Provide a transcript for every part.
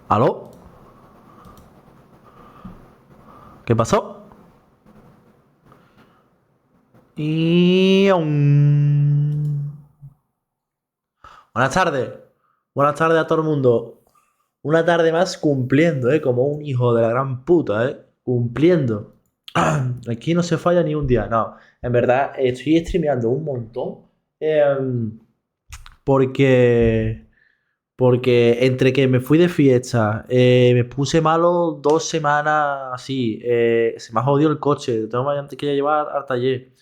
¿Aló? ¿Qué pasó? Y... Buenas tardes. Buenas tardes a todo el mundo. Una tarde más cumpliendo, ¿eh? Como un hijo de la gran puta, ¿eh? Cumpliendo. Aquí no se falla ni un día. No, en verdad estoy streameando un montón. em, porque... Porque entre que me fui de fiesta, me puse malo 2 semanas así, se me ha jodido el coche, tengo que llevar al taller.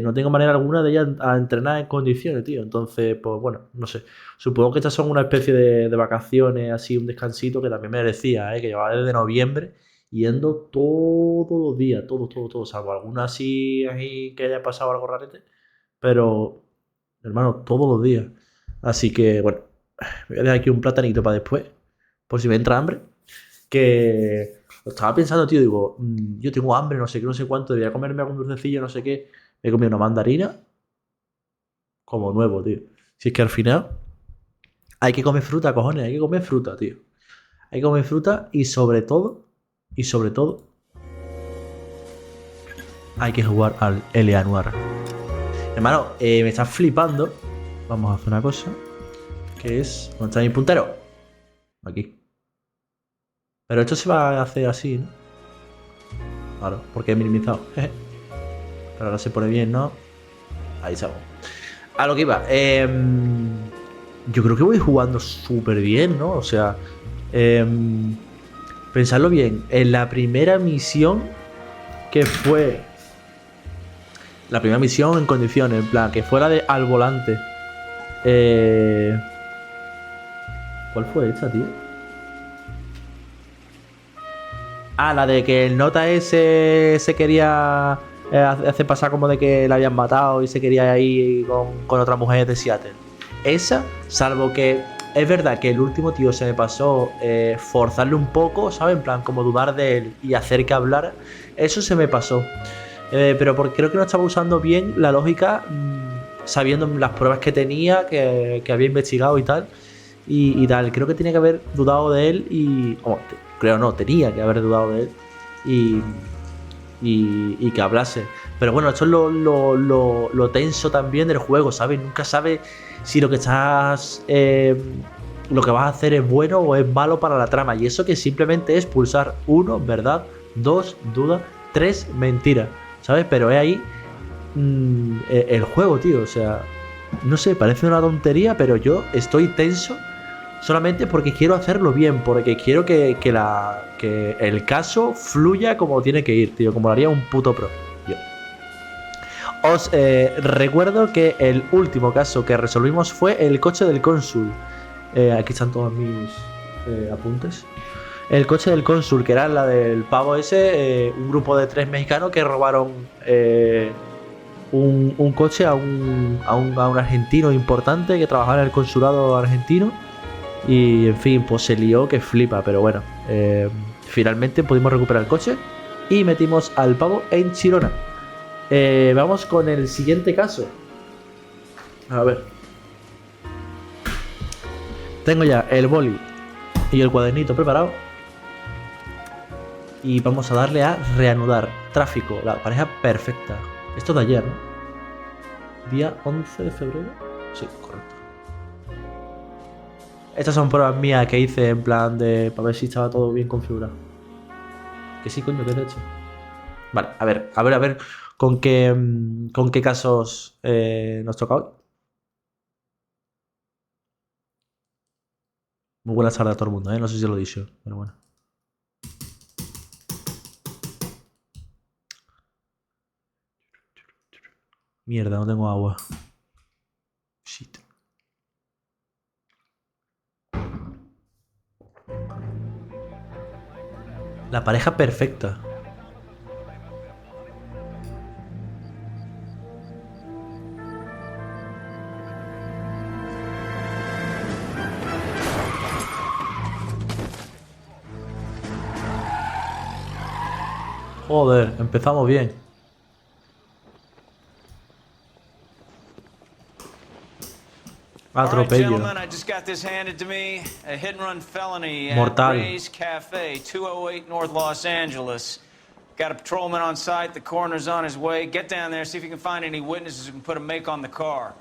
No tengo manera alguna de ir a entrenar en condiciones, tío. Entonces, pues bueno, no sé. Supongo que estas son una especie de vacaciones, así, un descansito que también merecía, que llevaba desde noviembre yendo todos los días, todos, salvo algunas así, ahí que haya pasado algo rarete. Pero, hermano, todos los días. Así que, bueno, me voy a dejar aquí un platanito para después, por si me entra hambre. Que lo estaba pensando, tío, digo, yo tengo hambre, no sé qué, no sé cuánto, debería comerme algún dulcecillo, no sé qué. Me he comido una mandarina como nuevo, tío. Si es que al final hay que comer fruta, cojones, hay que comer fruta, tío. Hay que comer fruta y sobre todo, hay que jugar al L.A. Noire. Hermano, me está flipando. Vamos a hacer una cosa, que es... ¿Dónde está mi puntero? Aquí. Pero esto se va a hacer así, ¿no? Claro, porque he minimizado. Pero ahora se pone bien, ¿no? Ahí estamos. A lo que iba. Yo creo que voy jugando súper bien, ¿no? O sea, pensadlo bien. En la primera misión que fue... La primera misión en condiciones, en plan, que fuera de al volante. ¿Cuál fue esta, tío? Ah, la de que el nota ese se quería hacer pasar como de que la habían matado y se quería ir con otra mujer de Seattle. Esa, salvo que es verdad que el último tío se me pasó forzarle un poco, ¿sabes? En plan, como dudar de él y hacer que hablara. Eso se me pasó. Pero porque creo que no estaba usando bien la lógica, sabiendo las pruebas que tenía, que había investigado y tal. Y tal, creo que tenía que haber dudado de él y... creo no, tenía que haber dudado de él y, y que hablase. Pero bueno, esto es lo tenso también del juego, ¿sabes? Nunca sabes si lo que estás... lo que vas a hacer es bueno o es malo para la trama. Y eso que simplemente es pulsar 1, verdad, 2, duda, 3, mentira, ¿sabes? Pero es ahí el juego, tío. O sea, no sé, parece una tontería, pero yo estoy tenso solamente porque quiero hacerlo bien, porque quiero que el caso fluya como tiene que ir, tío, como lo haría un puto pro. Yo. Os recuerdo que el último caso que resolvimos fue el coche del cónsul. Aquí están todos mis apuntes. El coche del cónsul, que era la del pavo ese, un grupo de 3 mexicanos que robaron un coche a un argentino importante que trabajaba en el consulado argentino. Y en fin, pues se lió que flipa, pero bueno. Finalmente pudimos recuperar el coche y metimos al pavo en Chirona. Vamos con el siguiente caso. A ver. Tengo ya el boli y el cuadernito preparado. Y vamos a darle a reanudar. Tráfico, la pareja perfecta. Esto de ayer, ¿no? Día 11 de febrero. Sí, correcto. Estas son pruebas mías que hice en plan de... para ver si estaba todo bien configurado. Que sí, coño, que de hecho. Vale, a ver. Con qué casos nos toca hoy? Muy buenas tardes a todo el mundo, ¿eh? No sé si lo he dicho, pero bueno. Mierda, no tengo agua. Shit. La pareja perfecta. Joder, empezamos bien. Atropello. Mortal. Cafe, 208 North Los Angeles. Got a patrolman on site. The coroner's on his way. Get down there, see if you can find any witnesses who can put a make on the car.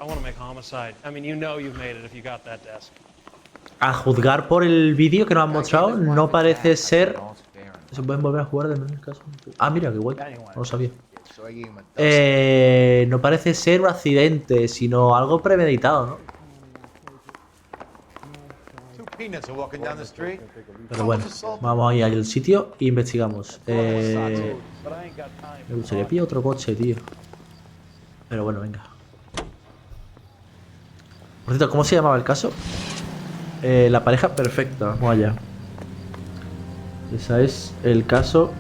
I want to make homicide. I mean, you know you've made it if you got that desk. A juzgar por el vídeo que nos han mostrado, no parece ser... ¿Se pueden volver a jugar en el caso? Ah, mira, qué guay. No lo sabía. No parece ser un accidente, sino algo premeditado, ¿no? Pero bueno, vamos a ir al sitio e investigamos. Me gustaría pillar otro coche, tío. Pero bueno, venga. Por cierto, ¿cómo se llamaba el caso? La pareja perfecta. Vamos allá. Ese es el caso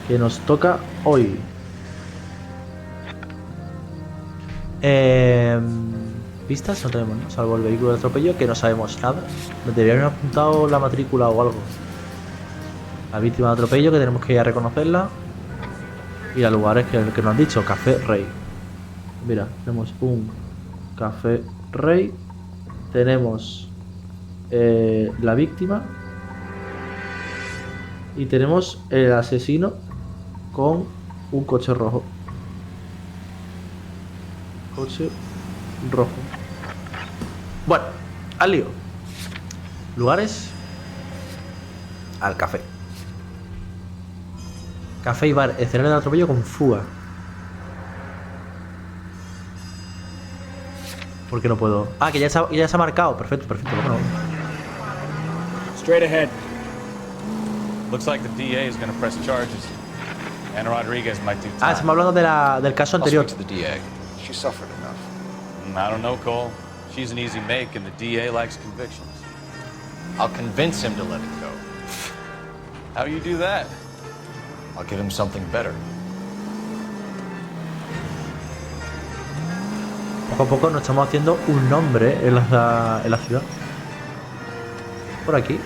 que nos toca hoy. Pistas no tenemos, ¿no? Salvo el vehículo de atropello, que no sabemos nada. Nos deberían haber apuntado la matrícula o algo. La víctima de atropello, que tenemos que ir a reconocerla. Y a lugares que nos han dicho. Café Rey. Mira, tenemos un Café Rey. Tenemos la víctima. Y tenemos el asesino con un coche rojo. Coche rojo. Bueno, al lío. Lugares. Al café. Café y bar. Escenario de atropello con fuga. ¿Por qué no puedo? Ah, que ya se ha marcado. Perfecto, perfecto. Bueno. Straight ahead. Looks like the DA is going to press charges. And Rodriguez might do time. Ah, estamos hablando del caso anterior. To the DA. She suffered enough. I don't know, Cole. She's an easy make, and the DA likes convictions. I'll convince him to let it go. How you do that? I'll give him something better. Poco a poco nos estamos haciendo un nombre en la ciudad. Por aquí.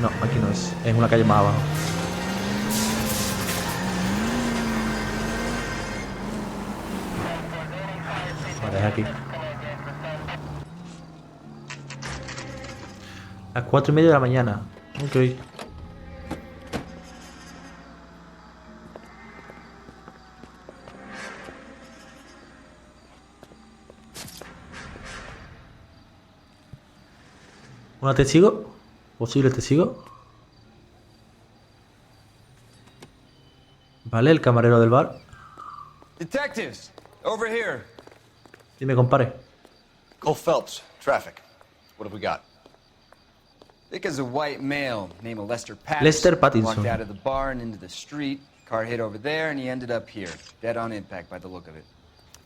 No, aquí no es. Es una calle más abajo. Vale, es aquí. A las 4:30 de la mañana. Ok. ¿Una testigo? ¿Posible testigo? Vale, el camarero del bar. Detectives, over here. Dime, compare. Cole Phelps, Traffic. What have we got? Thick as a white male named Lester Pattinson. Lester Pattinson. Walked out of the bar and into the street. Car hit over there and he ended up here. Dead on impact by the look of it.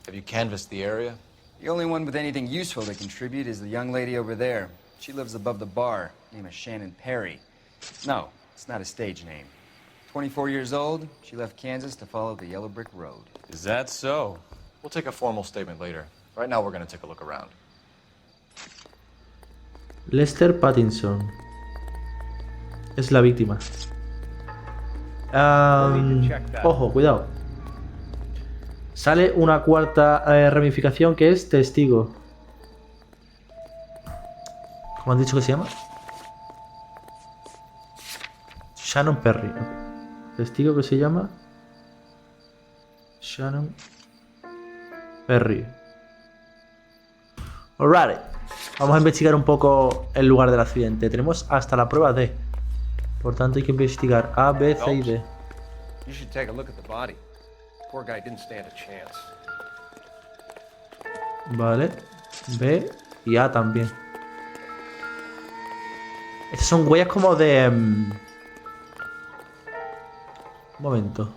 Have you canvassed the area? The only one with anything useful to contribute is the young lady over there. She lives above the bar. Name is Shannon Perry. No, it's not a stage name. 24 years old, she left Kansas to follow the yellow brick road. Is that so? We'll take a formal statement later. Right now we're going to take a look around. Lester Pattinson. Es la víctima. Ojo, cuidado. Sale una cuarta ramificación que es testigo. ¿Cómo han dicho que se llama? Shannon Perry. Okay. Testigo que se llama Shannon Perry. Alright. Vamos a investigar un poco el lugar del accidente. Tenemos hasta la prueba D. Por tanto hay que investigar A, B, C y D. You should take a look at the body. Poor guy didn't stand a chance. Vale. B y A también. Estas son huellas como de... Un momento.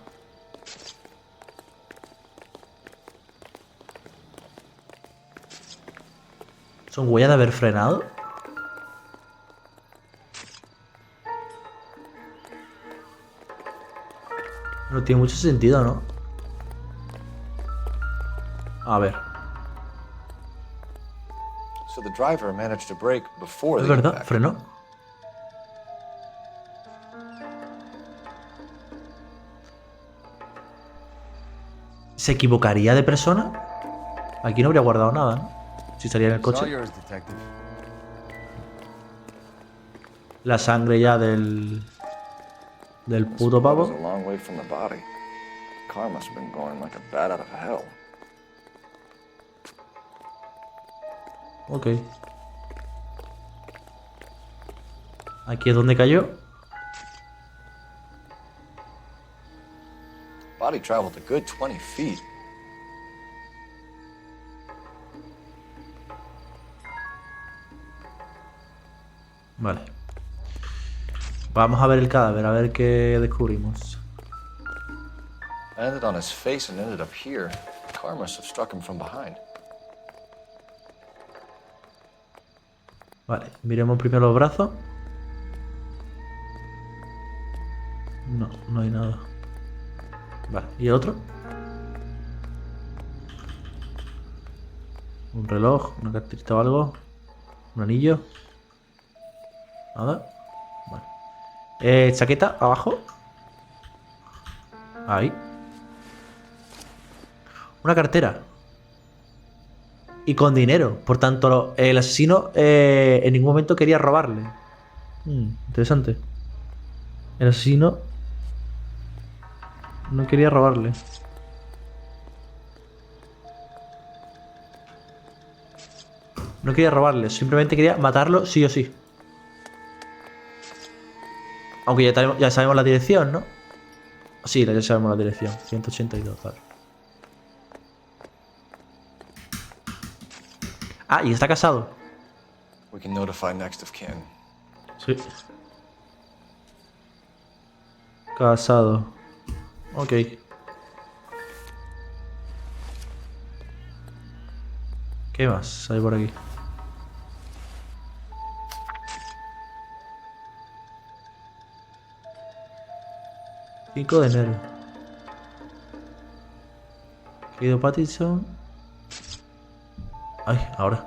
¿Son huellas de haber frenado? No tiene mucho sentido, ¿no? A ver. So the driver managed to brake before Es the verdad, impact. frenó. ¿Se equivocaría de persona? Aquí no habría guardado nada, ¿no? si salía en el It's all coche. yours, detective. La sangre ya del puto Blood is pavo. a long way from the body. Car must have been going like a bat out of hell. Ok. Aquí es donde cayó. Body traveled a good 20 feet. Vale. Vamos a ver el cadáver, a ver qué descubrimos. Landed on his face and ended up here. The car must have struck him from behind. Vale, miremos primero los brazos. No, no hay nada. Vale, ¿y el otro? Un reloj, una carterita o algo. Un anillo. Nada. Vale. Chaqueta, abajo. Ahí. Una cartera. Y con dinero. Por tanto, el asesino en ningún momento quería robarle. Interesante. El asesino no quería robarle. No quería robarle, simplemente quería matarlo sí o sí. Aunque ya sabemos la dirección, ¿no? Sí, ya sabemos la dirección. 182, vale. Ah, y está casado. We can notify next of kin. Sí. Casado. Ok. ¿Qué más hay por aquí? ...5 de enero... Querido Pattinson... Ay, ahora...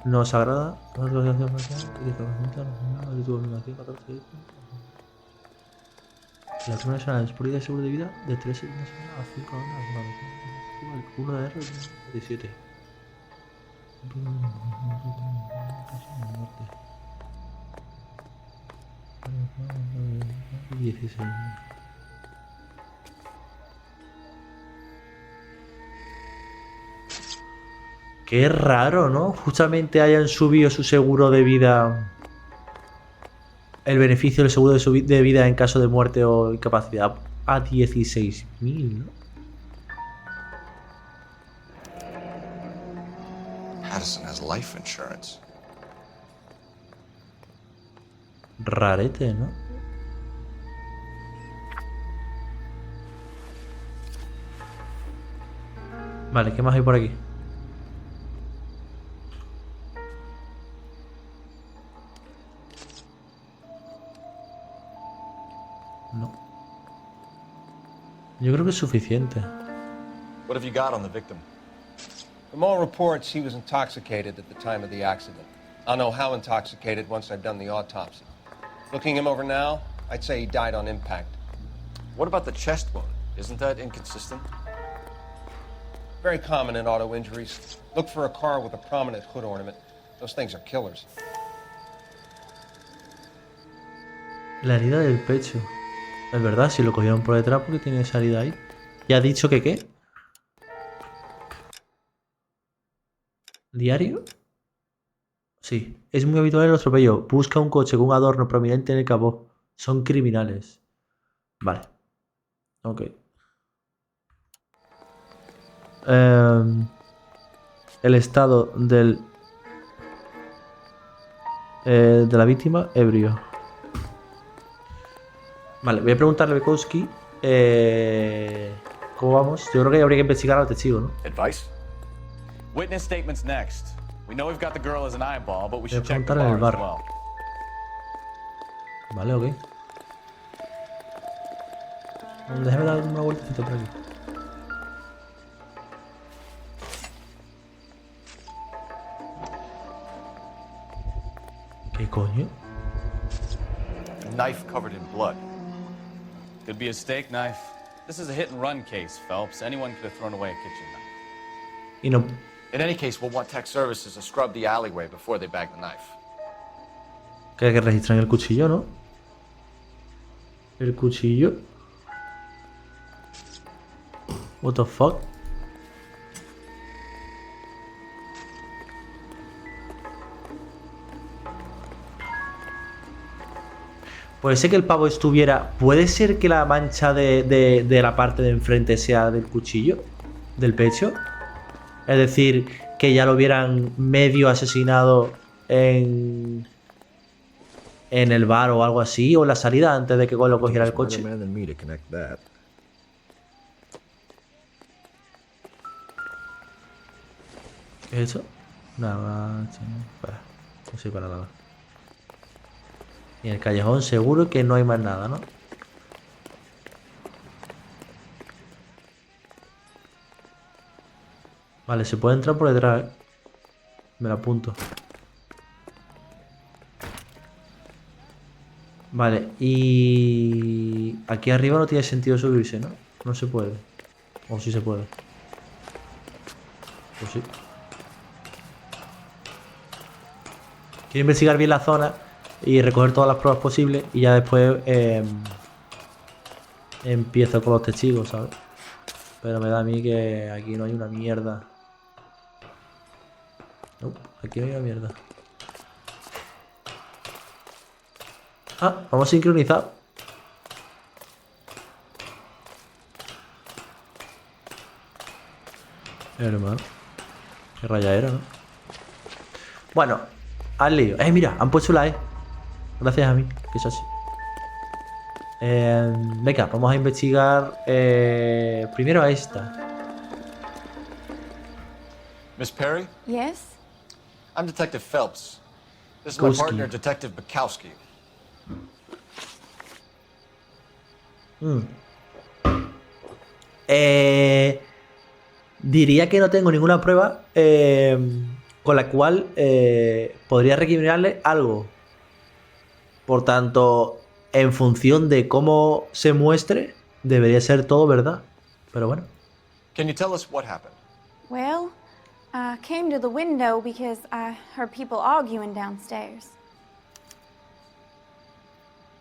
nos agrada... La primera semana de política de seguro de vida... de 3 semanas a 5 horas... el 1 de enero 17... 16. Qué raro, ¿no? Justamente hayan subido su seguro de vida. El beneficio del seguro de vida en caso de muerte o incapacidad a 16.000, ¿no? Patterson has life insurance. Rarete, ¿no? Vale, ¿qué más hay por aquí? No. Yo creo que es suficiente. What have you got on the victim? From all reports, he was intoxicated at the time of the accident. I'll know how intoxicated once I've done the autopsy. Looking him over now, I'd say he died on impact. What about the chest wound? Isn't that inconsistent? Very common in auto injuries. Look for a car with a prominent hood ornament. Those things are killers. La herida del pecho. Es verdad, si lo cogieron por detrás porque tiene esa herida ahí. ¿Ya ha dicho que qué? ¿Diario? Sí. Es muy habitual el atropello. Busca un coche con un adorno prominente en el capó. Son criminales. Vale. Ok. El estado de la víctima, ebrio. Vale, voy a preguntarle a Bukowski cómo vamos. Yo creo que habría que investigar al testigo, ¿no? Advice? Witness statements next. We know we've got the girl as an eyeball, but we Voy a should check the preguntar en el bar as bar. well. Vale, ok. Déjame dar una vueltecita por aquí. ¿Qué coño? Knife covered in blood. Could be a steak knife. This is a hit and run case, Phelps. Anyone could have thrown away a kitchen knife. Y no. In any case, we'll want tech services to scrub the alleyway before they bag the knife. Que registran el cuchillo, ¿no? El cuchillo. What the fuck? Puede ser que el pavo estuviera... ¿Puede ser que la mancha de la parte de enfrente sea del cuchillo? ¿Del pecho? Es decir, que ya lo hubieran medio asesinado en el bar o algo así, o en la salida antes de que lo cogiera el coche. ¿Qué es eso? Nada, no sé para nada. Y en el callejón seguro que no hay más nada, ¿no? Vale, se puede entrar por detrás, ¿eh? Me lo apunto. Vale, y... aquí arriba no tiene sentido subirse, ¿no? No se puede. O sí se puede. Pues sí. Quiero investigar bien la zona y recoger todas las pruebas posibles y ya después empiezo con los testigos, ¿sabes? Pero me da a mí que aquí no hay una mierda. No, aquí no hay una mierda. Ah, vamos sincronizados. Hermano. Qué rayadera, ¿no? Bueno, al lío. Mira, han puesto la E. Gracias a mí, que es así. Venga, vamos a investigar primero a esta. Miss Perry? Yes? I'm Detective Phelps. This is my Bukowski. partner, Detective Bukowski. Diría que no tengo ninguna prueba con la cual podría recriminarle algo. Por tanto, en función de cómo se muestre, debería ser todo verdad. Pero bueno. Can you tell us what happened? Well, I came to the window because I heard people arguing downstairs.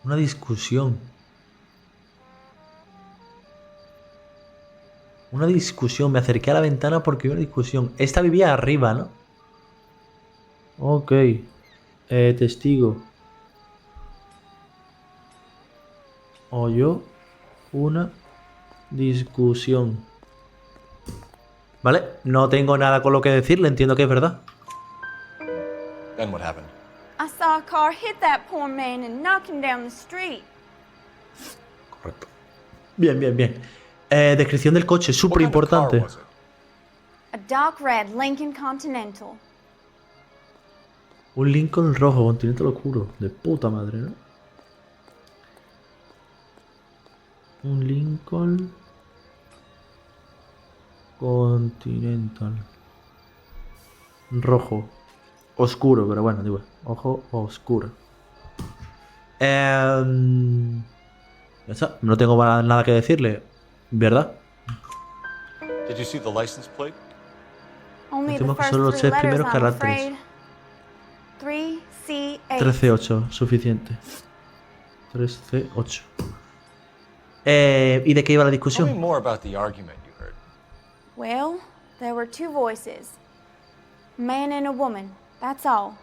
Una discusión. Una discusión. Me acerqué a la ventana porque vi una discusión. Esta vivía arriba, ¿no? Ok. Testigo. Oyó una discusión. Vale, no tengo nada con lo que decirle, entiendo que es verdad. Then what happened? I saw a car hit that poor man and knock him down the street. Correcto. Bien, bien, bien. Descripción del coche, súper What kind of car importante. was it? A dark red Lincoln Continental. Un Lincoln rojo, continente oscuro. De puta madre, ¿no? Un Lincoln Continental. Rojo. Oscuro, pero bueno, digo, ojo oscuro. Ya está, no tengo nada que decirle, ¿verdad? Did you see the license plate? Only the Tengo que first solo los three 3 letters, primeros I'm caracteres. afraid. 3C8. 13.8, suficiente. 13.8. ¿Y de qué iba la Tell me discusión? more about the argument you heard. Well, there were two voices. A man and a woman, that's all.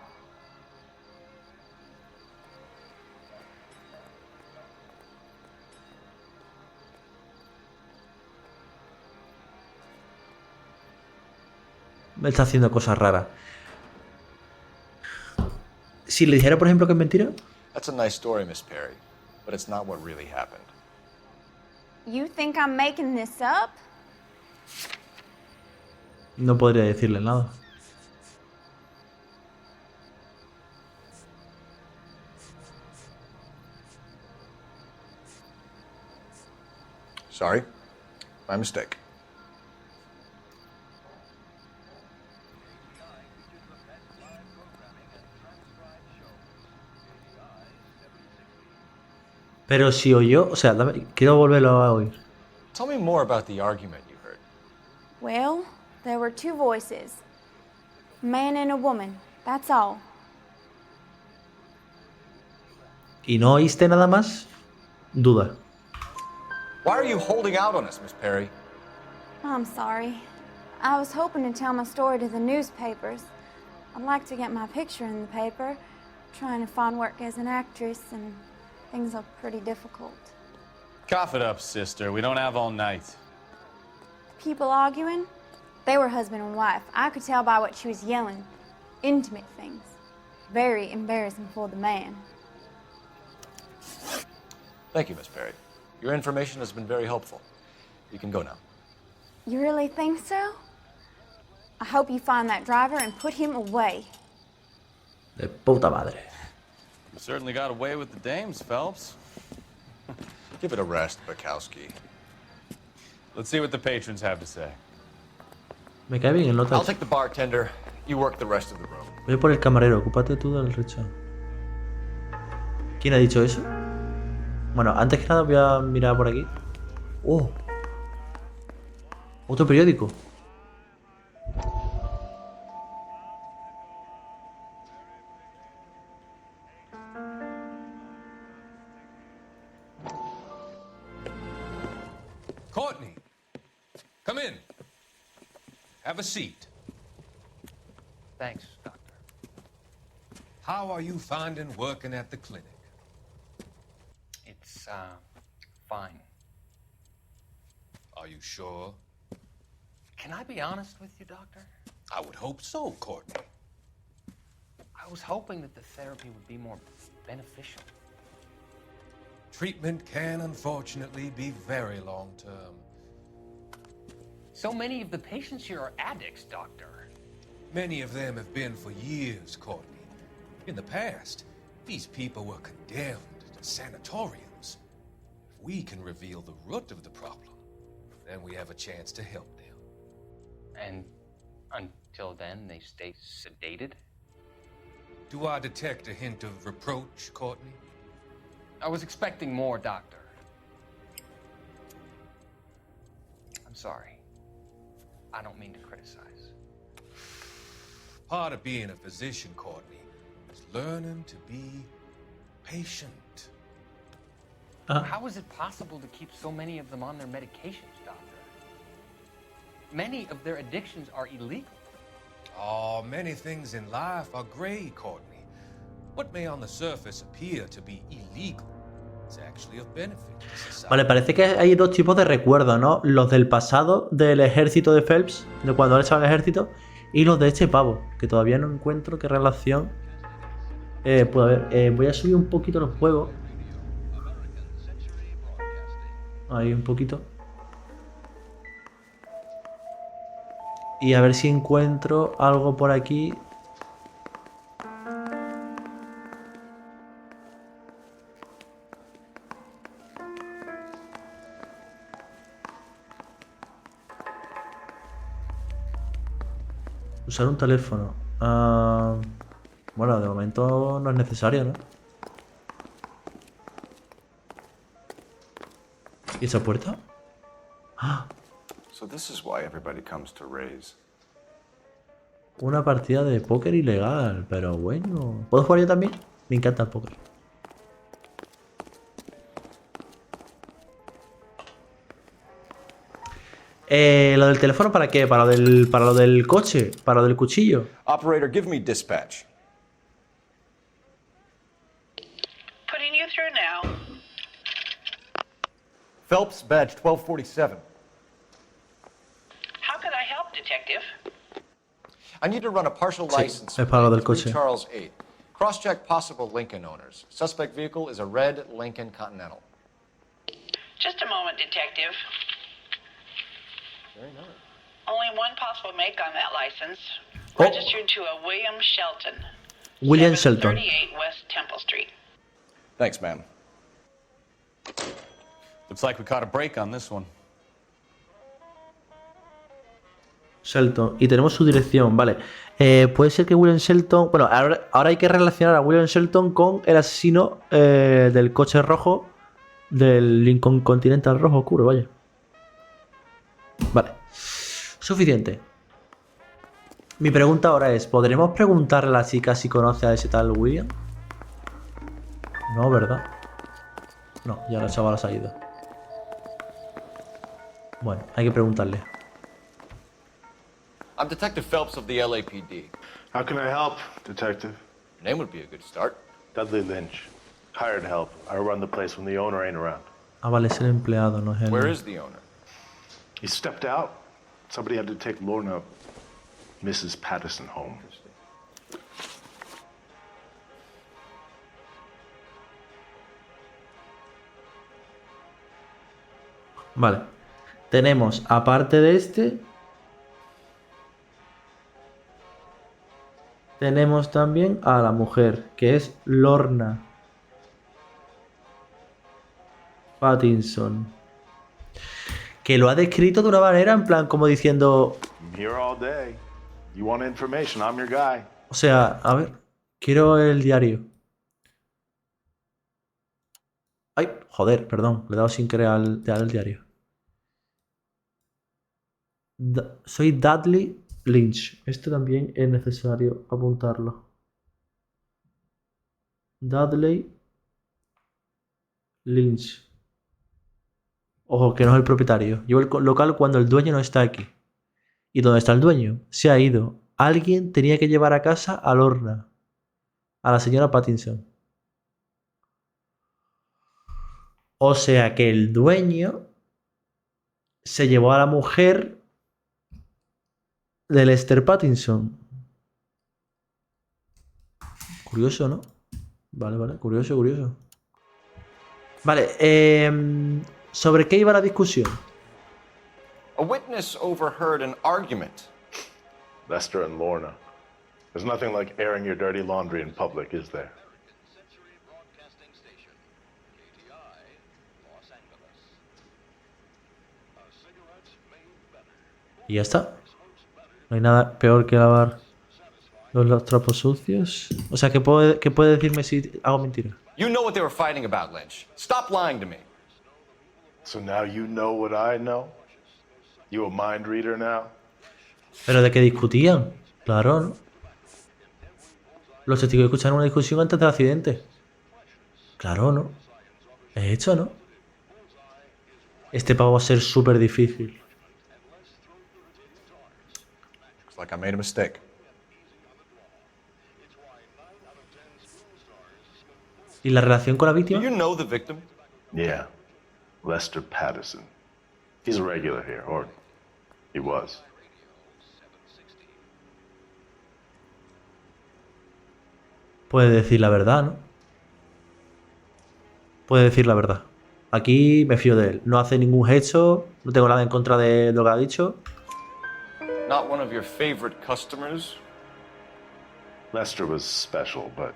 Me está haciendo cosas raras. Si le dijera, por ejemplo, que es mentira, That's a nice story, Miss Perry, but it's not what really happened. You think I'm making this up? no podría decirle nada. Sorry, my mistake. Pero si oyó, o sea, quiero volverlo a oír. Tell me more about the argument you heard. Well, there were two voices. Man and a woman, that's all. ¿Y no oíste nada más? Duda. Why are you holding out on us, Miss Perry? I'm sorry. I was hoping to tell my story to the newspapers. I'd like to get my picture in the paper. Trying to find work as an actress, and things are pretty difficult. Cough it up, sister. We don't have all night. People arguing? They were husband and wife. I could tell by what she was yelling. Intimate things. Very embarrassing for the man. Thank you, Miss Perry. Your information has been very helpful. You can go now. You really think so? I hope you find that driver and put him away. De puta madre. You certainly got away with the dames, Phelps. Give it a rest, Bukowski. Let's see what the patrons have to say. Me cae bien el I'll nota. take the bartender. You work the rest of the room. Voy por el camarero, ocúpate tú del resto. ¿Quién ha dicho eso? Bueno, antes que nada voy a mirar por aquí. ¡Oh! Otro periódico. Courtney, come in. Have a seat. Thanks, Doctor. How are you finding working at the clinic? It's, fine. Are you sure? Can I be honest with you, Doctor? I would hope so, Courtney. I was hoping that the therapy would be more beneficial. Treatment can unfortunately be very long-term. So many of the patients here are addicts, Doctor. Many of them have been for years, Courtney. In the past, these people were condemned to sanatoriums. If we can reveal the root of the problem, then we have a chance to help them. And until then, they stay sedated? Do I detect a hint of reproach, Courtney? I was expecting more, Doctor. I'm sorry. I don't mean to criticize. Part of being a physician, Courtney, is learning to be patient. How is it possible to keep so many of them on their medications, Doctor? Many of their addictions are illegal. Oh, many things in life are gray, Courtney. What may on the surface appear to be illegal is actually of benefit to society. Vale, parece que hay dos tipos de recuerdos, ¿no? Los del pasado del ejército de Phelps, de cuando él estaba en el ejército, y los de este pavo, que todavía no encuentro qué relación puede haber. Voy a subir un poquito los juegos. Ahí un poquito. Y a ver si encuentro algo por aquí. Usar un teléfono. Bueno, de momento no es necesario, ¿no? ¿Y esa puerta? ¡Ah! So this is why everybody comes to Raise. Una partida de póker ilegal, pero bueno. ¿Puedo jugar yo también? Me encanta el póker. ¿Lo del teléfono para qué? ¿Para lo del coche? ¿Para lo del cuchillo? Operator, give me dispatch. Putting you through now. Phelps, badge 1247. How could I help, Detective? I need to run a partial license es para lo del for coche. Charles 8. Cross-check possible Lincoln owners. Suspect vehicle is a red Lincoln Continental. Just a moment, Detective. Very nice. Only one possible make on that license. Oh. Registered to a William Shelton. William Shelton. 38 West Temple Street. Thanks, ma'am. Looks like we caught a break on this one. Shelton. Y tenemos su dirección, vale. Puede ser que William Shelton... Bueno, ahora hay que relacionar a William Shelton con el asesino del coche rojo del Lincoln Continental rojo oscuro, vaya. Vale. Suficiente. Mi pregunta ahora es, ¿podremos preguntarle a la chica si conoce a ese tal William? No, ¿verdad? No, ya la chavala se ha ido. Bueno, hay que preguntarle. I'm Detective Phelps of the LAPD. How can I help, Detective? Your name would be a good start. Dudley Lynch. Hired help. I run the place when the owner ain't around. Ah, vale, es el empleado, no es el... Where is the owner? He stepped out. Somebody had to take Lorna, Mrs. Patterson, home. Vale. Tenemos, aparte de este... Tenemos también a la mujer, que es Lorna Pattinson. Que lo ha descrito de una manera en plan como diciendo... I'm here all day. You want information, I'm your guy. O sea, a ver, quiero el diario. Ay, joder, perdón, le he dado sin querer al diario. Soy Dudley Lynch. Esto también es necesario apuntarlo. Dudley Lynch. Ojo, que no es el propietario. Llevo el local cuando el dueño no está aquí. ¿Y dónde está el dueño? Se ha ido. Alguien tenía que llevar a casa a Lorna. A la señora Pattinson. O sea que el dueño se llevó a la mujer de Lester Pattinson. Curioso, ¿no? Vale, vale. Curioso, curioso. Vale, ¿sobre qué iba la discusión? A witness overheard an argument. Lester and Lorna. There's nothing like airing your dirty laundry in public, is there? Y ya está. No hay nada peor que lavar los trapos sucios. O sea, ¿qué puede decirme si hago mentira? You know what they were fighting about, Lynch. Stop lying to me. So now you know what I know? You a mind reader now? ¿Pero de qué discutían? Claro, ¿no? Los testigos escucharon una discusión antes del accidente. Claro, ¿no? Es hecho, ¿no? Este pavo va a ser súper difícil. Looks like I made a mistake. ¿Y la relación con la víctima? Do you know the victim? Yeah. Lester Patterson. He's a regular here, or he was. Puede decir la verdad, ¿no? Puede decir la verdad. Aquí me fío de él. No hace ningún hecho. No tengo nada en contra de lo que ha dicho. Not one of your favorite customers? Lester was special, but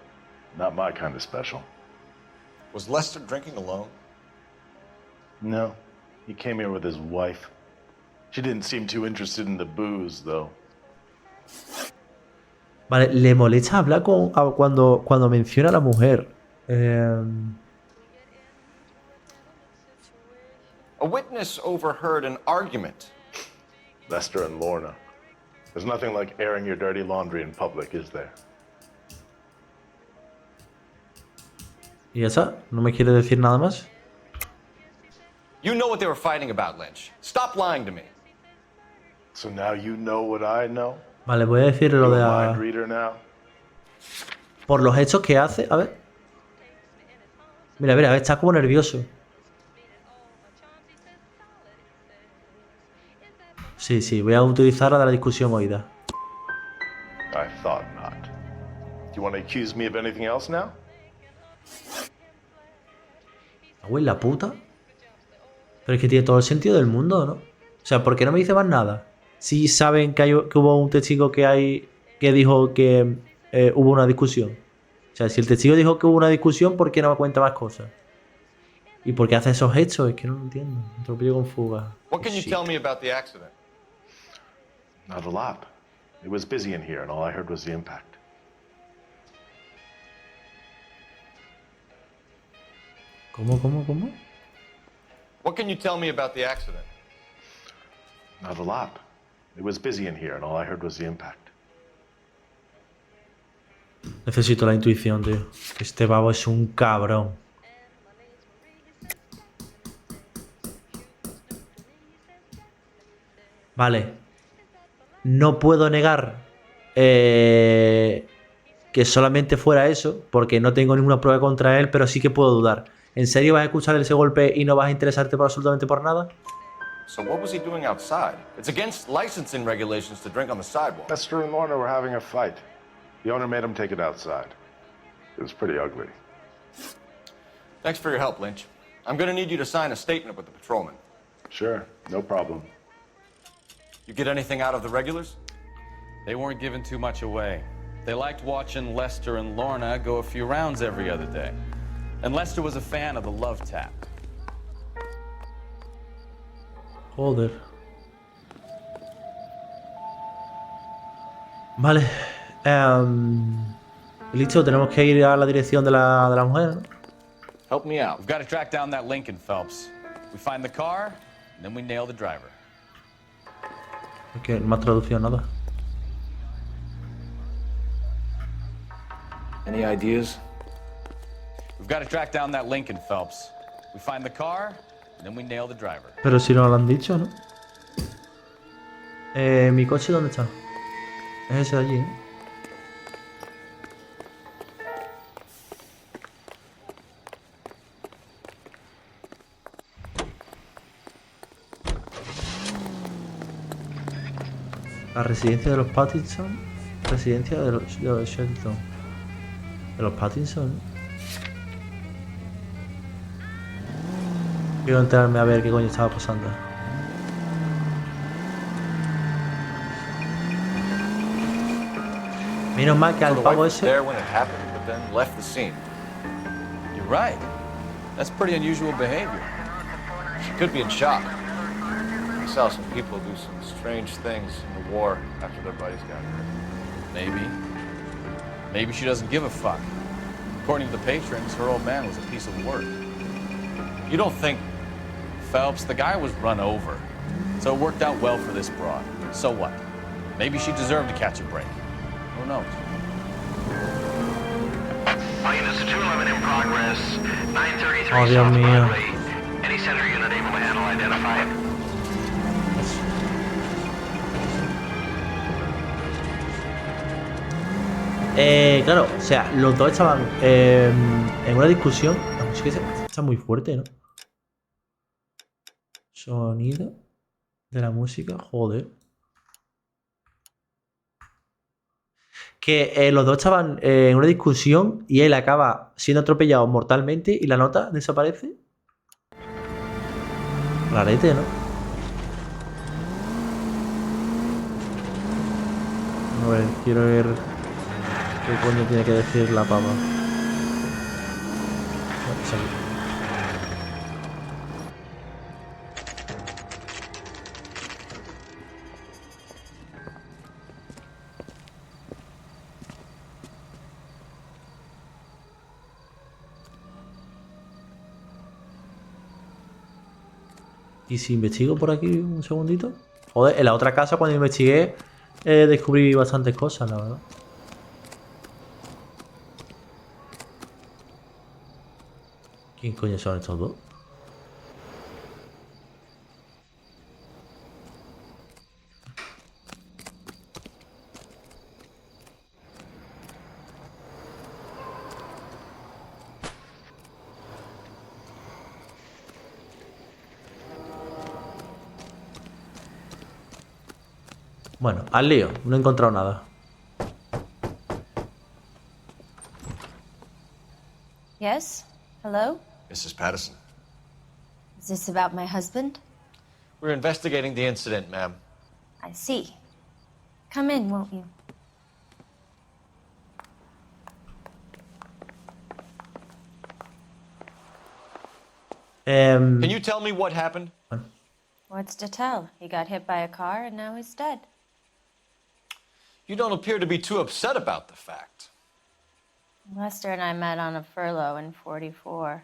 not my kind of special. Was Lester drinking alone? No. He came here with his wife. She didn't seem too interested in the booze, though. Vale, le molesta hablar cuando menciona a la mujer. A witness overheard an argument. Lester and Lorna. There's nothing like airing your dirty laundry in public, is there? ¿Y ya está? ¿No me quiere decir nada más? You know what they were fighting about, Lynch. Stop lying to me. So now you know what I know? Vale, voy a decir lo You de... a mind reader now? Por los hechos que hace... A ver. Mira, mira, está como nervioso. Sí, sí, voy a utilizar la de la discusión oída. I thought not. Do you want to accuse me of anything else now? ¿Cago en la puta? Pero es que tiene todo el sentido del mundo, ¿no? O sea, ¿por qué no me dice más nada? Si saben que hubo un testigo que dijo que hubo una discusión. O sea, si el testigo dijo que hubo una discusión, ¿por qué no me cuenta más cosas? ¿Y por qué hace esos hechos? Es que no lo entiendo. Me atropello con fuga. What can you tell me about the accident? Not a lot. It was busy in here, and all I heard was the impact. ¿Cómo? What can you tell me about the accident? Not a lot. It was busy in here, and all I heard was the impact. Necesito la intuición, tío. Este pavo es un cabrón. Vale. No puedo negar que solamente fuera eso, porque no tengo ninguna prueba contra él, pero sí que puedo dudar. ¿En serio vas a escuchar ese golpe y no vas a interesarte por absolutamente por nada? So what was he doing outside? It's against licensing regulations to drink on the sidewalk. Lester and Lorna were having a fight. The owner made him take it outside. It was pretty ugly. Thanks for your help, Lynch. I'm gonna need you to sign a statement with the patrolman. Sure, no problem. You get anything out of the regulars? They weren't giving too much away. They liked watching Lester and Lorna go a few rounds every other day. And Lester was a fan of the love tap. Joder. Vale. Listo, tenemos que ir a la dirección de la mujer, ¿no? Help me out. We've got to track down that Lincoln, Phelps. We find the car, and then we nail the driver. Que más traducción, nada. Any ideas? We've got to track down that Lincoln, Phelps. We find the car, and then we nail the driver. Pero si no lo han dicho, ¿no? ¿Mi coche dónde está? Es ese de allí, ¿no? La residencia de los Pattinson. Residencia de los Shelton. De los Pattinson. Quiero enterarme a ver qué coño estaba pasando. Menos mal que al pavo ese. There when it happened, but then left the scene. You're right. That's pretty unusual behavior. She could be in shock. I saw some people do some strange things in the war after their buddies got hurt. Maybe. Maybe she doesn't give a fuck. According to the patrons, her old man was a piece of work. You don't think... Phelps, the guy was run over. So it worked out well for this broad. So what? Maybe she deserved to catch a break. Who knows? Units 211 in progress. 933 Oh, Dios South mío. Broadway. Any center unit able to handle identify? Claro, o sea, los dos estaban en una discusión. La música está muy fuerte, ¿no? Sonido de la música, joder. Que los dos estaban en una discusión y él acaba siendo atropellado mortalmente y la nota desaparece. Rarete, ¿no? A ver, quiero ver qué coño tiene que decir la pava. Bueno, es aquí. ¿Y si investigo por aquí un segundito? Joder, en la otra casa cuando investigué descubrí bastantes cosas, la verdad. ¿Quién coño son estos dos? Bueno, al lío, no he encontrado nada. Yes? Hello? Mrs. Patterson. Is this about my husband? We're investigating the incident, ma'am. I see. Come in, won't you? Can you tell me what happened? What's to tell? He got hit by a car and now he's dead. You don't appear to be too upset about the fact. Lester and I met on a furlough in '44.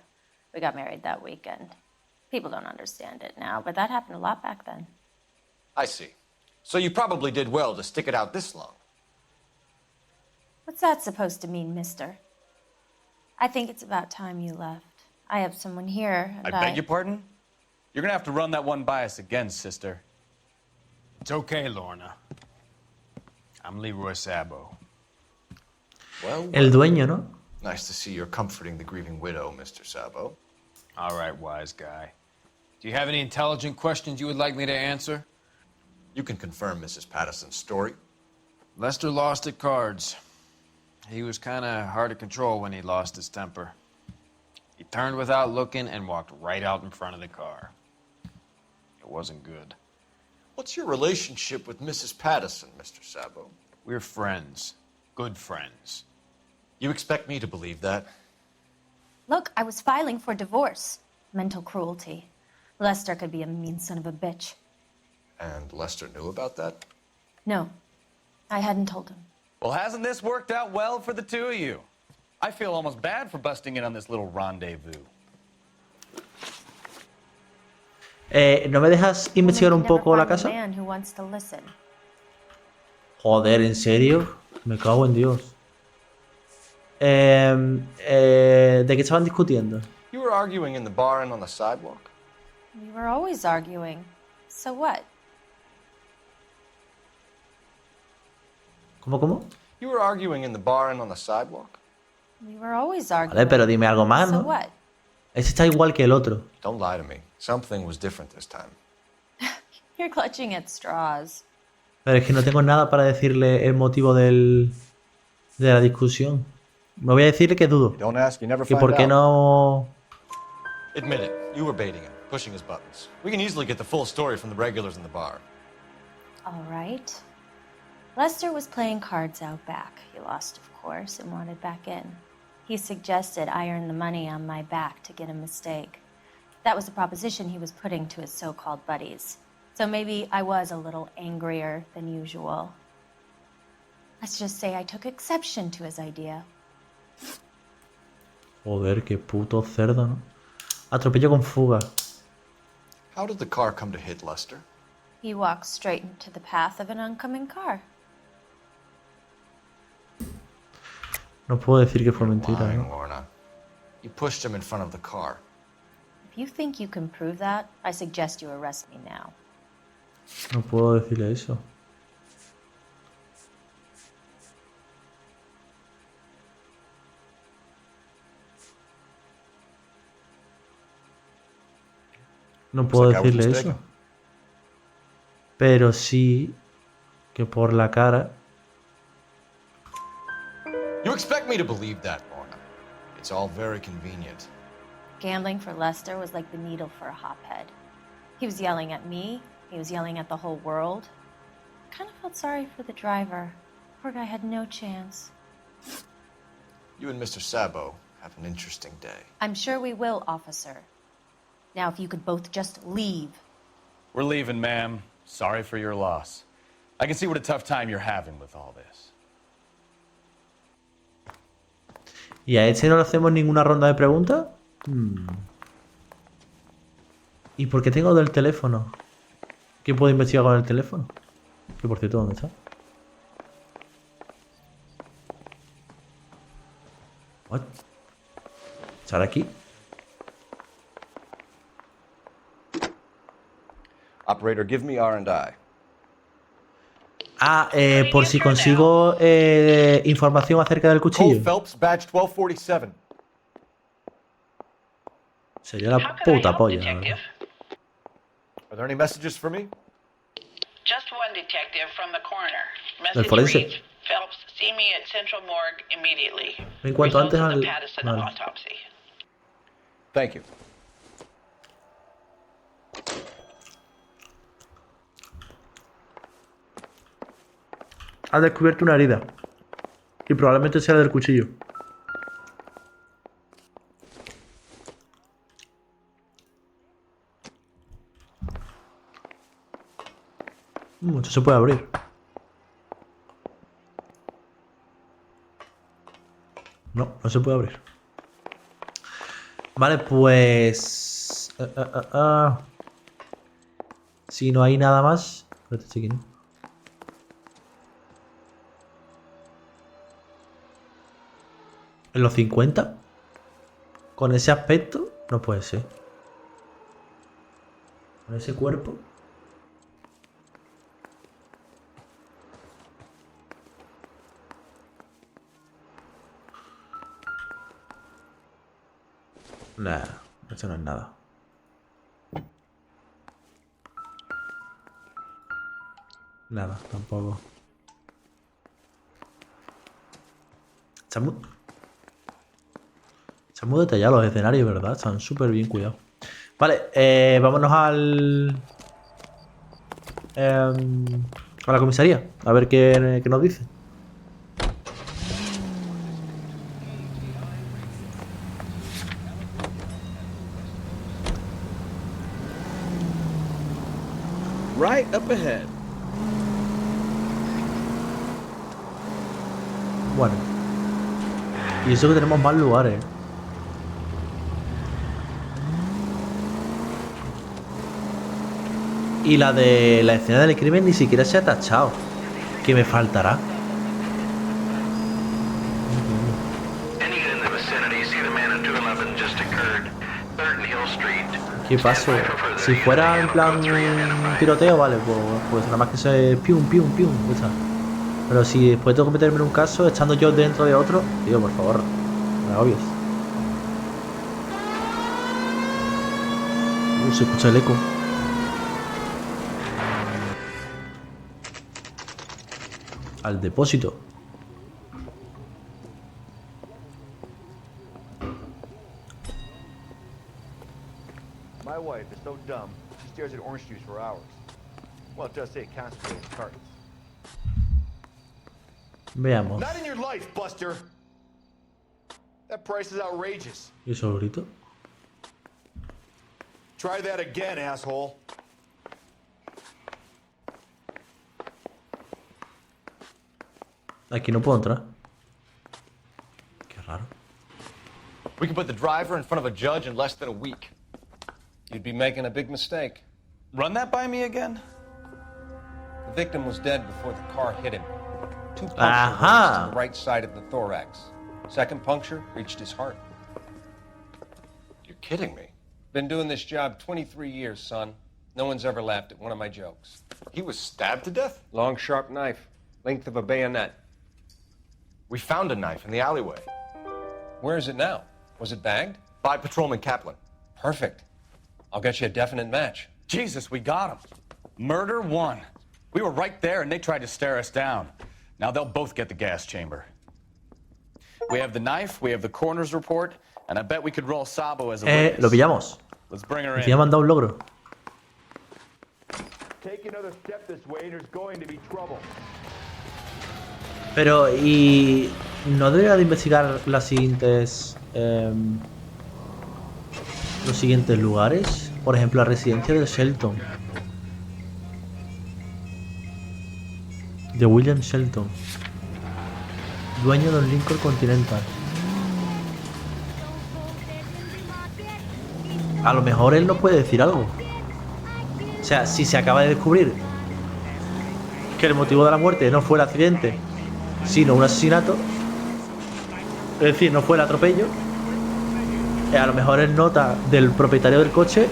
We got married that weekend. People don't understand it now, but that happened a lot back then. I see. So you probably did well to stick it out this long. What's that supposed to mean, mister? I think it's about time you left. I have someone here, and I beg your pardon? You're gonna have to run that one by us again, sister. It's okay, Lorna. I'm Leroy Sabo. Well, El dueño, ¿no? nice to see you're comforting the grieving widow, Mr. Sabo. All right, wise guy. Do you have any intelligent questions you would like me to answer? You can confirm Mrs. Patterson's story. Lester lost at cards. He was kind of hard to control when he lost his temper. He turned without looking and walked right out in front of the car. It wasn't good. What's your relationship with Mrs. Patterson, Mr. Sabo? We're friends. Good friends. You expect me to believe that? Look, I was filing for divorce. Mental cruelty. Lester could be a mean son of a bitch. And Lester knew about that? No, I hadn't told him. Well, hasn't this worked out well for the two of you? I feel almost bad for busting in on this little rendezvous. ¿No me dejas investigar un poco la casa? Man who wants to listen. Joder, ¿en serio? Me cago en Dios. ¿De qué estaban discutiendo? You were arguing in the bar and on the sidewalk? We were always arguing. So what? ¿Cómo? You were arguing in the bar and on the sidewalk? We were always arguing. Vale, pero dime algo más, So ¿no? what? Ese está igual que el otro. Don't lie to me. Something was different this time. You're clutching at straws. Pero es que no tengo nada para decirle el motivo de la discusión. Me voy a decirle que dudo. Don't ask, you never Que find por qué out. no... Admit it. You were baiting him, pushing his buttons. We can easily get the full story from the regulars in the bar. All right. Lester was playing cards out back. He lost, of course, and wanted back in. He suggested I earn the money on my back to get a mistake. That was the proposition he was putting to his so-called buddies. So maybe I was a little angrier than usual. Let's just say I took exception to his idea. Joder, qué puto cerdo, ¿no? Atropello con fuga. How did the car come to hit Lester? He walked straight into the path of an oncoming car. No puedo decir que fue mentira, Lying, ¿no? Lorna. You pushed him in front of the car. If you think you can prove that, I suggest you arrest me now. No puedo decirle eso. No puedo decirle eso. Pero sí que por la cara. You expect me to believe that, Lorna? It's all very convenient. Gambling for Lester was like the needle for a hophead. He was yelling at me. He was yelling at the whole world. I kind of felt sorry for the driver. Poor guy had no chance. You and Mr. Sabo have an interesting day. I'm sure we will, officer. Now, if you could both just leave. We're leaving, ma'am. Sorry for your loss. I can see what a tough time you're having with all this. ¿Y a este no le hacemos ninguna ronda de preguntas? ¿Y por qué tengo del teléfono? ¿Qué puedo investigar con el teléfono? Que por cierto, ¿dónde está? What? ¿Estará aquí? Operator, give me R&I. Por si consigo información acerca del cuchillo. Cole Phelps, badge 1247. Sería la puta polla. la verdad. Are there any messages for me? Just one detective from the coroner. Del Message forense. reads, Phelps, see me at Central Morgue immediately. En cuanto Results antes of al... the Patterson Vale. autopsy. Thank you. Ha descubierto una herida. Y probablemente sea del cuchillo. Esto se puede abrir. No, no se puede abrir. Vale, pues... Si no hay nada más... Espérate, chiquín. En los 50. Con ese aspecto, no puede ser. Con ese cuerpo. Nah, esto no es nada. Nada, tampoco. Están muy detallados los escenarios, ¿verdad? Están súper bien cuidados. Vale, vámonos a la comisaría. A ver qué nos dice. Right up ahead. Bueno. Y eso que tenemos más lugares. Y la de la escena del crimen ni siquiera se ha tachado. ¿Qué me faltará? ¿Qué pasó? Si fuera en plan tiroteo, vale, pues nada más que se pium, pium, pium, ya está. Pero si después tengo que meterme en un caso estando yo dentro de otro, tío, por favor, me obvies. Se escucha el eco. Al depósito. My wife is so dumb, she stares at orange juice for hours. Well, it does say concentrated in cartons. Veamos. Not in your life, Buster. That price is outrageous. ¿Y eso grito? Try that again, asshole. Aquí no puedo entrar. Qué raro. We can put the driver in front of a judge in less than a week. You'd be making a big mistake. Run that by me again? The victim was dead before the car hit him. 2 puncture Aha. wounds to the right side of the thorax. Second puncture reached his heart. You're kidding me. Been doing this job 23 years, son. No one's ever laughed at one of my jokes. He was stabbed to death? Long, sharp knife. Length of a bayonet. We found a knife in the alleyway. Where is it now? Was it bagged? By Patrolman Kaplan. Perfect. I'll get you a definite match. Jesus, we got him. Murder 1. We were right there and they tried to stare us down. Now they'll both get the gas chamber. We have the knife, we have the coroner's report, and I bet we could roll Sabo as a witness. Lo pillamos. Let's bring her Encima me han dado un logro. Take another step this way and there's going to be trouble. Pero, ¿y no debería de investigar los siguientes lugares? Por ejemplo, la residencia de Shelton. De William Shelton. Dueño del Lincoln Continental. A lo mejor él nos puede decir algo. O sea, si se acaba de descubrir que el motivo de la muerte no fue el accidente, sino un asesinato, es decir, no fue el atropello, a lo mejor en nota del propietario del coche,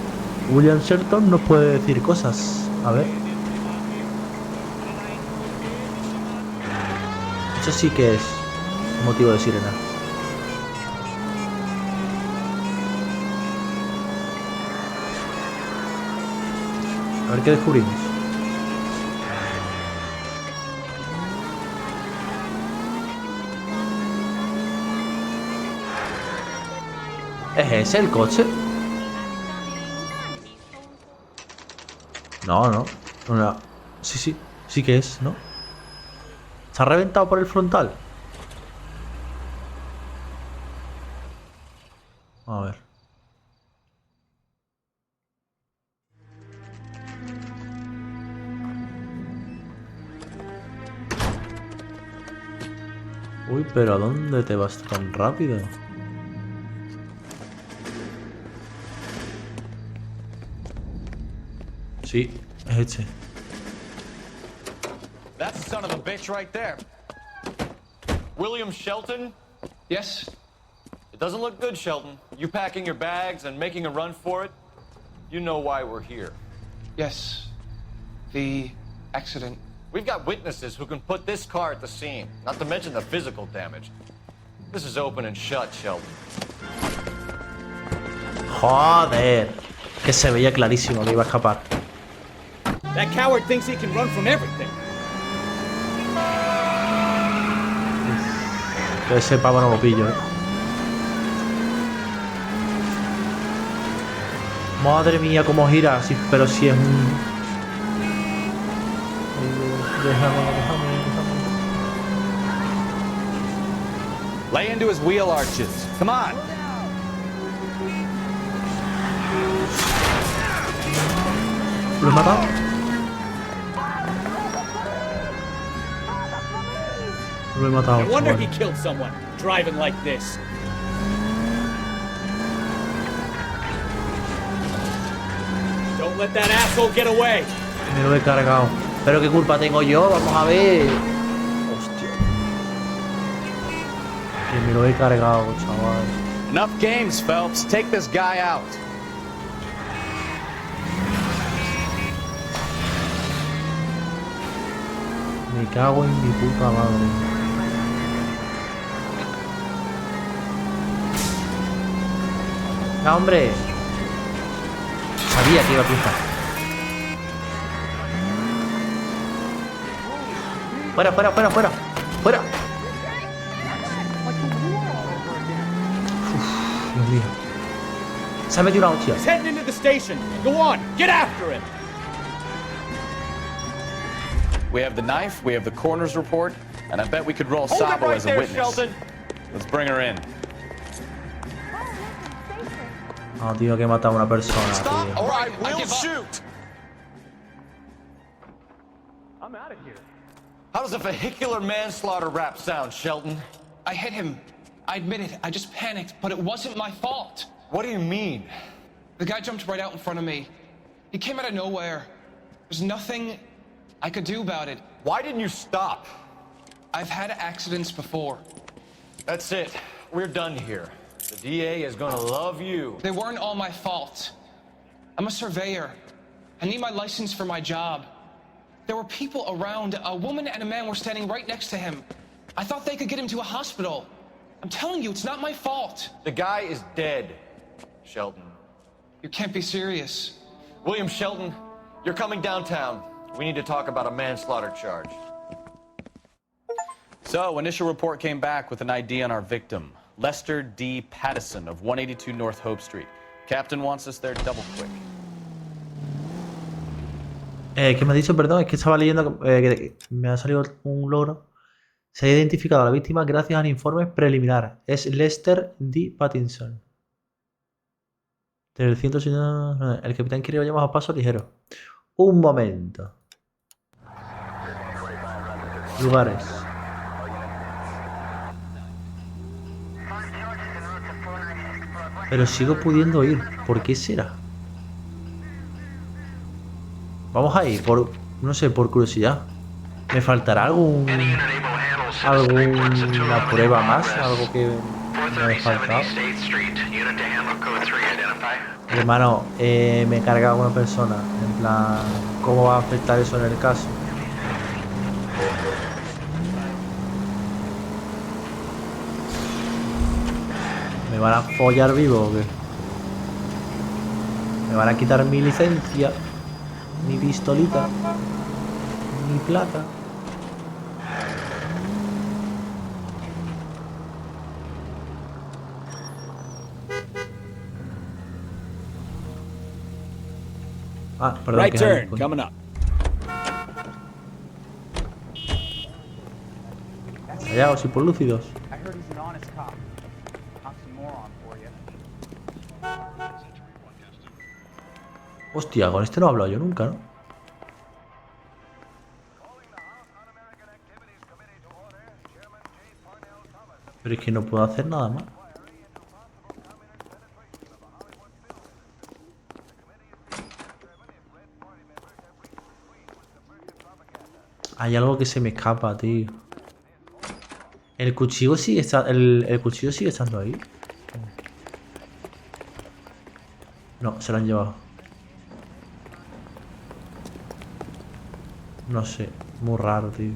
William Shelton, nos puede decir cosas. A ver. Eso sí que es motivo de sirena. A ver qué descubrimos. ¿Es ese el coche? No. Sí que es, ¿no? ¿Está reventado por el frontal? A ver. Uy, pero ¿a dónde te vas tan rápido? Sí, es este. That's the son of a bitch right there. William Shelton? Yes, It doesn't look good, Shelton. You packing your bags and making a run for it? You know why we're here. Yes. The accident. We've got witnesses who can put this car at the scene, not to mention the physical damage. This is open and shut, Shelton. Joder. Que se veía clarísimo que iba a escapar. That coward thinks he can run from everything. Yo ese pavo no lo pillo, Madre mía, cómo gira. Sí, pero si es un... Déjame. Lay into his wheel arches. Come on. ¿Lo he matado? Lo he matado. No wonder he killed someone driving like this. Don't let that asshole get away. Me lo he cargado. Pero qué culpa tengo yo, vamos a ver. Hostia. Que me lo he cargado, chaval. Enough games, Phelps. Take this guy out. Me cago en mi puta madre. ¡No, hombre! Sabía que iba a cruzar. ¡Fuera! ¡Fuera! Uf, Dios mío. Se ha metido una hostia. He's heading into the station. Go on, get after him. We have the knife, we have the coroner's report, and I bet we could roll Sabo as a witness. Shelton. Let's bring her in. No, tío, que he matado a una persona, tío. All right, we'll shoot. I'm out of here. How does a vehicular manslaughter rap sound, Shelton? I hit him. I admit it. I just panicked, but it wasn't my fault. What do you mean? The guy jumped right out in front of me. He came out of nowhere. There's nothing I could do about it. Why didn't you stop? I've had accidents before. That's it. We're done here. The DA is gonna love you. They weren't all my fault. I'm a surveyor. I need my license for my job. There were people around. A woman and a man were standing right next to him. I thought they could get him to a hospital. I'm telling you, it's not my fault. The guy is dead, Shelton. You can't be serious. William Shelton, you're coming downtown. We need to talk about a manslaughter charge. So, initial report came back with an ID on our victim, Lester D. Pattison of 182 North Hope Street. Captain wants us there double quick. ¿Qué me ha dicho? Perdón, es que estaba leyendo que me ha salido un logro. Se ha identificado a la víctima gracias al informe preliminar. Es Lester D. Pattison. Del 160. El capitán quiere llevar a paso ligero. Un momento. Lugares. Pero sigo pudiendo ir. ¿Por qué será? Vamos a ir por... No sé, por curiosidad. ¿Me faltará alguna prueba más? ¿Algo que me haya faltado? Hermano, me he cargado a una persona. En plan, ¿cómo va a afectar eso en el caso? ¿Me van a follar vivo o qué? ¿Me van a quitar mi licencia? Mi pistolita. Mi placa. Ah, perdón. Right turn, coming up. Allá, o si por lúcidos. Hostia, con este no he hablado yo nunca, ¿no? Pero es que no puedo hacer nada más. Hay algo que se me escapa, tío. El cuchillo sigue estando ahí. No, se lo han llevado. No sé, muy raro, tío.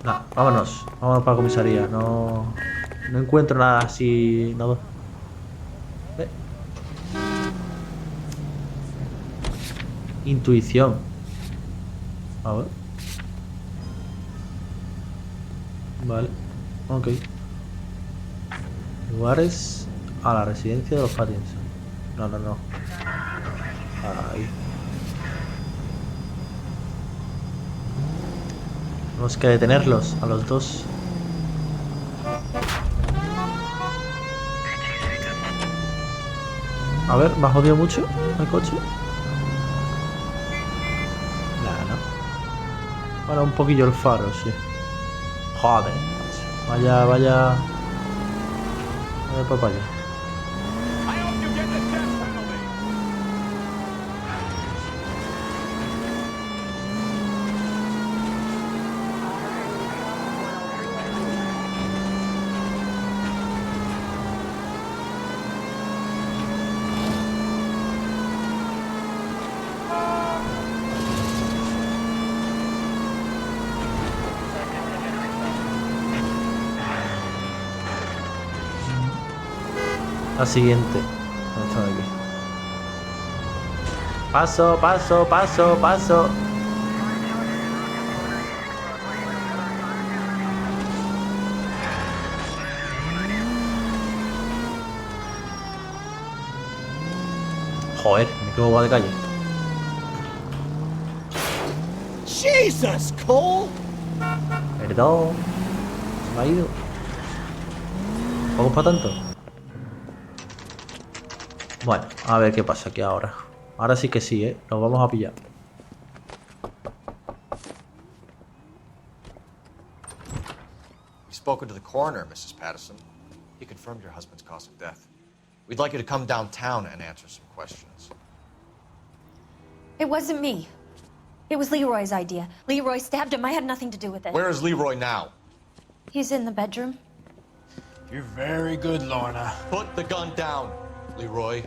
No, vámonos. Vámonos para la comisaría. No encuentro nada así. No. Intuición. A ver. Vale. Ok. Lugares a la residencia de los Phanteks. No. Ahí. Tenemos que detenerlos a los dos. A ver, ¿me ha jodido mucho el coche? No. Bueno, un poquillo el faro, sí. Joder, vaya. Vaya papaya. La siguiente. Esta de aquí. Paso. Joder, me equivoco de calle. Jesus, Cole! Perdón. Se me ha ido. ¿Vamos para tanto? Bueno, a ver qué pasa aquí ahora. Ahora sí que sí, ¿eh? Nos vamos a pillar. You've spoken to the coroner, Mrs. Patterson. He confirmed your husband's cause of death. We'd like you to come downtown and answer some questions. It wasn't me. It was Leroy's idea. Leroy stabbed him. I had nothing to do with it. Where is Leroy now? He's in the bedroom. You're very good, Lorna. Put the gun down, Leroy.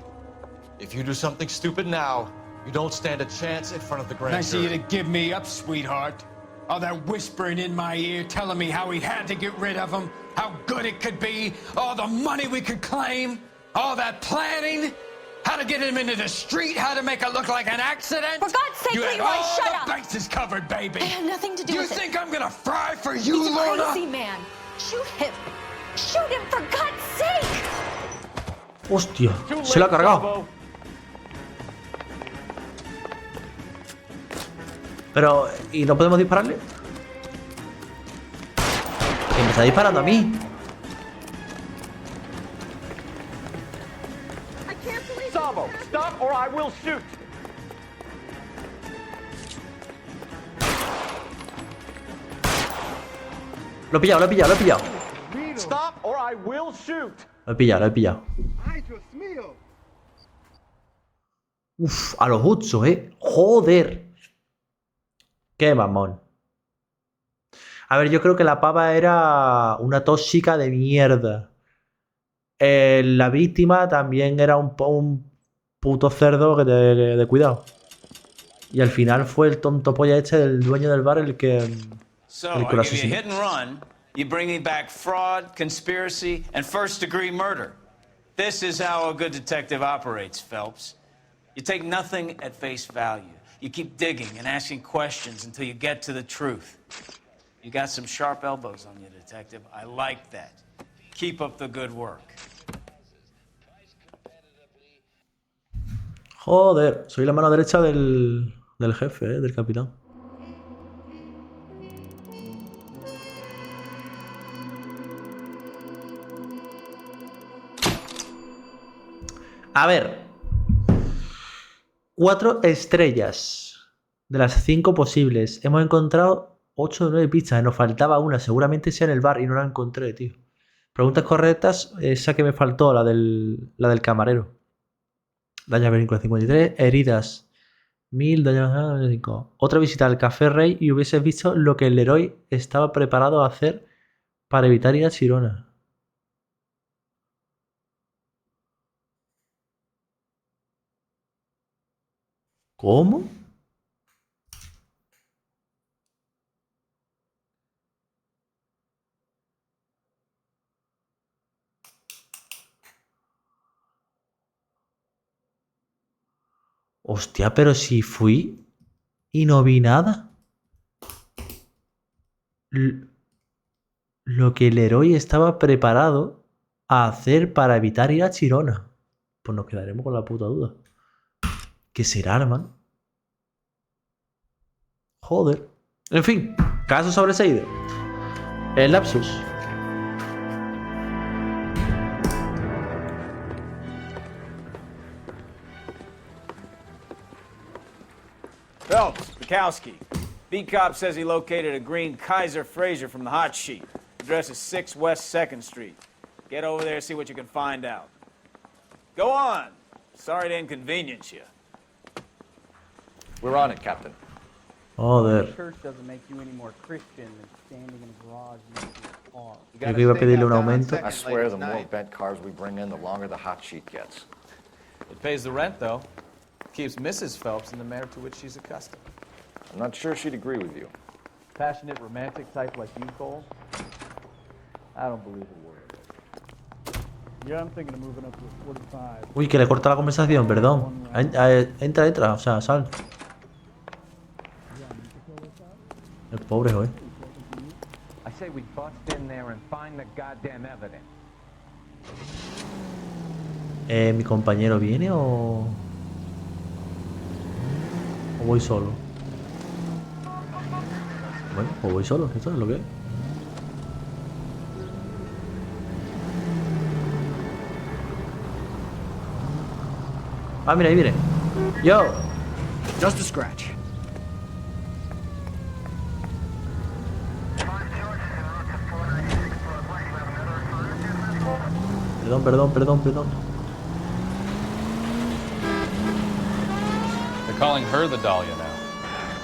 If you do something stupid now, you don't stand a chance in front of the grand Nice of you jury. to give me up, sweetheart. All that whispering in my ear telling me how we had to get rid of him, how good it could be, all the money we could claim, all that planning, how to get him into the street, how to make it look like an accident. For God's sake, you had Leroy, all shut the up! bases covered, baby. I had nothing to do with it. You think I'm gonna fry for you, He's a Lorna? crazy man. Shoot him. Shoot him, for God's sake! Hostia, se lo ha cargado. Pero, ¿y no podemos dispararle? Que me está disparando a mí. Sabo, stop or I will shoot. Lo he pillado. Stop or I will shoot. Lo he pillado. Uf, a los 8, Joder. Qué mamón. A ver, yo creo que la pava era una tóxica de mierda. La víctima también era un puto cerdo que de cuidado. Y al final fue el tonto polla este del dueño del bar el que So, I give you a hit and run, you bring me back fraud, conspiracy, and first-degree murder. This is how a good detective operates, Phelps. You take nothing at face value. You keep digging and asking questions until you get to the truth. You got some sharp elbows on you, detective. I like that. Keep up the good work. Joder, soy la mano derecha del jefe, del capitán. A ver. 4 estrellas de las 5 posibles. Hemos encontrado 8 de 9 pistas. Nos faltaba una. Seguramente sea en el bar y no la encontré, tío. Preguntas correctas. Esa que me faltó, la del camarero. Daño a vehículo 53. Heridas 1000 daños. 5. Otra visita al Café Rey y hubieses visto lo que el Leroy estaba preparado a hacer para evitar ir a Chirona. ¿Cómo? Hostia, pero si fui y no vi nada. Lo que el héroe estaba preparado a hacer para evitar ir a Chirona. Pues nos quedaremos con la puta duda. ¿Qué será, hermano? Joder. En fin, caso sobreseído. El lapsus. Phelps, Bukowski. B-Cop says he located a green Kaiser Fraser from the hot sheet. Address is 6 West 2nd Street. Get over there and see what you can find out. Go on. Sorry to inconvenience you. We're on it, Captain. Joder. Church doesn't make you any more Christian than standing in a garage next to your car. Yo que iba a pedirle un aumento. I swear the more bent cars we bring in, the longer the hot sheet gets. It pays the rent, though. Keeps Mrs. Phelps in the manner to which she's accustomed. I'm not sure she'd agree with you. Passionate, romantic type like you, Cole? I don't believe a word of it. Yeah, I'm thinking of moving up to a 45. Uy, que le corta la conversación, perdón. Entra, o sea, sal. El pobre, hoy. I say we bust in there and find the goddamn evidence. ¿Mi compañero viene o voy solo? Bueno, pues voy solo, esto es lo que es. Ah, mira, ahí viene. Yo. Just a scratch. Perdón. They're calling her the Dahlia now.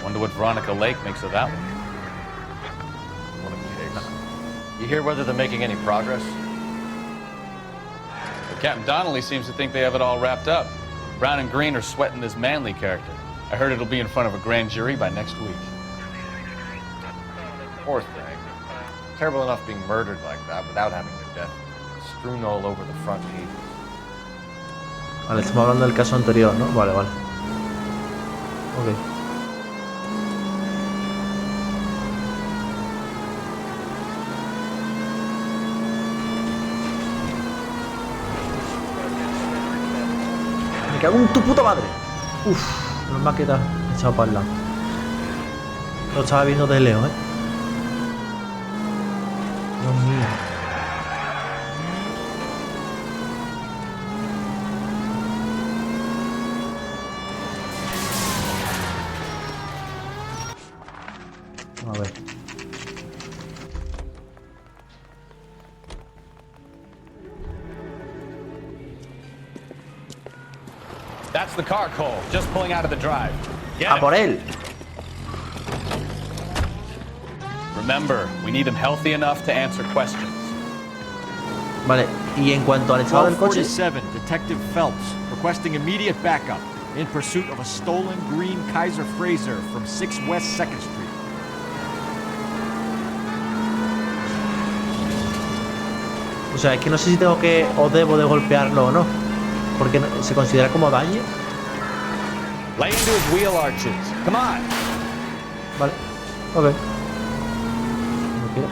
Wonder what Veronica Lake makes of that one. What a case. You hear whether they're making any progress? Well, Captain Donnelly seems to think they have it all wrapped up. Brown and Green are sweating this Manley character. I heard it'll be in front of a grand jury by next week. Poor thing. Terrible enough being murdered like that without having their death strewn all over the front pages. Vale, estamos hablando del caso anterior, ¿no? Vale. Ok. Me cago en tu puta madre. Uf, no me ha quedado echado para el lado. Lo estaba viendo de lejos, Dios mío. A ver. That's the car, Cole. Just pulling out of the drive. A por él. Remember, we need him healthy enough to answer questions. Vale, y en cuanto al estado del coche. 47, Detective Phelps, requesting immediate backup in pursuit of a stolen green Kaiser Fraser from 6 West 2nd Street. O sea, es que no sé si tengo que o debo de golpearlo o no. Porque se considera como daño. Lay into his wheel arches. Come on. Vale, ok. No quiero.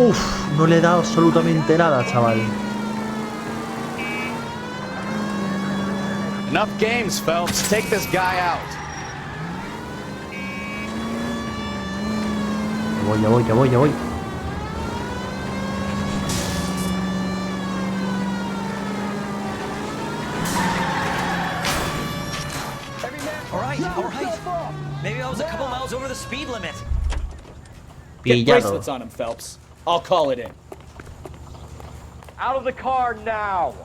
Uf, no le he dado absolutamente nada, chaval. Enough games, Phelps. Take this guy out. Ya voy. All right. Maybe I was a couple miles over the speed limit. Get bracelets on him, Phelps. I'll call it in. Out of the car now!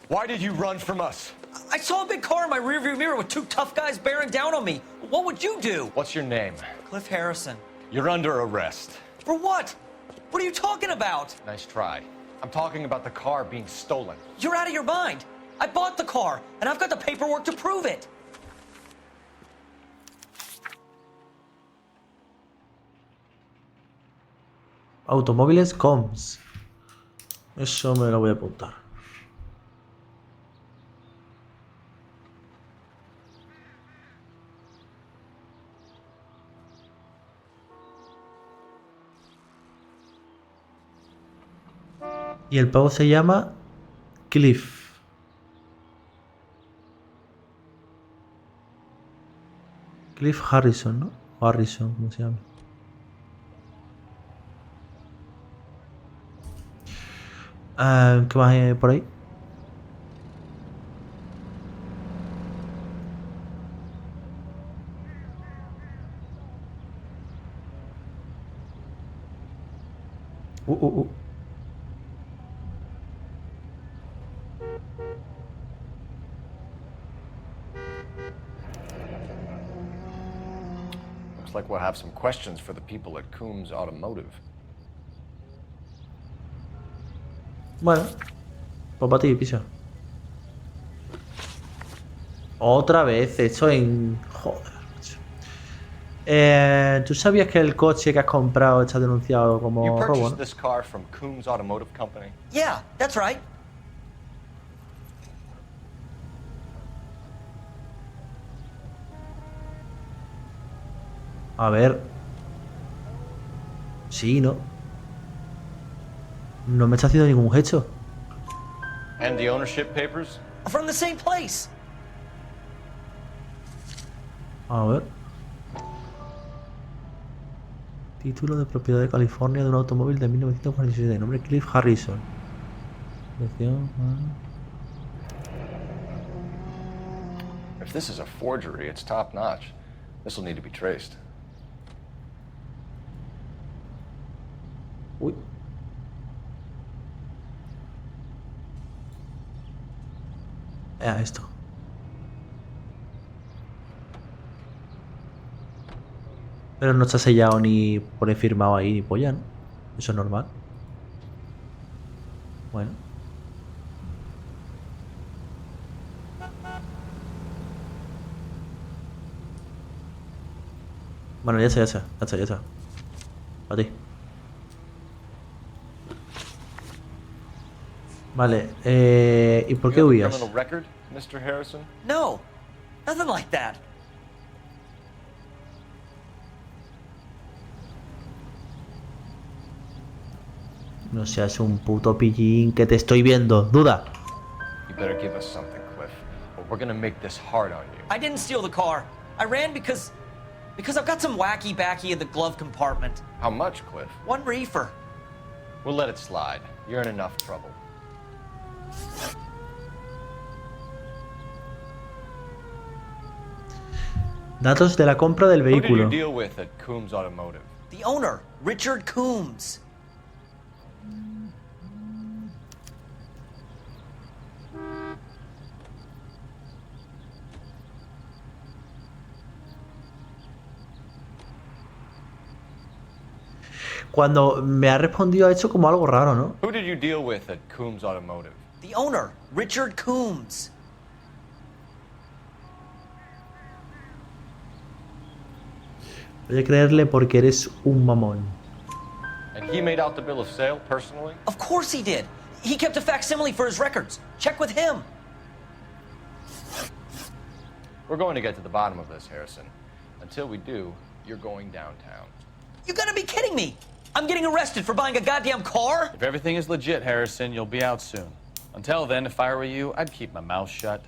Why did you run from us? I saw a big car in my rearview mirror with two tough guys bearing down on me. What would you do? What's your name? Cliff Harrison. You're under arrest. For what? What are you talking about? Nice try. I'm talking about the car being stolen. You're out of your mind. I bought the car, and I've got the paperwork to prove it. Automóviles Coms. Eso me lo voy a apuntar. Y el pavo se llama Cliff. Cliff Harrison, ¿no? Harrison, ¿cómo se llama? ¿Qué más hay por ahí? Looks like we'll have some questions for the people at Coombs Automotive. Bueno, pues para ti, pisa. Otra vez, esto en... Joder, macho. ¿Tú sabías que el coche que has comprado está denunciado como You robo, purchased no? this car from Coombs Automotive Company? Yeah, that's right. A ver. Sí, ¿no? No me está haciendo ningún gesto. And the ownership papers? From the same place. A ver. Título de propiedad de California de un automóvil de 1947. Nombre Cliff Harrison. If this is a forgery, it's top notch. This will need to be traced. Uy. Esto. Pero no está sellado ni pone firmado ahí ni polla, ¿no? Eso es normal. Bueno. Bueno, ya está. A ti. Vale, ¿y por qué huías? Criminal record, Mr. Harrison? No, nothing like that. No seas un puto pillín que te estoy viendo. Duda. You better give us something, Cliff, or we're gonna make this hard on you. I didn't steal the car. I ran because I've got some wacky backy in the glove compartment. How much, Cliff? One reefer. We'll let it slide. You're in enough trouble. Datos de la compra del Who did vehículo. you deal with at Coombs Automotive? The owner, Richard Coombs. Cuando me ha respondido ha hecho como algo raro, ¿no? Who did you deal with at Coombs Automotive? The owner, Richard Coombs. Voy a creerle porque eres un mamón. And he made out the bill of sale personally? Of course he did. He kept a facsimile for his records. Check with him. We're going to get to the bottom of this, Harrison. Until we do, you're going downtown. You gotta be kidding me. I'm getting arrested for buying a goddamn car? If everything is legit, Harrison, you'll be out soon. Until then, if I were you, I'd keep my mouth shut.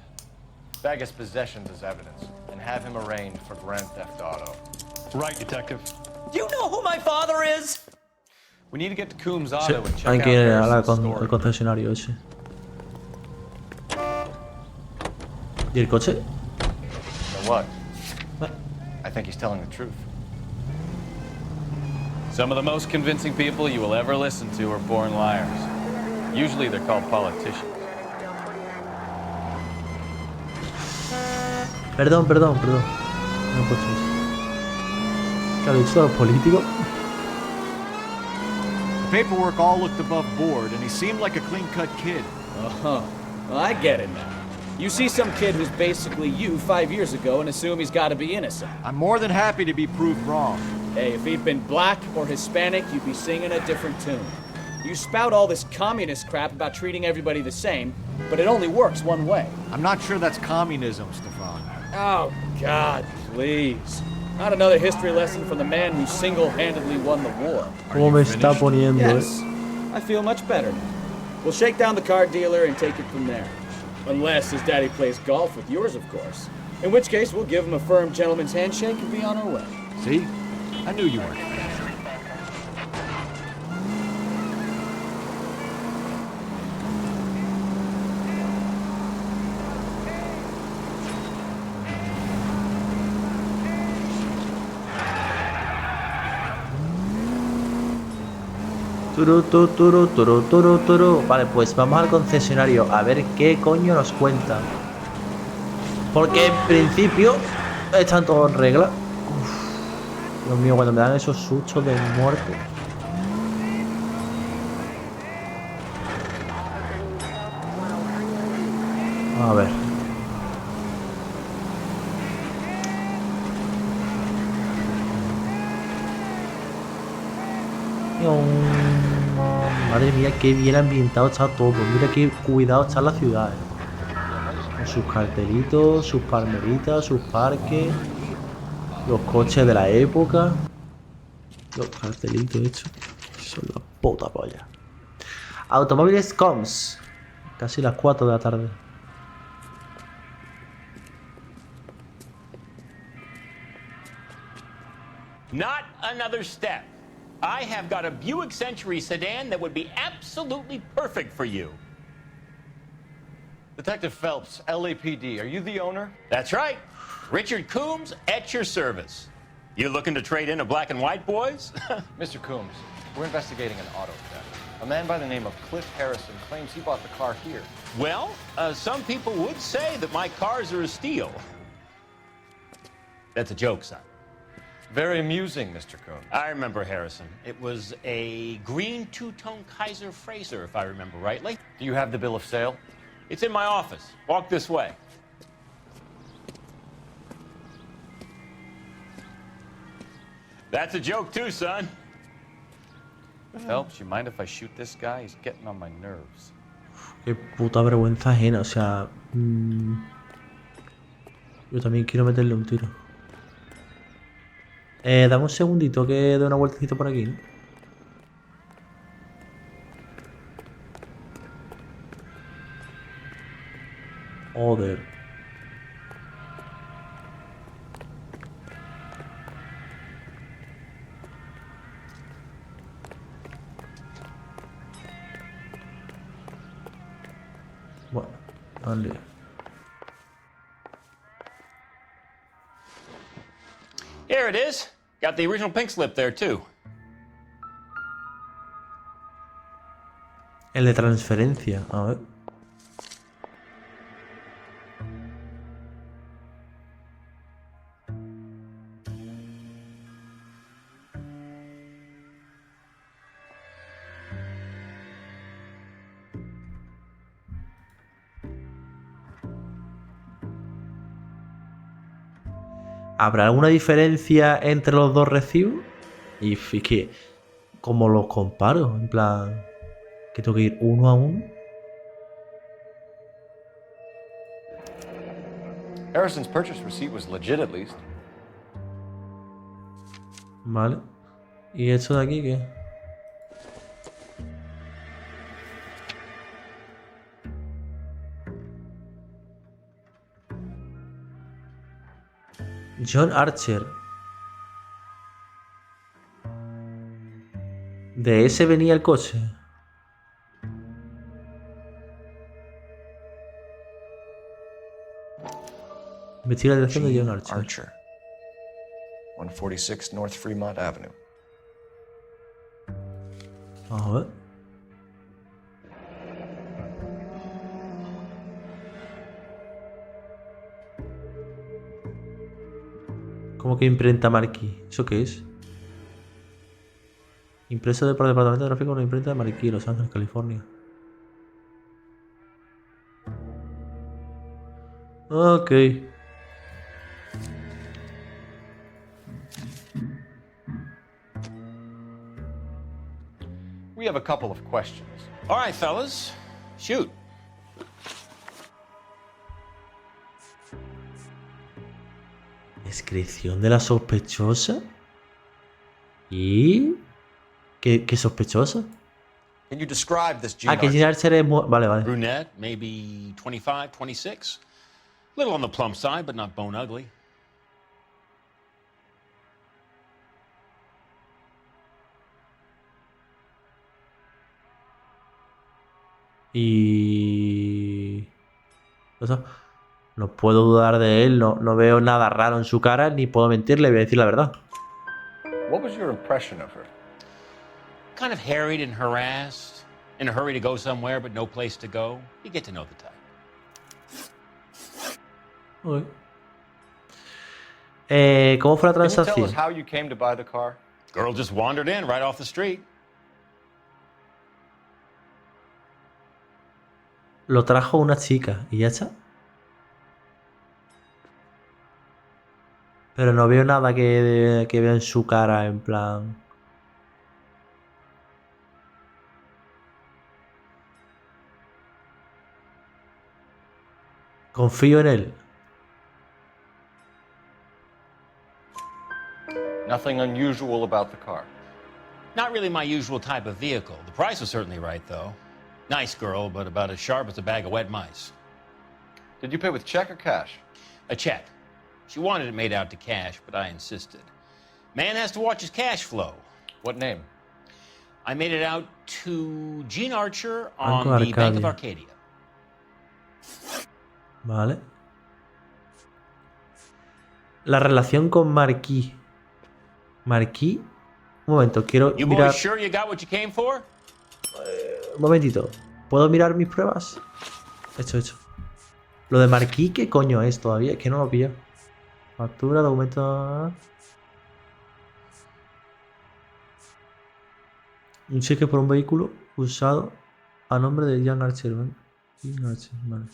Bag his possessions as evidence, and have him arraigned for grand theft auto. Right, detective. Do you know who my father is? We need to get to Coombs Sí, Auto and check hay out que ir a Harrison's al story. concesionario ese. ¿Y el coche? So what? I think he's telling the truth. Some of the most convincing people you will ever listen to are born liars. Usually they're called politicians. Perdón. No he puesto eso. ¿Qué ha dicho los políticos? The paperwork all looked above board, and he seemed like a clean-cut kid. Uh-huh. Well, I get it now. You see some kid who's basically you 5 years ago and assume he's got to be innocent. I'm more than happy to be proved wrong. Hey, if he'd been black or Hispanic, you'd be singing a different tune. You spout all this communist crap about treating everybody the same, but it only works one way. I'm not sure that's communism, Stefan. Oh, God, please. Not another history lesson from the man who single-handedly won the war. ¿Cómo me está poniendo? Yes, I feel much better now. We'll shake down the car dealer and take it from there. Unless his daddy plays golf with yours, of course. In which case, we'll give him a firm gentleman's handshake and be on our way. See? I knew you weren't. Turu. Vale, pues vamos al concesionario a ver qué coño nos cuentan. Porque en principio están todos en regla. Uf, Dios mío, cuando me dan esos sustos de muerte. A ver. Madre mía, qué bien ambientado está todo. Mira qué cuidado está la ciudad. Con sus cartelitos, sus palmeritas, sus parques, los coches de la época. Los cartelitos estos son la puta polla. Automóviles Coms. Casi las 4 de la tarde. Not another step. I have got a Buick Century sedan that would be absolutely perfect for you. Detective Phelps, LAPD, are you the owner? That's right. Richard Coombs at your service. You looking to trade in a black and white, boys? Mr. Coombs, we're investigating an auto theft. A man by the name of Cliff Harrison claims he bought the car here. Well, some people would say that my cars are a steal. That's a joke, son. Very amusing, Mr. Coombs. I remember Harrison. It was a green two-tone Kaiser Frazer, if I remember rightly. Do you have the bill of sale? It's in my office. Walk this way. That's a joke too, son. Phelps, you mind if I shoot this guy? He's getting on my nerves. Qué puta vergüenza ajena, o sea... Yo también quiero meterle un tiro. Dame un segundito que dé una vueltecita por aquí, ¿no? Joder. Bueno, vale. Here it is. Got the original pink slip there, too. El de transferencia, a ver. ¿Habrá alguna diferencia entre los dos recibos? Y es que, ¿cómo los comparo? En plan, que tengo que ir uno a uno. Harrison's purchase receipt was legit at least. Vale. ¿Y esto de aquí qué? John Archer. ¿De ese venía el coche? Investiga la dirección de John Archer. 146 North Fremont Avenue. A ver. ¿Cómo que imprenta marquí? ¿Eso qué es? Impreso por el departamento de tráfico, una imprenta de Marquí, Los Ángeles, California. Ok. We have a couple of questions. All right, fellas. Shoot. Descripción de la sospechosa. ¿Y? ¿Qué sospechosa? Can you describe this Ah, que Gene Archer es... Vale, vale. Brunette, maybe 25, 26. Little on the plump side, but not bone ugly. Y... O sea, no puedo dudar de él, no veo nada raro en su cara, ni puedo mentirle, voy a decir la verdad. What was your impression of her? Kind of harried and harassed. In a hurry to go somewhere, but no place to go. You get to know the type. Okay. ¿Cómo fue la Can you tell transacción? us how you came to buy the car? Girl just wandered in right off the street. Lo trajo una chica y ya está. Pero no veo nada que vea en su cara, en plan... Confío en él. Nothing unusual about the car. Not really my usual type of vehicle. The price was certainly right, though. Nice girl, but about as sharp as a bag of wet mice. Did you pay with check or cash? A check. She wanted it made out to cash, but I insisted. Man has to watch his cash flow. What name? I made it out to Gene Archer on Banco the Bank of Arcadia. Arcadia. Vale. La relación con Marquis. Marquis. Un momento, quiero You mirar... boys sure you got what you came for? Un momentito. ¿Puedo mirar mis pruebas? Hecho. Lo de Marquis, ¿qué coño es todavía? Es que no lo pillo. Factura, documento... Un cheque por un vehículo usado a nombre de Jan Archer. ¿Vale? Vale.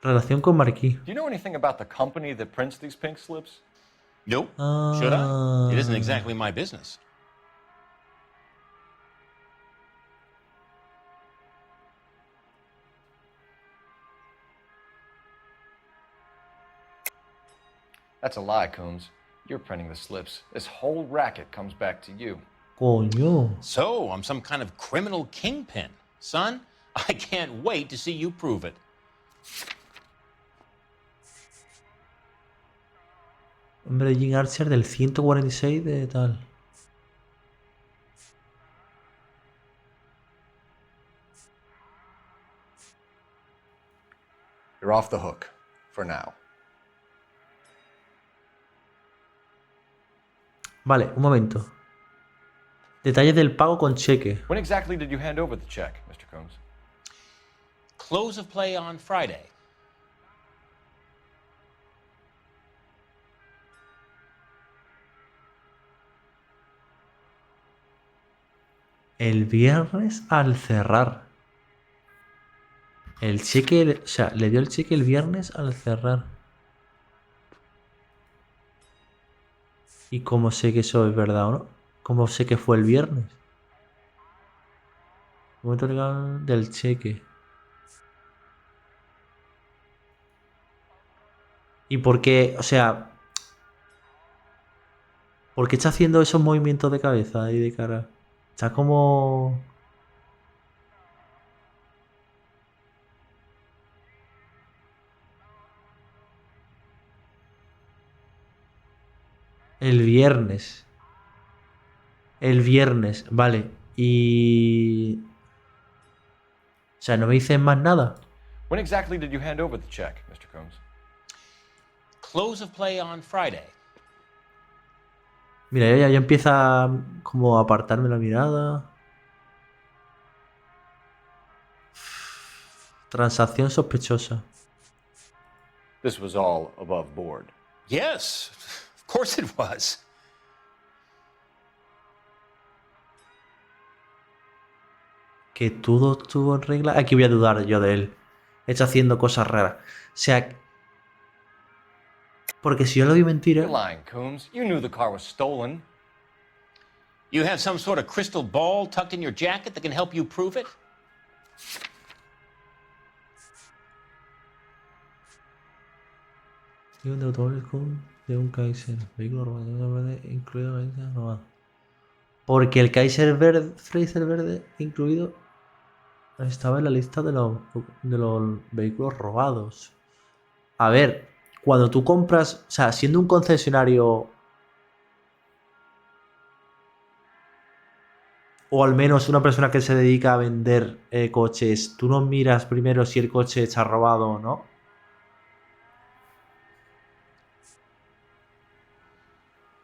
Relación con Marquis. Do you know anything about the company that prints these pink slips? Nope. Should I? It isn't exactly my business. That's a lie, Coombs. You're printing the slips. This whole racket comes back to you. Coño. So, I'm some kind of criminal kingpin. Son, I can't wait to see you prove it. Hombre, Jim Archer del 146 de tal. You're off the hook. For now. Vale, un momento. Detalles del pago con cheque. When exactly did you hand over the check, Mr. Coombs? Close of play on Friday. El viernes al cerrar. El cheque, o sea, le dio el cheque el viernes al cerrar. ¿Y cómo sé que eso es verdad o no? ¿Cómo sé que fue el viernes? Momento legal del cheque. ¿Y por qué? O sea, ¿por qué está haciendo esos movimientos de cabeza y de cara? Está como... El viernes. El viernes, vale. Y... O sea, no me dicen más nada. When exactly did you hand over the check, Mr. Coombs? Close of play on Friday. Mira, ya empieza como a apartarme la mirada. Transacción sospechosa. This was all above board. Yes, of course it was. Que todo estuvo en regla. Aquí voy a dudar yo de él. Está haciendo cosas raras. O sea, porque si yo le doy mentira. You're lying, Coombs. You knew the car was stolen. You have some sort of crystal ball tucked in your jacket that can help you prove it? Un de automóviles de un Kaiser. Vehículo robado. Incluido robado. Porque el Kaiser verde, Fraser verde incluido, estaba en la lista de los vehículos robados. A ver, cuando tú compras, o sea, siendo un concesionario, o al menos una persona que se dedica a vender coches, tú no miras primero si el coche está robado o no.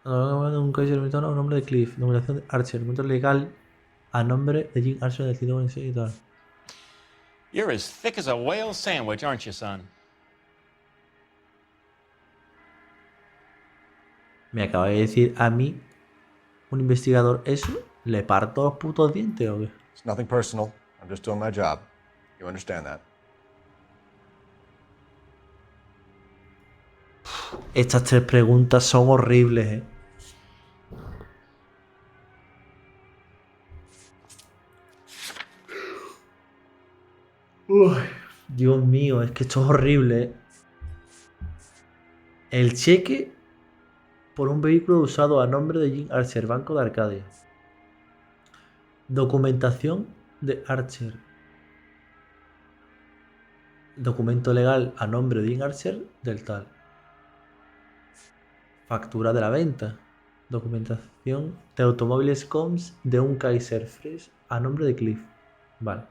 Un Kaiser limitado a nombre de Cliff, numeración de Archer, documento legal a nombre de Jim Archer del Cigo y tal. You're as thick as a whale sandwich, aren't you, son? Me acaba de decir a mí, un investigador, eso, ¿le parto los putos dientes o qué? It's nothing personal. I'm just doing my job. You understand that? Estas 3 preguntas son horribles, ¿eh? Uy, Dios mío, es que esto es horrible, ¿eh? El cheque por un vehículo usado a nombre de Jim Archer, Banco de Arcadia. Documentación de Archer. Documento legal a nombre de Jim Archer del tal. Factura de la venta. Documentación de automóviles Coms de un Kaiser Fresh a nombre de Cliff. Vale.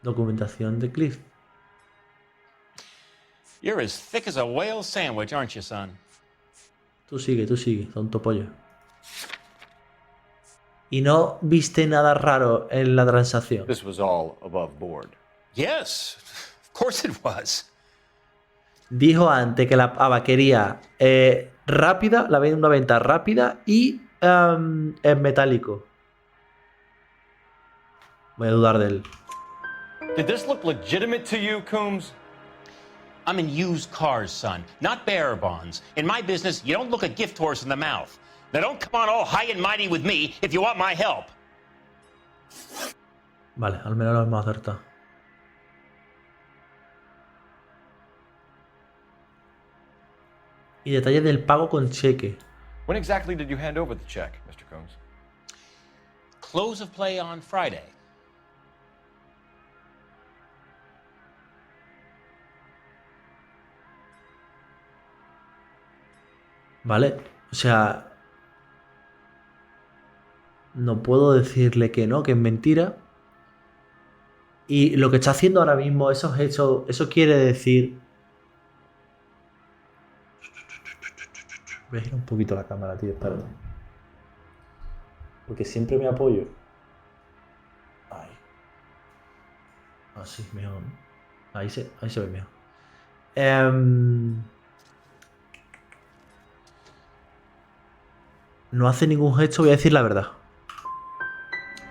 Documentación de Cliff. You're as thick as a whale sandwich, aren't you, son? Tú sigue, tonto pollo. Y no viste nada raro en la transacción. This was all above board. Yes, of course it was. Dijo antes que la pava quería rápida, una venta rápida y en metálico. Voy a dudar de él. Did this look legitimate to you, Coombs? I'm in used cars, son, not bearer bonds. In my business, you don't look a gift horse in the mouth. Now don't come on all high and mighty with me if you want my help. Vale, al menos lo hemos acertado. Y detalles del pago con cheque. When exactly did you hand over the check, Mr. Coombs? Close of play on Friday. Vale, o sea, no puedo decirle que no, que es mentira. Y lo que está haciendo ahora mismo, esos hechos, eso quiere decir... Voy a girar un poquito la cámara, tío, espérate. Porque siempre me apoyo. Ahí. Así, mejor, ¿no? Ahí se ve mejor. No hace ningún gesto, voy a decir la verdad.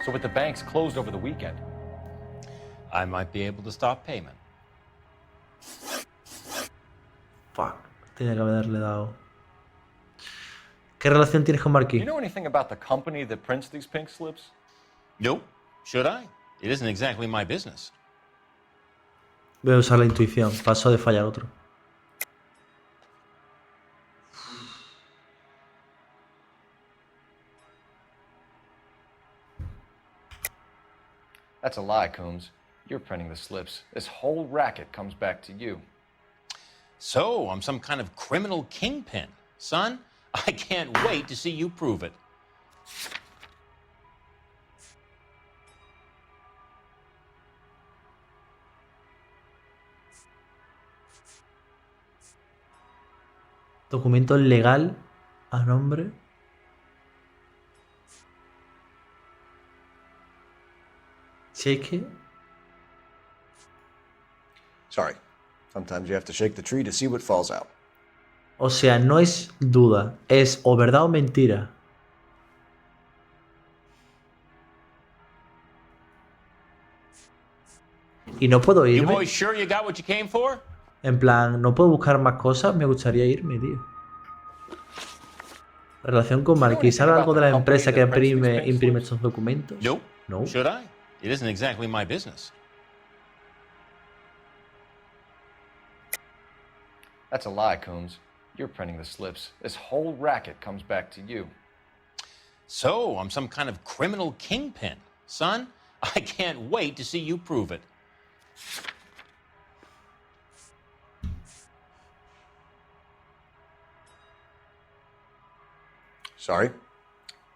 So with the banks closed over the weekend, I might be able to stop payment. Fuck, tenía que haberle dado. ¿Qué relación tienes con do Marquis? you know anything about the company that prints these pink slips? Nope. Should I? It isn't exactly my business. Voy a usar la intuición, paso de fallar otro. That's a lie, Coombs. You're printing the slips. This whole racket comes back to you. So, I'm some kind of criminal kingpin. Son, I can't wait to see you prove it. Documento legal a nombre. Cheque. Sorry. Sometimes you have to shake the tree to see what falls out. O sea, no es duda, es o verdad o mentira. Y no puedo You irme. boys sure you got what you came for? En plan, no puedo buscar más cosas. Me gustaría irme, tío. Relación con Marquis. ¿Sabe algo de la empresa que imprime estos documentos? Nope. No. Should I? It isn't exactly my business. That's a lie, Coombs. You're printing the slips. This whole racket comes back to you. So, I'm some kind of criminal kingpin. Son, I can't wait to see you prove it. Sorry.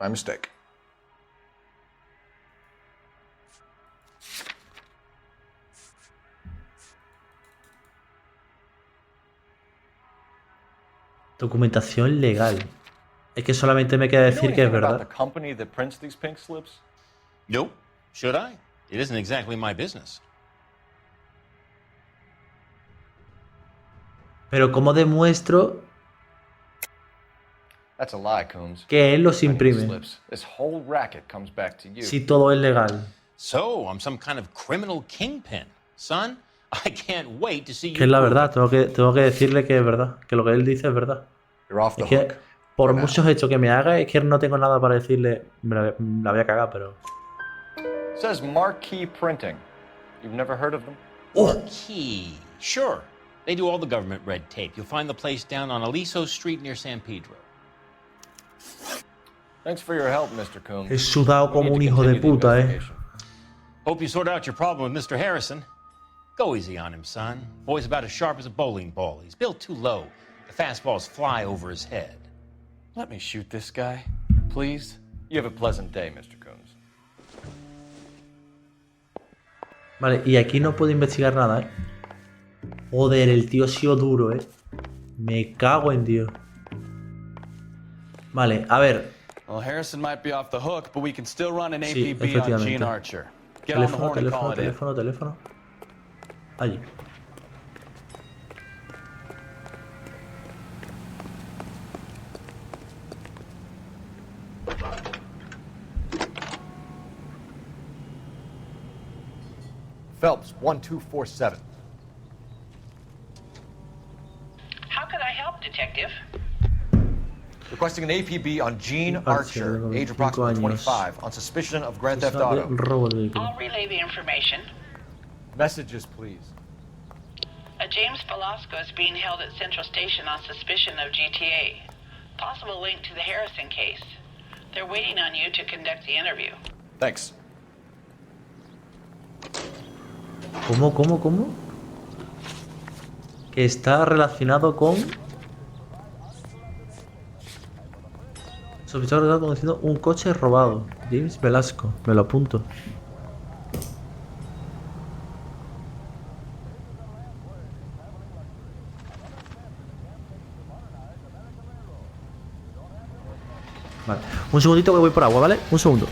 My mistake. Documentación legal. Es que solamente me queda decir que es verdad. The company that prints these pink slips? Nope. Should I? It isn't exactly my business. Pero ¿cómo demuestro That's a lie, Coombs. que él los imprime? This whole racket comes back to you. Si todo es legal. So, I'm some kind of criminal kingpin. Son, I can't wait to see you. Que es la prove verdad. Tengo que decirle que es verdad. Que lo que él dice es verdad. You're off the Es que hook. por muchos hechos que me haga, es que no tengo nada para decirle. La voy a cagar, pero. It says Marquee Printing. You've never heard of them? Key. Sure. They do all the government red tape. You'll find the place down on Aliso Street near San Pedro. Thanks for your help, Mr. Coombs. Es sudado como un hijo de puta, Hope you sort out your problem with Mr. Harrison. Go easy on him, son. Boy's about as sharp as a bowling ball. He's built too low. The fastballs fly over his head. Let me shoot this guy, please. You have a pleasant day, Mr. Coombs. Vale, y aquí no puedo investigar nada, Joder, el tío ha sido duro, Me cago en Dios. Vale, a ver. Well, Harrison might be off the hook, but we can still run an Sí, APB on efectivamente. Gene Archer. Get on the Teléfono, horn and call it in. teléfono. Allí. Phelps, 1247. How could I help, Detective? Requesting an APB on Gene Archer, age approximately 25, on suspicion of Grand Theft Auto. I'll relay the information. Messages, please. A James Velasco is being held at Central Station on suspicion of GTA. Possible link to the Harrison case. They're waiting on you to conduct the interview. Thanks. ¿Cómo? Que está relacionado con... Sospechoso que está conduciendo un coche robado. James Velasco. Me lo apunto. Vale. Un segundito que voy por agua, ¿vale? Un segundo.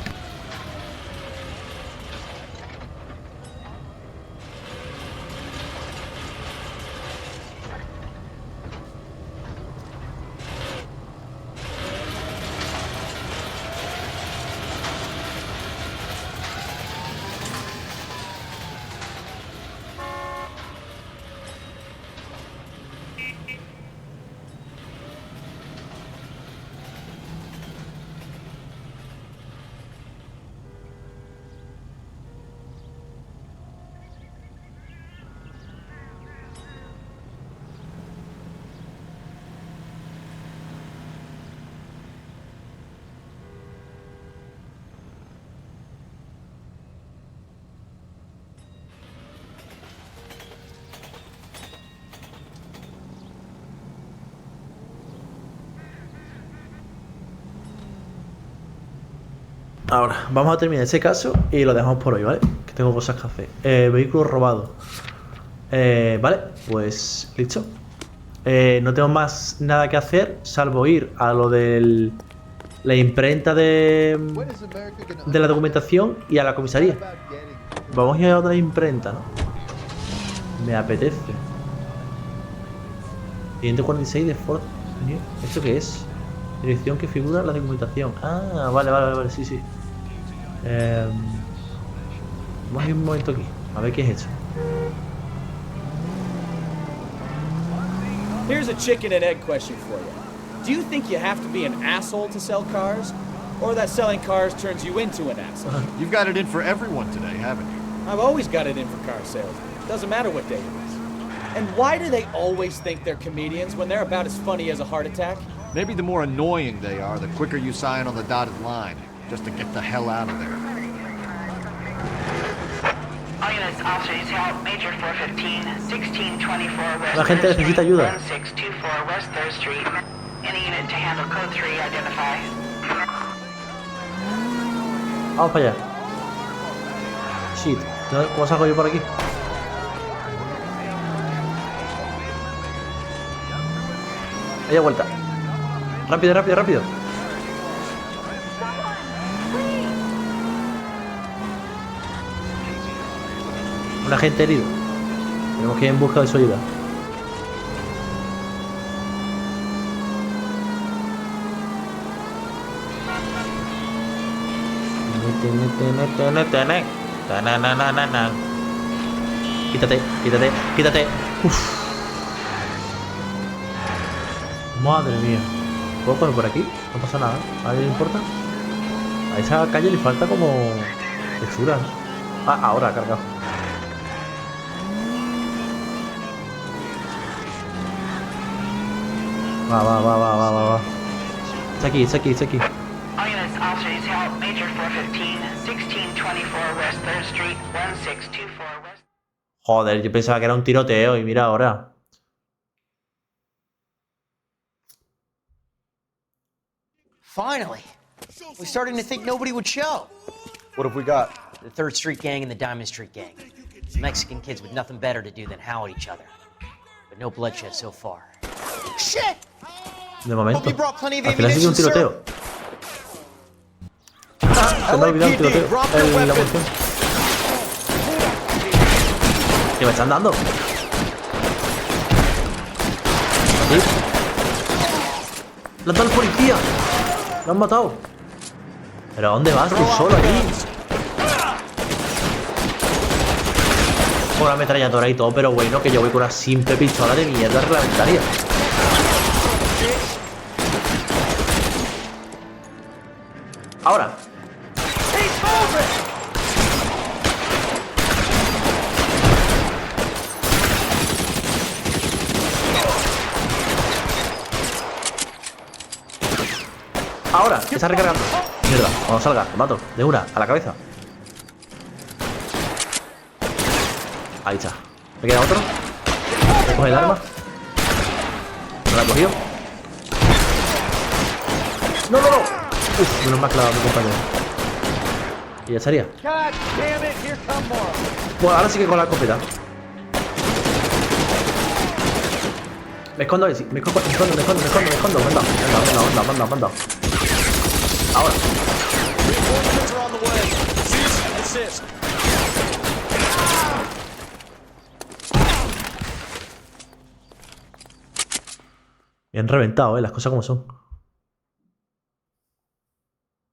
Ahora, vamos a terminar este caso y lo dejamos por hoy, ¿vale? Que tengo cosas que hacer. Vehículo robado. Vale, pues listo. no tengo más nada que hacer salvo ir a lo de la imprenta de la documentación y a la comisaría. Vamos a ir a otra imprenta, ¿no? Me apetece. 146 de Ford. ¿Esto qué es? Dirección que figura la documentación. Ah, vale, sí. Vamos a ir un momento aquí, a ver qué es esto. Here's a chicken and egg question for you. Do you think you have to be an asshole to sell cars? Or that selling cars turns you into an asshole? You've got it in for everyone today, haven't you? I've always got it in for car salesmen. Doesn't matter what day it is. And why do they always think they're comedians when they're about as funny as a heart attack? Maybe the more annoying they are, the quicker you sign on the dotted line, just to get the hell out of there. All units, officers help, Major 415, 1624 West La gente necesita ayuda. 1624 West 3rd Street. Any unit to handle code 3, identify. Vamos para allá. Shit, ¿cómo salgo yo por aquí? Vaya vuelta. Rápido. Un agente herido. Tenemos que ir en busca de su ayuda. Quítate. Uf. Madre mía. ¿Puedo comer por aquí? No pasa nada. ¿A nadie le importa? A esa calle le falta como textura, ¿no? Ah, ahora ha cargado. Va. Está aquí. All units, officers help, Major 415, 1624 West 3rd Street, 1624 West. Joder, yo pensaba que era un tiroteo y mira ahora. Finally. We're starting to think nobody would show. What have we got? The 3rd Street Gang and the Diamond Street Gang. Some Mexican kids with nothing better to do than howl at each other. But no bloodshed so far. Shit! De momento. Al final sigue un tiroteo. Se me ha olvidado el tiroteo. La munición. ¿Qué me están dando? ¿Sí? ¡Lo han dado al policía! ¡Lo han matado! ¿Pero a dónde vas tú solo aquí? Con la ametralladora y todo, pero bueno, que yo voy con una simple pistola de mierda reglamentaria. Ahora. Ahora, que está recargando. Mierda, cuando salga, te mato. De una, a la cabeza. Ahí está. ¿Me queda otro? Voy a coger el arma. ¿No la he cogido? ¡No! Uf, menos mal clavado mi compañero. Y ya estaría. Bueno, ahora sí que con la escopeta. Me escondo ahí, sí. Me escondo. Manda. Ahora. Bien reventado, las cosas como son.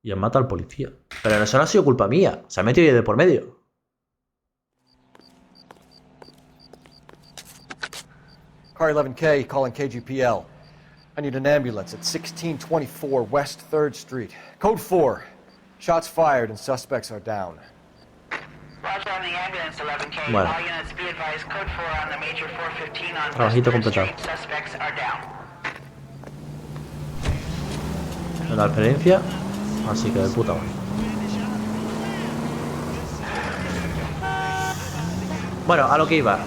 Y han matado al policía. Pero eso no ha sido culpa mía. Se ha metido de por medio. Car 11K calling KGPL. I need an ambulance at 1624 West 3rd Street. Code 4. Shots fired and suspects are down. Roger on the ambulance, 11K. Bueno. All units be advised, code 4 on the Major 415 on Trabajito West 3rd completado. Street. Suspects are down. Me da experiencia. Así que de puta madre. Bueno, a lo que iba.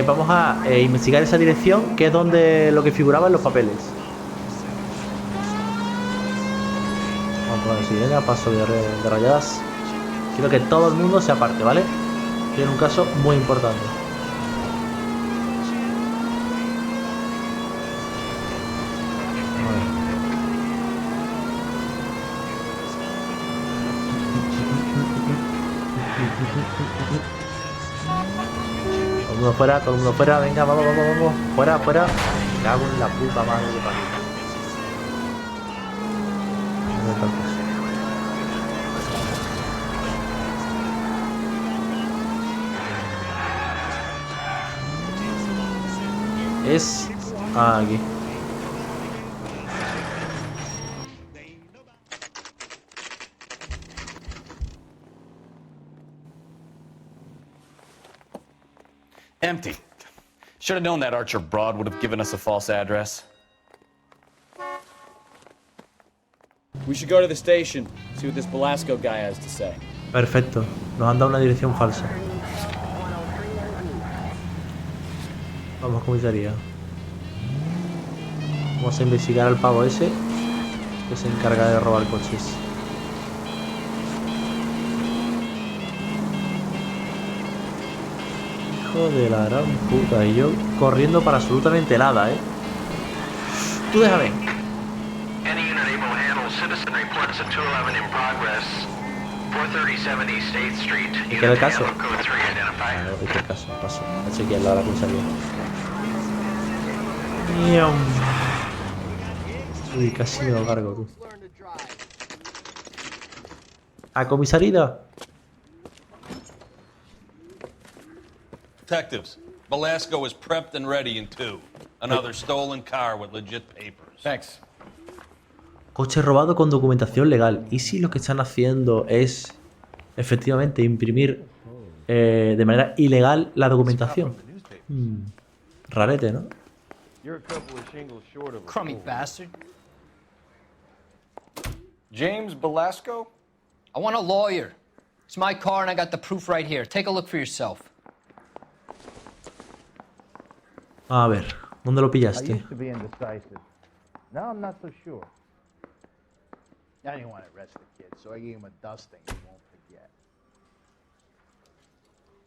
Vamos a investigar esa dirección, que es donde lo que figuraba en los papeles. Vamos a poner sirena, paso de rayadas. Quiero que todo el mundo se aparte, ¿vale? Tiene un caso muy importante. Todo el mundo fuera, todo el mundo fuera. Venga, vamos, vamos, vamos. Fuera, fuera. Me cago en la puta madre de Paquita. Es aquí. Empty. Should have known that Archer broad would have given us a false address. We should go to the station, see what this Velasco guy has to say. Perfecto. Nos han dado una dirección falsa. Vamos, comisaría. Vamos a investigar al pavo ese que se encarga de robar coches. Hijo de la gran puta. Y yo corriendo para absolutamente nada, ¿eh? Tú déjame. ¿Y qué era el caso? No, ¿y qué caso? Paso. A chequearlo a la comisaría. Uy, casi me lo cargo, tú. ¿A comisaría? Detectives, Velasco is prepped and ready in 2. Another stolen car with legit papers. Thanks. Coche robado con documentación legal. ¿Y si lo que están haciendo es efectivamente imprimir de manera ilegal la documentación? Rarete, ¿no? Crummy bastard. James Velasco? I want a lawyer. It's my car and I got the proof right here. Take a look for yourself. A ver, ¿dónde lo pillaste? I used to be indecisive. Now I'm not so sure. I didn't want to arrest the kid, so I gave him a dusting he won't forget.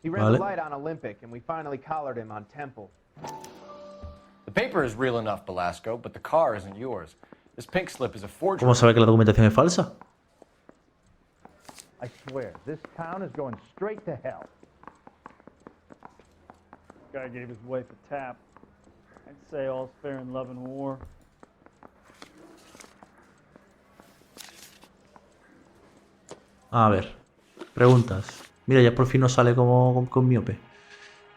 He ran the light on Olympic, and we finally collared him on Temple. The paper is real enough, Velasco, but the car isn't yours. This pink slip is a forgery. ¿Cómo sabe que la documentación es falsa? I swear, this town is going straight to hell. Guy gave his wife a tap. I'd say all's fair in love and war. A ver, preguntas. Mira, ya por fin nos sale como con miope.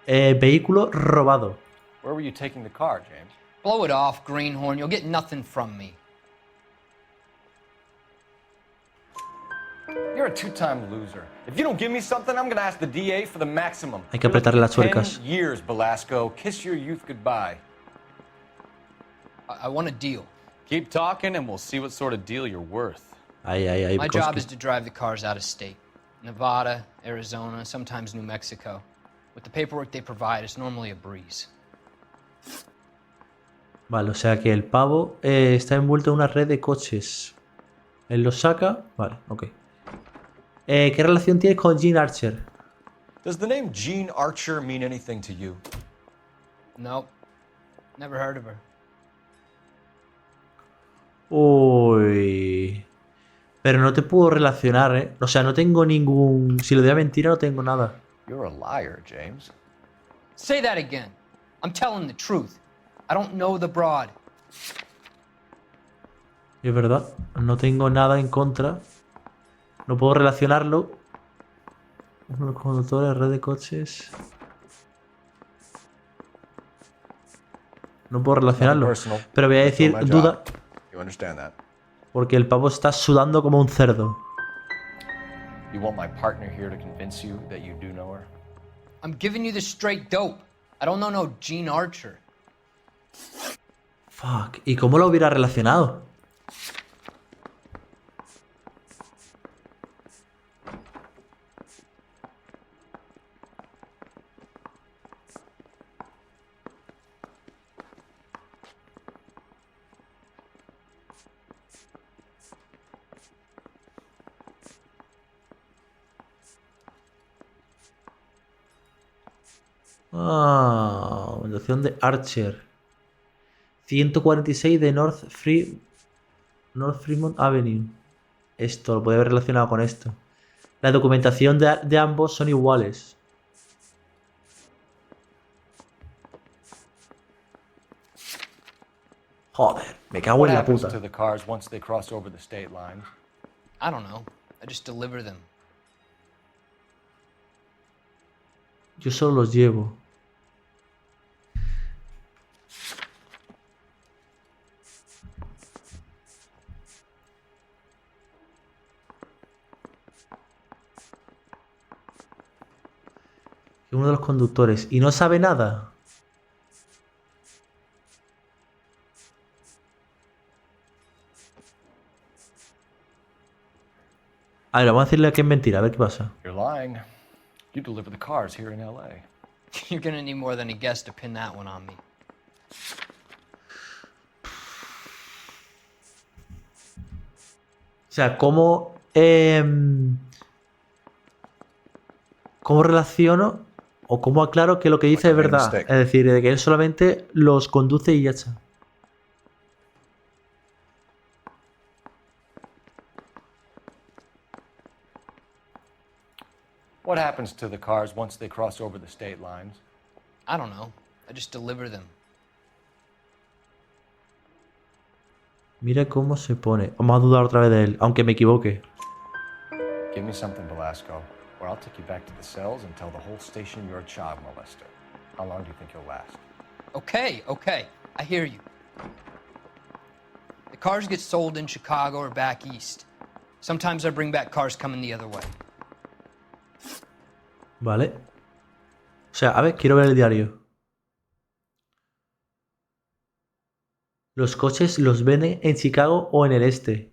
Vehículo robado. Where were you taking the car, James? Blow it off, greenhorn. You'll get nothing from me. You're a two-time loser. If you don't give me something, I'm gonna ask the DA for the maximum. Hay que apretarle las tuercas. 10 years, Velasco. Kiss your youth goodbye. I want a deal. Keep talking and we'll see what sort of deal you're worth. Ay, My job is to drive the cars out of state. Nevada, Arizona, sometimes New Mexico. With the paperwork they provide, it's normally a breeze. Vale, o sea que el pavo está envuelto en una red de coches. Él lo saca. Vale, ok. ¿Qué relación tienes con Jean Archer? Does the name Jean Archer mean anything to you? Nope. Never heard of her. Uy. Pero no te puedo relacionar, ¿eh? O sea, no tengo ningún... Si lo digo mentira, no tengo nada. You're a liar, James. Say that again. I'm telling the truth. I don't know the broad. Es verdad. No tengo nada en contra. No puedo relacionarlo. Los conductores, red de coches. No puedo relacionarlo. Pero voy a decir duda. Porque el pavo está sudando como un cerdo. You want my partner here to convince you that you do know her? I'm giving you the straight dope. I don't know no Jean Archer. Fuck. ¿Y cómo lo hubiera relacionado? Ah, fundación de Archer. 146 de North Fremont Avenue. Esto lo puede haber relacionado con esto. La documentación de ambos son iguales. Joder, me cago en la puta. To the cars once they cross over the state lines? I don't know. I just deliver them. Yo solo los llevo. Uno de los conductores. ¿Y no sabe nada? A ver, vamos a decirle que es mentira, a ver qué pasa. You're lying. You deliver the cars here in LA. You're gonna need more than a guess to pin that one on me. O sea, ¿cómo relaciono o cómo aclaro que lo que dice es verdad? Es decir, de que él solamente los conduce y ya está. What happens to the cars once they cross over the state lines? I don't know. I just deliver them. Mira cómo se pone. Vamos a dudar otra vez de él, aunque me equivoque. Give me something, Velasco, or I'll take you back to the cells and tell the whole station you're a child molester. How long do you think you'll last? Okay, okay. I hear you. The cars get sold in Chicago or back east. Sometimes I bring back cars coming the other way. Vale. O sea, a ver, quiero ver el diario. Los coches los venden en Chicago o en el este.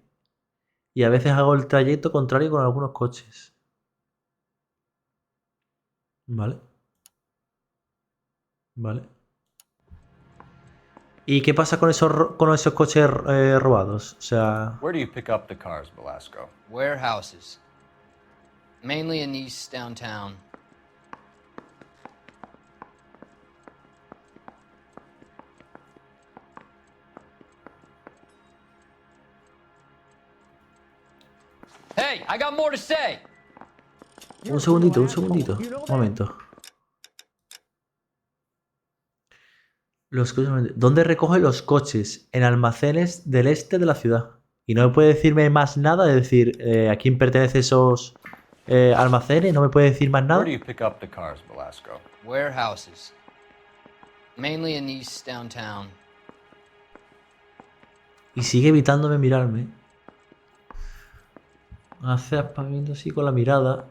Y a veces hago el trayecto contrario con algunos coches. Vale. Vale. ¿Y qué pasa con esos coches robados? O sea... Where do you pick up the cars, Velasco? Warehouses. Mainly in East downtown. Hey, I got more to say. Un segundito, un segundito. Un momento. ¿Dónde recoge los coches? En almacenes del este de la ciudad. Y no me puede decirme más nada, es decir, ¿a quién pertenecen esos almacenes? ¿No me puede decir más nada? Where do you pick up the cars, Velasco? Warehouses. Mainly in East downtown. Y sigue evitándome mirarme. Hace aspaviento así con la mirada.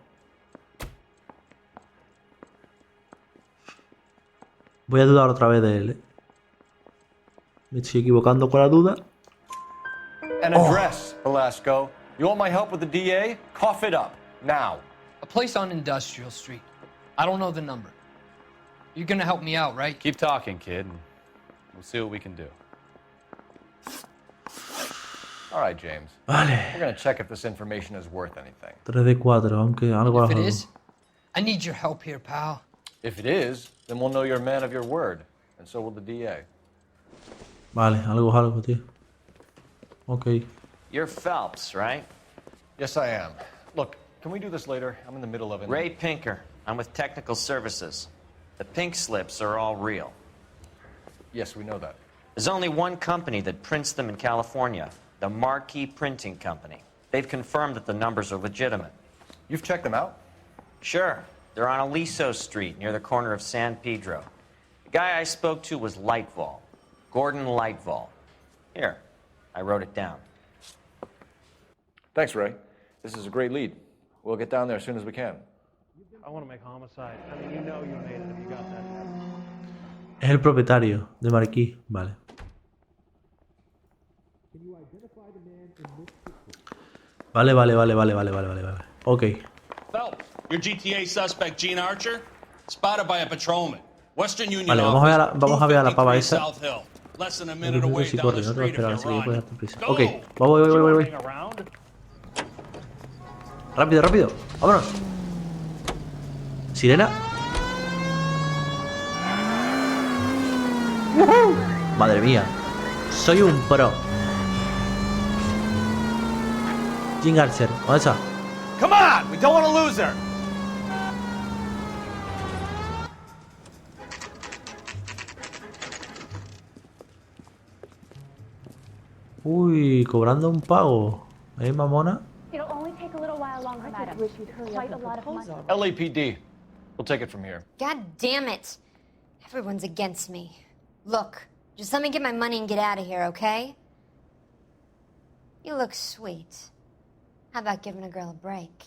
Voy a dudar otra vez de él, ¿eh? Me estoy equivocando con la duda. An address, Velasco. You want my help with the DA? Cough it up, now. A place on Industrial Street. I don't know the number. You're gonna help me out, right? Keep talking, kid, and we'll see what we can do. All right, James. Vale. We're gonna check if this information is worth anything. 3 de 4, aunque algo If it algo. is, I need your help here, pal. If it is, then we'll know you're a man of your word, and so will the DA. Vale, algo, tío. Ok. You're Phelps, right? Yes, I am. Look, can we do this later? I'm in the middle of it. Ray Pinker. I'm with Technical Services. The pink slips are all real. Yes, we know that. There's only one company that prints them in California, the Marquee Printing Company. They've confirmed that the numbers are legitimate. You've checked them out? Sure. They're on Aliso Street, near the corner of San Pedro. The guy I spoke to was Lightval. Gordon Lightval. Here, I wrote it down. Thanks, Ray. This is a great lead. We'll get down there as soon as we can. I want to make homicide. I mean, you know you made it if you got that. Es el propietario de Marquis. Vale. Vale. Ok. Phelps, your GTA suspect, Gene Archer, spotted by a patrolman. Western Union Vale, vamos a ver a la pava esa. South Hill. Less than a No minute away si down corre, the no te voy a street if esperar, you así que puedes run. darte prisa. Ok, voy. Rápido. Vámonos. Sirena. Madre mía. Soy un pro. Gene Archer, ¿dónde está? Come on! We don't want to lose her! Uy, cobrando un pago. Mamona? It'll only take a little while longer, madam. Quite a lot of money. LAPD. We'll take it from here. God damn it. Everyone's against me. Look, just let me get my money and get out of here, okay? You look sweet. How about giving a girl a break?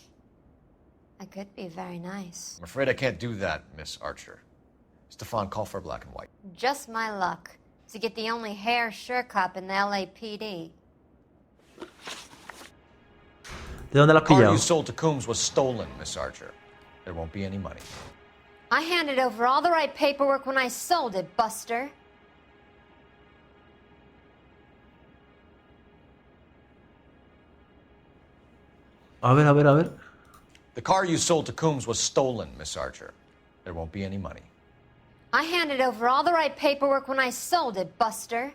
That could be very nice. I'm afraid I can't do that, Miss Archer. Stefan, call for black and white. Just my luck to get the only hair sure cop in the LAPD. ¿De dónde la has The car pillado? you sold to Coombs was stolen, Miss Archer. There won't be any money. I handed over all the right paperwork when I sold it, Buster. A ver, a ver, a ver. The car you sold to Coombs was stolen, Miss Archer. There won't be any money. I handed over all the right paperwork when I sold it, Buster.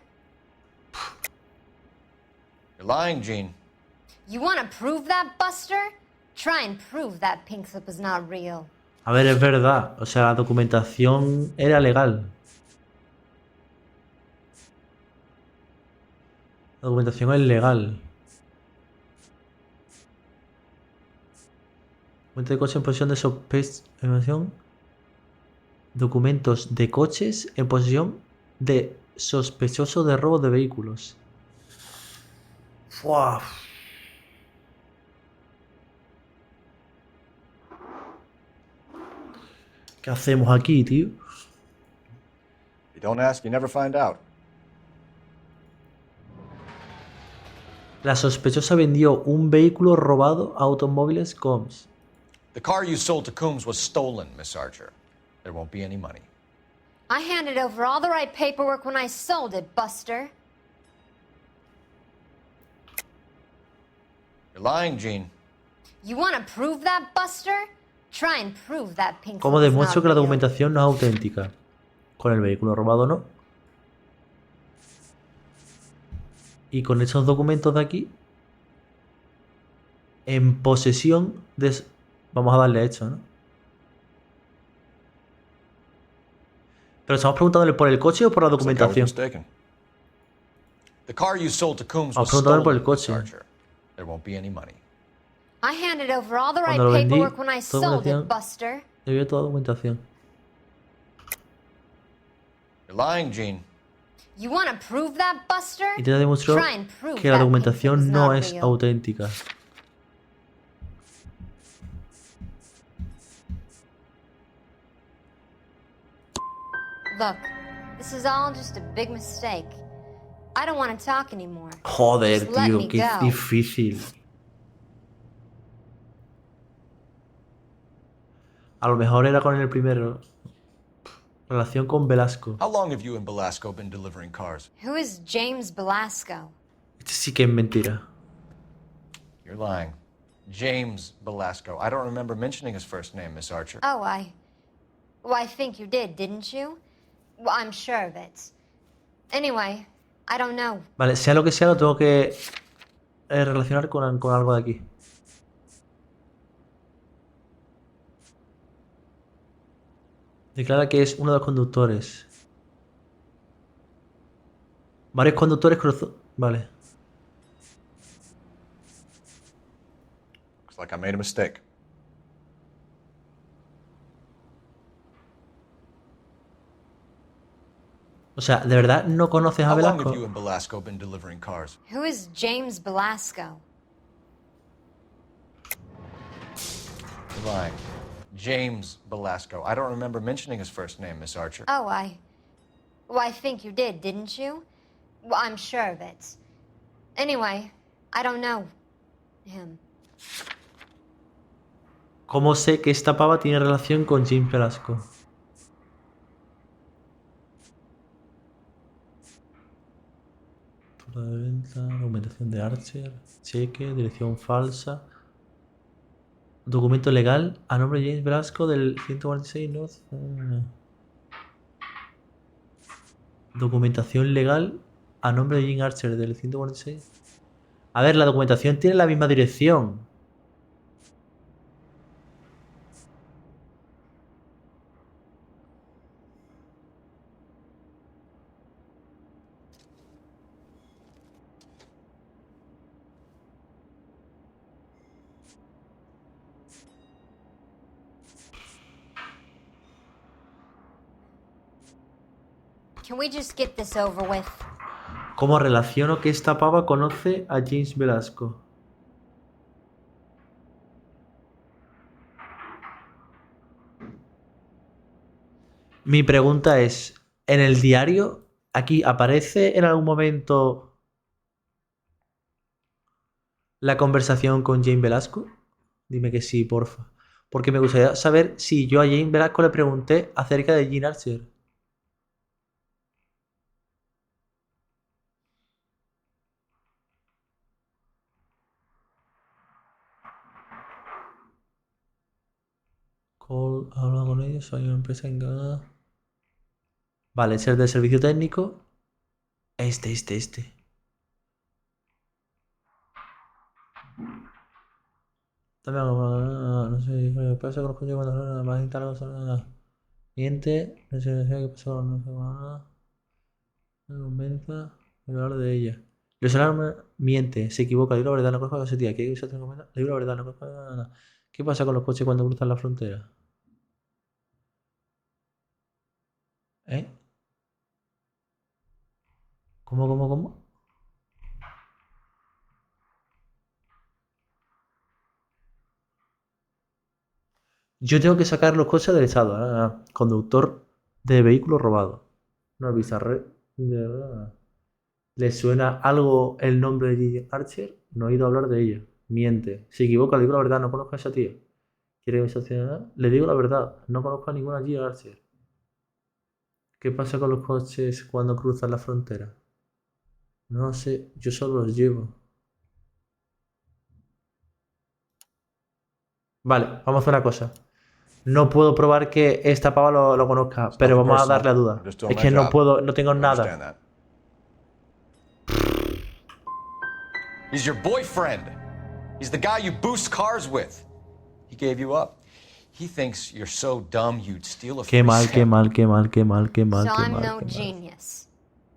You're lying, Gene. You want to prove that, Buster? Try and prove that pink slip is not real. A ver, es verdad. O sea, la documentación era legal. La documentación es legal. Documento de coche en posesión de sospechosos. Documentos de coches en posesión de sospechosos de robo de vehículos. ¡Fua! ¿Qué hacemos aquí, tío? You don't ask, you never find out. La sospechosa vendió un vehículo robado a Automóviles Coms. The car you sold to Coombs was stolen, Miss Archer. There won't be any money. I handed over all the right paperwork when I sold it, Buster. You're lying, Gene. You want to prove that, Buster? Try and prove that pink ¿Cómo slip is demuestro not que la real. documentación no es auténtica? Con el vehículo robado no. Y con estos documentos de aquí. En posesión de... Vamos a darle a esto, ¿no? Pero estamos preguntándole por el coche o por la documentación. The car you sold to Coombs was Vamos a preguntarle por el stolen, Miss coche. Archer. There won't be any money. I handed over all the right Cuando lo vendí, paperwork when I toda sold it, documentación. Buster. Debió toda documentación. You're lying, Gene. You want to prove that, Buster? Y te demostró Try and prove que la that pink slip documentación is no not es real. auténtica. Look, this is all just a big mistake. I don't want to talk anymore. Joder, Just let tío, me qué go. difícil. A lo mejor era con el primero. Relación con Velasco. How long have you and Belasco been delivering cars? Who is James Belasco? Este sí que es mentira. You're lying. James Belasco. I don't remember mentioning his first name, Miss Archer. Oh, Well, I think you did, didn't you? Well, I'm sure of it. Anyway, I don't know. Vale, sea lo que sea, lo tengo que relacionar con algo de aquí. Declara que es uno de los conductores. Varios conductores cruzó. Vale. Looks like I made a mistake. O sea, ¿de verdad no conoces a How long Velasco? have you and Belasco been delivering cars? Who is James Belasco? You're lying. James Belasco. I don't remember mentioning his first name, Miss Archer. Oh, Well, I think you did, didn't you? Well, I'm sure of it. Anyway, I don't know him. ¿Cómo sé que esta pava tiene relación con James Velasco? Factura de venta, documentación de Archer, cheque, dirección falsa. Documento legal a nombre de James Velasco del 146 North. Documentación legal a nombre de James Archer del 146. A ver, la documentación tiene la misma dirección. can we just get this over with? ¿Cómo relaciono que esta pava conoce a James Velasco? Mi pregunta es, ¿en el diario aquí aparece en algún momento la conversación con James Velasco? Dime que sí, porfa. Porque me gustaría saber si yo a James Velasco le pregunté acerca de Gene Archer. Cole, habla con ellos, soy una empresa encargada. Vale, ser de servicio técnico. Este. También, no sé qué pasa con los coches cuando más instalados. Miente, no sé qué pasa con los coches. No convenza, pero habla de ella. Los alarma, miente, se equivoca, digo la verdad, no conozco a ese tía. ¿Qué se te comenta? Digo la verdad, no conozco nada. ¿Qué pasa con los coches cuando cruzan la frontera? ¿Eh? ¿Cómo? Yo tengo que sacar los coches del estado. Conductor de vehículo robado. Una bizarre. De verdad. ¿Le suena algo el nombre de Gigi Archer? No he oído hablar de ella. Miente. Se equivoca, le digo la verdad, no conozco a esa tía. ¿Quiere que me sociedad? Le digo la verdad, no conozco a ninguna Gigi Archer. ¿Qué pasa con los coches cuando cruzan la frontera? No lo sé, yo solo los llevo. Vale, vamos a hacer una cosa. No puedo probar que esta pava lo conozca, pero vamos a darle a duda. Es que no puedo, no tengo nada. He's your boyfriend. He's the guy you boost cars with. He gave you up. He thinks you're so dumb you'd steal a Qué mal. So I'm no genius.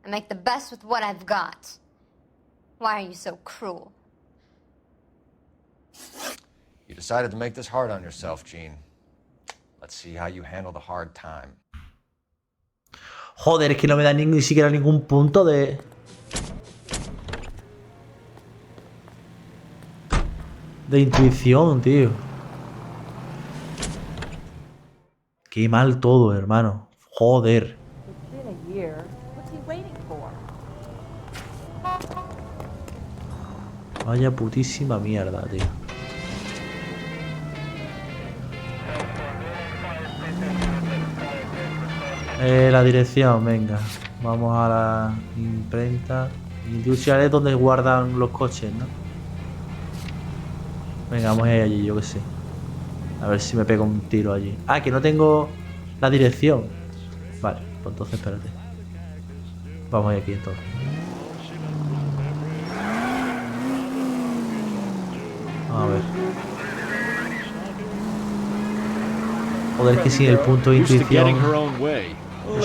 I make the best with what I've got. Why are you so cruel? You decided to make this hard on yourself, Gene. Let's see how you handle the hard time. Joder, es que no me da ni siquiera ningún punto de intuición, tío. Qué mal todo, hermano. Joder. Vaya putísima mierda, tío. La dirección, venga. Vamos a la imprenta. Industrial es donde guardan los coches, ¿no? Venga, vamos a ir allí, yo que sé. A ver si me pego un tiro allí. Ah, que no tengo la dirección. Vale, pues entonces espérate. Vamos a ir aquí entonces. A ver. Joder, es que sin el punto de intuición es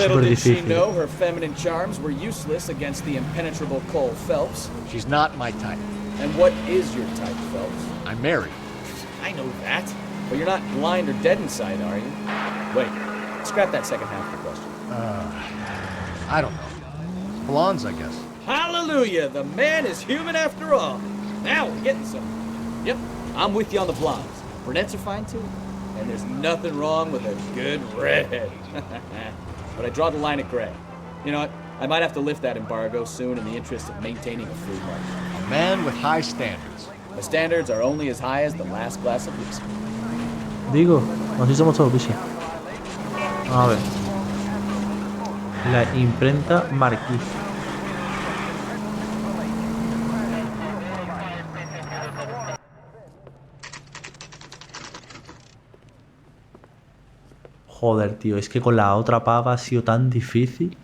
súper difícil. Her feminine charms were useless against the impenetrable Cole Phelps. She's not my type. And what is your type, Phelps? I'm married. I know that. But you're not blind or dead inside, are you? Wait, scrap that second half of the question. I don't know. Blondes, I guess. Hallelujah! The man is human after all. Now we're getting some. Yep, I'm with you on the blondes. Brunettes are fine too. And there's nothing wrong with a good redhead. But I draw the line at gray. You know what? I might have to lift that embargo soon in the interest of maintaining a free market. A man with high standards. The standards are only as high as the last glass of whiskey. Digo, así somos todos, bicho. A ver. La imprenta Marquis. Joder, tío, es que con la otra pava ha sido tan difícil.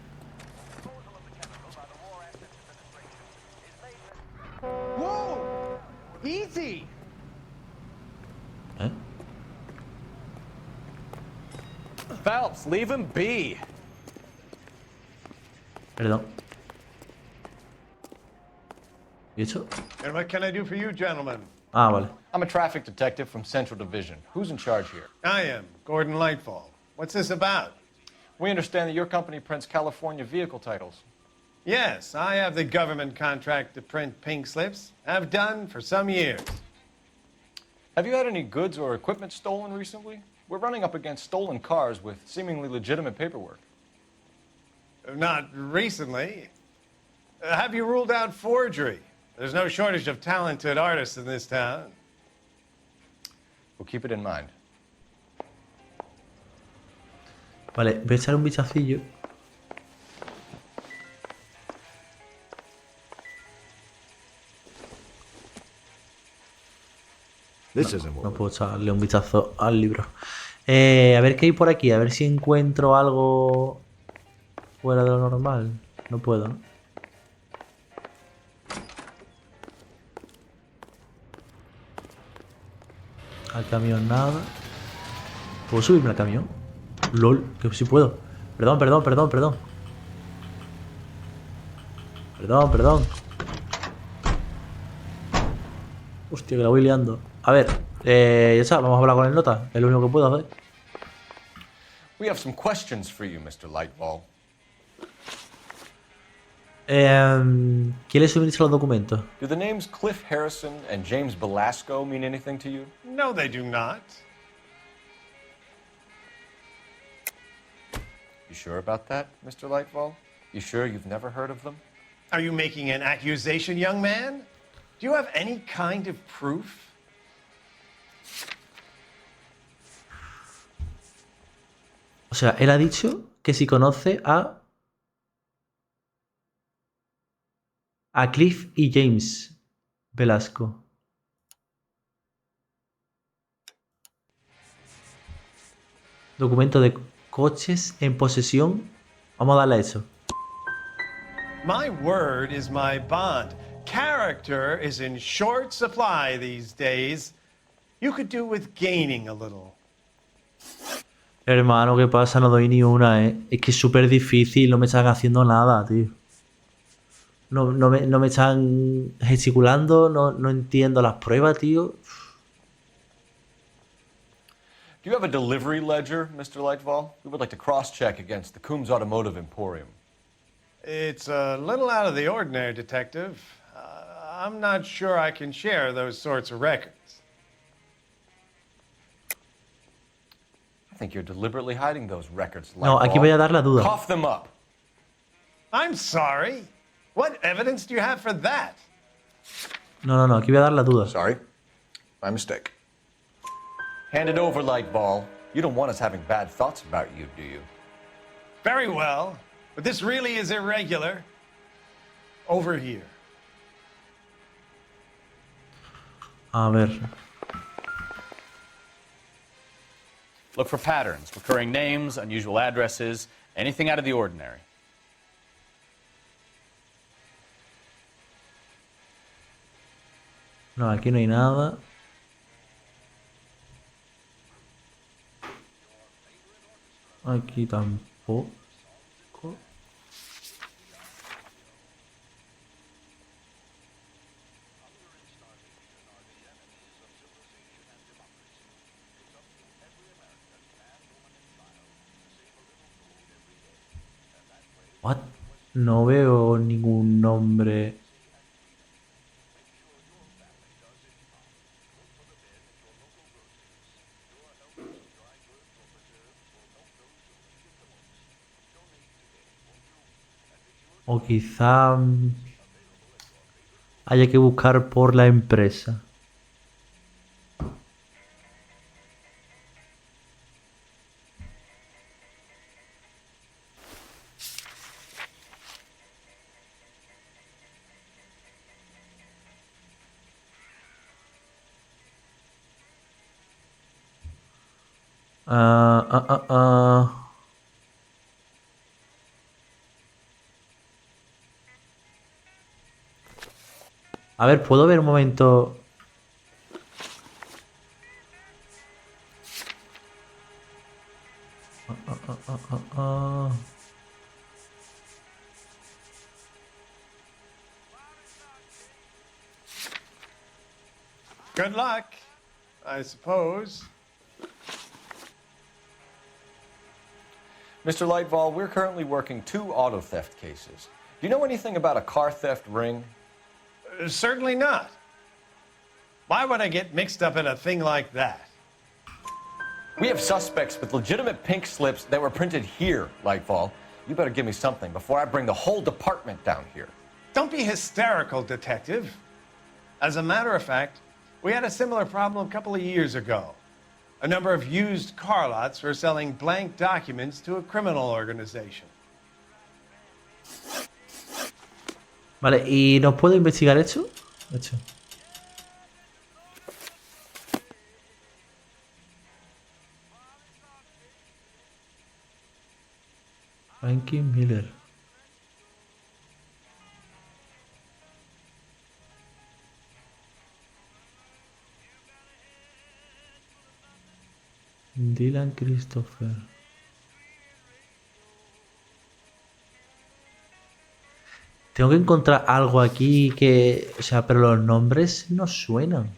Easy. ¿Eh? Phelps, leave him be. Perdón. ¿Y eso? And what can I do for you, gentlemen? Ah, vale. I'm a traffic detective from Central Division. Who's in charge here? I am, Gordon Lightfall. What's this about? We understand that your company prints California vehicle titles. Yes, I have the government contract to print pink slips. I've done for some years. Have you had any goods or equipment stolen recently? We're running up against stolen cars with seemingly legitimate paperwork. Not recently. Have you ruled out forgery? There's no shortage of talented artists in this town. We'll keep it in mind. Vale, voy a echar un vistacillo. No puedo echarle un vistazo al libro. A ver qué hay por aquí. A ver si encuentro algo fuera de lo normal. No puedo, ¿no? Al camión nada. ¿Puedo subirme al camión? LOL, que sí puedo. Perdón. Perdón. Hostia, que la voy liando. A ver, ya está, vamos a hablar con el nota. Es lo único que puedo hacer. We have some questions for you, Mr. Lightball. ¿Quién le suministra los documentos? Do the names Cliff Harrison and James Belasco mean anything to you? No, they do not. You sure about that, Mr. Lightball? You sure you've never heard of them? Are you making an accusation, young man? Do you have any kind of proof? O sea, él ha dicho que si conoce a Cliff y James Velasco. Documento de coches en posesión. Vamos a darle a eso. My word is my bond. Character is in short supply these days. You could do with gaining a little. Hermano, ¿qué pasa? No doy ni una, ¿eh? Es que es súper difícil, no me están haciendo nada, tío. No me están gesticulando, no entiendo las pruebas, tío. Do you have a delivery ledger, Mr. Lightball? We would like to cross-check against the Coombs Automotive Emporium. It's a little out of the ordinary, Detective. I'm not sure I can share those sorts of records. I think you're deliberately hiding those records, No, Lightball. aquí voy a dar la duda. Cough them up. I'm sorry. What evidence do you have for that? No, aquí voy a dar la duda. Sorry. My mistake. Hand it over, Lightball. You don't want us having bad thoughts about you, do you? Very well, but this really is irregular. Over here. A ver. Look for patterns, recurring names, unusual addresses, anything out of the ordinary. No, aquí no hay nada. Aquí tampoco. What? No veo ningún nombre. O quizá haya que buscar por la empresa. A ver, ¿puedo ver un momento? Good luck, I suppose. Mr. Lightval, we're currently working 2 auto theft cases. Do you know anything about a car theft ring? Certainly not. Why would I get mixed up in a thing like that? We have suspects with legitimate pink slips that were printed here, Lightval. You better give me something before I bring the whole department down here. Don't be hysterical, Detective. As a matter of fact, we had a similar problem a couple of years ago. A number of used car lots were selling blank documents to a criminal organization. Vale, ¿y nos puede investigar esto? Hecho. Frankie Miller. Dylan Christopher. Tengo que encontrar algo aquí que... O sea, pero los nombres no suenan.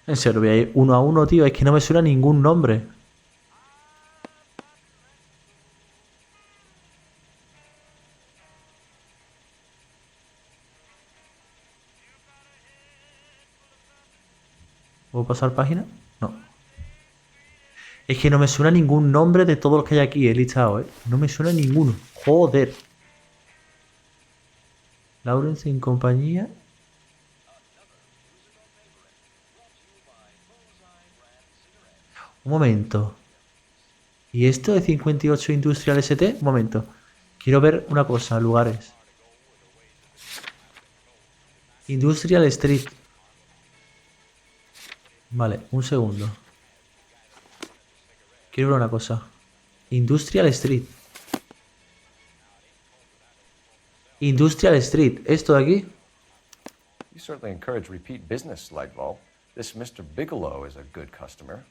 En serio, voy a ir uno a uno, tío. Es que no me suena ningún nombre. ¿Puedo pasar página? No. Es que no me suena ningún nombre de todos los que hay aquí, he listado, ¿eh? No me suena ninguno. Joder. Lawrence en compañía. Un momento. ¿Y esto de 58 Industrial ST? Un momento. Quiero ver una cosa, lugares. Industrial Street. Vale, un segundo. Quiero ver una cosa. Industrial Street. Industrial Street. ¿Esto de aquí? You certainly encourage repeat business, Lightval. This Mr. Bigelow is a good customer.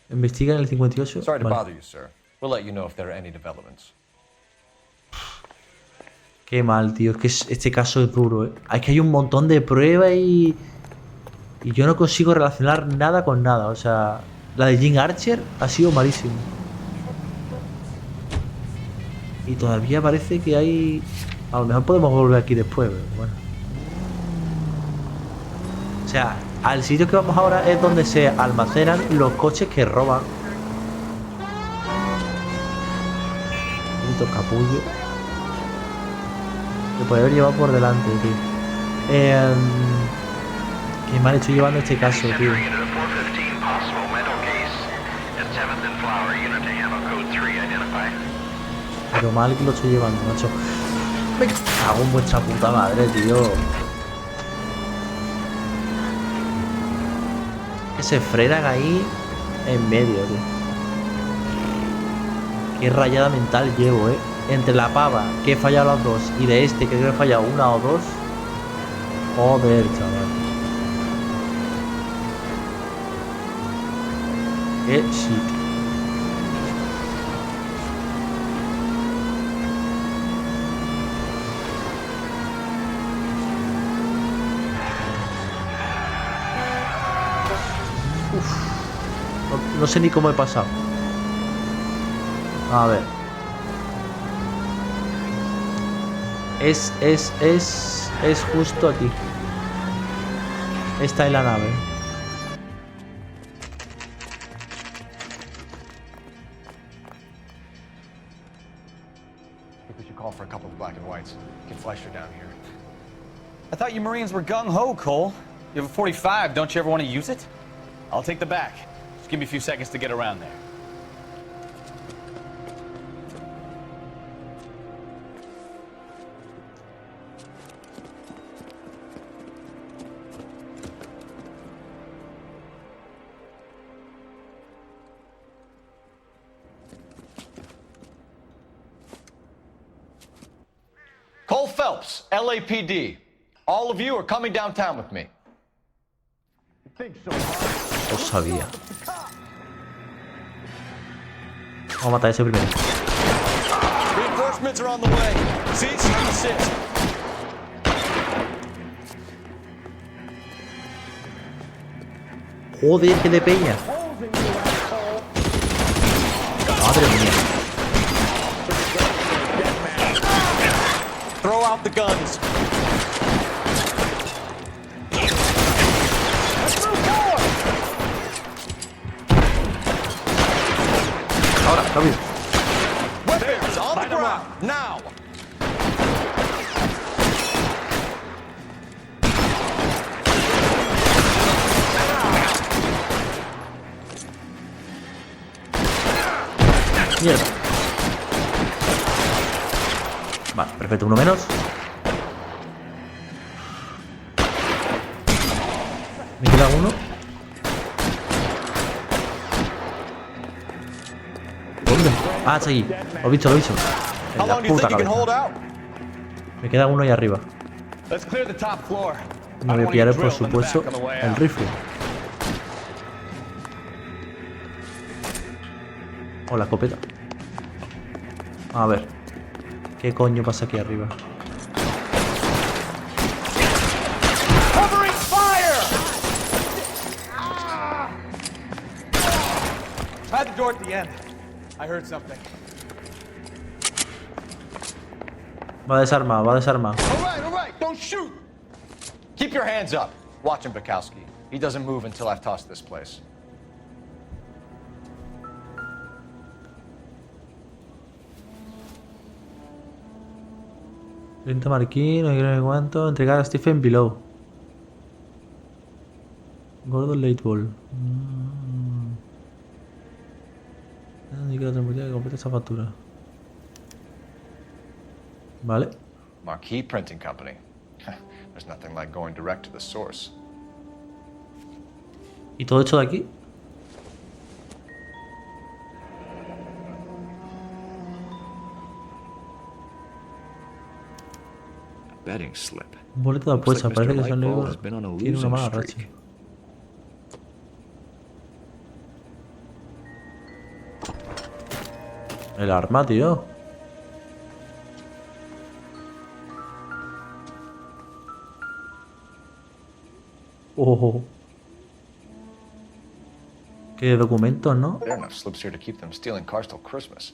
Investiga en el 58. Sorry to vale. bother you, sir. We'll let you know if there are any developments. Qué mal, tío. Es que este caso es duro, ¿eh? Es que hay un montón de pruebas y yo no consigo relacionar nada con nada. O sea, la de Jim Archer ha sido malísimo. Y todavía parece que hay... A lo mejor podemos volver aquí después, pero bueno. O sea, al sitio que vamos ahora es donde se almacenan los coches que roban. Bonito capullo. Lo podría haber llevado por delante, tío. Qué mal estoy llevando este caso, tío. Pero mal que lo estoy llevando, macho. Me cago en vuestra puta madre, tío. Que se frenan ahí en medio, tío. Qué rayada mental llevo, entre la pava, que he fallado las dos, y de este, que creo que he fallado una o dos. Joder, chaval. Qué shit. No sé ni cómo he pasado. A ver. Es justo aquí. Esta es la nave. I think we should call for a couple of black and whites. Get Fleischer down here. I thought you Marines were gung-ho, Cole. You have a 45, don't you ever want to use it? I'll take the back. Just give me a few seconds to get around there. Cole Phelps, LAPD. All of you are coming downtown with me. Lo sabía. Vamos a matar a ese primero. Pyramids are on the way. Cease and desist. Joder, que de peña. Madre mía. Throw out the guns. Ahora, rápido. Weapons on the ground now. Mierda. Vale, perfecto, uno menos. Me queda uno. ¿Dónde? Ah, está allí. Lo he visto, lo he visto. En la puta cabeza. Me queda uno ahí arriba. Me voy a pillar, por supuesto, el rifle. O la escopeta. A ver. ¿Qué coño pasa aquí arriba? Covering fire! Tried the door at the end. I heard something. Va desarmado, va desarmado. All right, don't shoot. Keep your hands up. Watch him, Bukowski. He doesn't move until I've tossed this place. Lenta Marquín, no quiero cuánto. Entregar a Stephen Below. Gordo Late Ball. Ni que la transmitida que complete esta factura. Vale. Marquee Printing Company. There's nothing like going direct to the source. ¿Y todo esto de aquí? Betting slip. Un boleto de apuesta. Looks like Parece que Mr. San Lightfall Diego has been on a tiene una losing mala racha. streak. El arma, tío. Oh. Qué documentos, ¿no? There are enough slips here to keep them stealing cars till Christmas.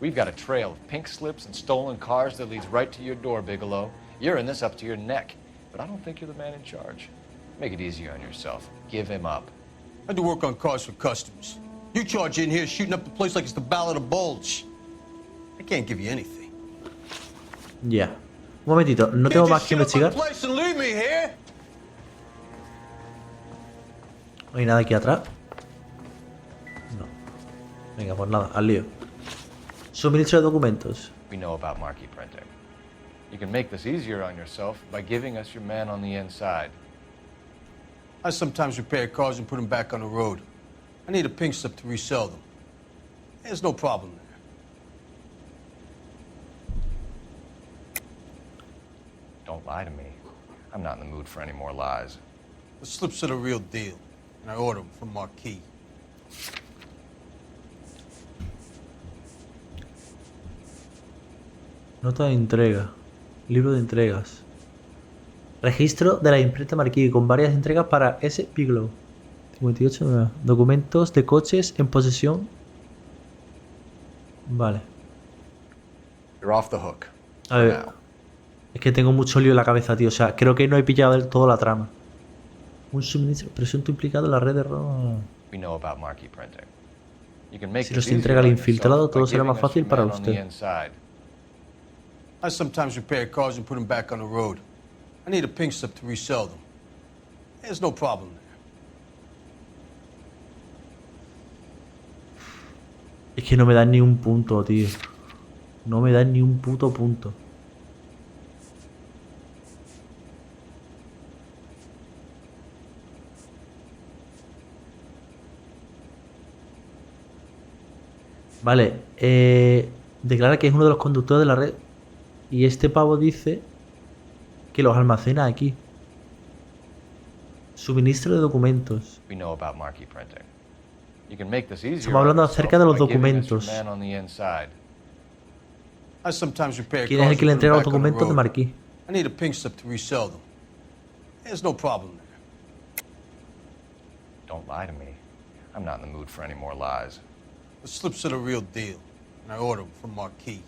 We've got a trail of pink slips and stolen cars that leads right to your door, Bigelow. You're in this up to your neck, but I don't think you're the man in charge. Make it easier on yourself. Give him up. I do work on cars for customers. You charge in here shooting up the place like it's the Ballad of Bulge. I can't give you anything. Ya. Un momentito, no tengo más que investigar. No hay nada aquí atrás. No. Venga, pues nada, al lío. Suministro de documentos. We know about marquee printing. You can make this easier on yourself by giving us your man on the inside. I sometimes repair cars and put them back on the road. I need a pink slip to resell them. There's no problem there. Don't lie to me. I'm not in the mood for any more lies. The slips are the real deal, and I order them from Marquee. Nota de entrega. Libro de entregas. Registro de la imprenta Marquee con varias entregas para S. Bigelow. 58. Documentos de coches en posesión. Vale. You're off the hook. A ver. Es que tengo mucho lío en la cabeza, tío. O sea, creo que no he pillado del todo la trama. Un suministro presunto implicado en la red de robo. We know about marquee printing. You can make Si los entrega el infiltrado, todo será más fácil para on the usted. inside. I sometimes repair cars and put them back on the road. I need a pink slip to resell them. There's no problem there. Es que no me dan ni un punto, tío. No me dan ni un puto punto. Vale, declara que es uno de los conductores de la red. Y este pavo dice que los almacena aquí. Suministro de documentos. We know about marquee printing. You can make this easier Estamos hablando on acerca de los yourself by giving us your documentos. man on the inside. I sometimes repair ¿Quién es el cars que le and put entrega them los back on the documentos de road. Marquis? I need a pink slip to resell them. There's no problem there. Don't lie to me. I'm not in the mood for any more lies. The slips are the real deal, and I ordered them from Marquis.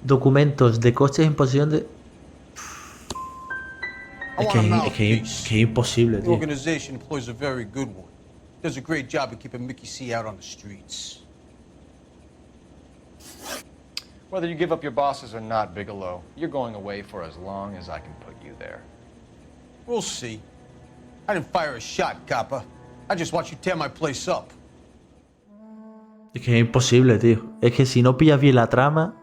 Documentos de coches en posesión de... Es que es imposible, The tío. organization employs a very good one. Does a great job of keeping Mickey C out on the streets. Whether you give up your bosses or not, Bigelow, you're going away for as long as I can put you there. We'll see. I didn't fire a shot, copper. I just watched you tear my place up. Es que es imposible, tío. Es que si no pillas bien la trama...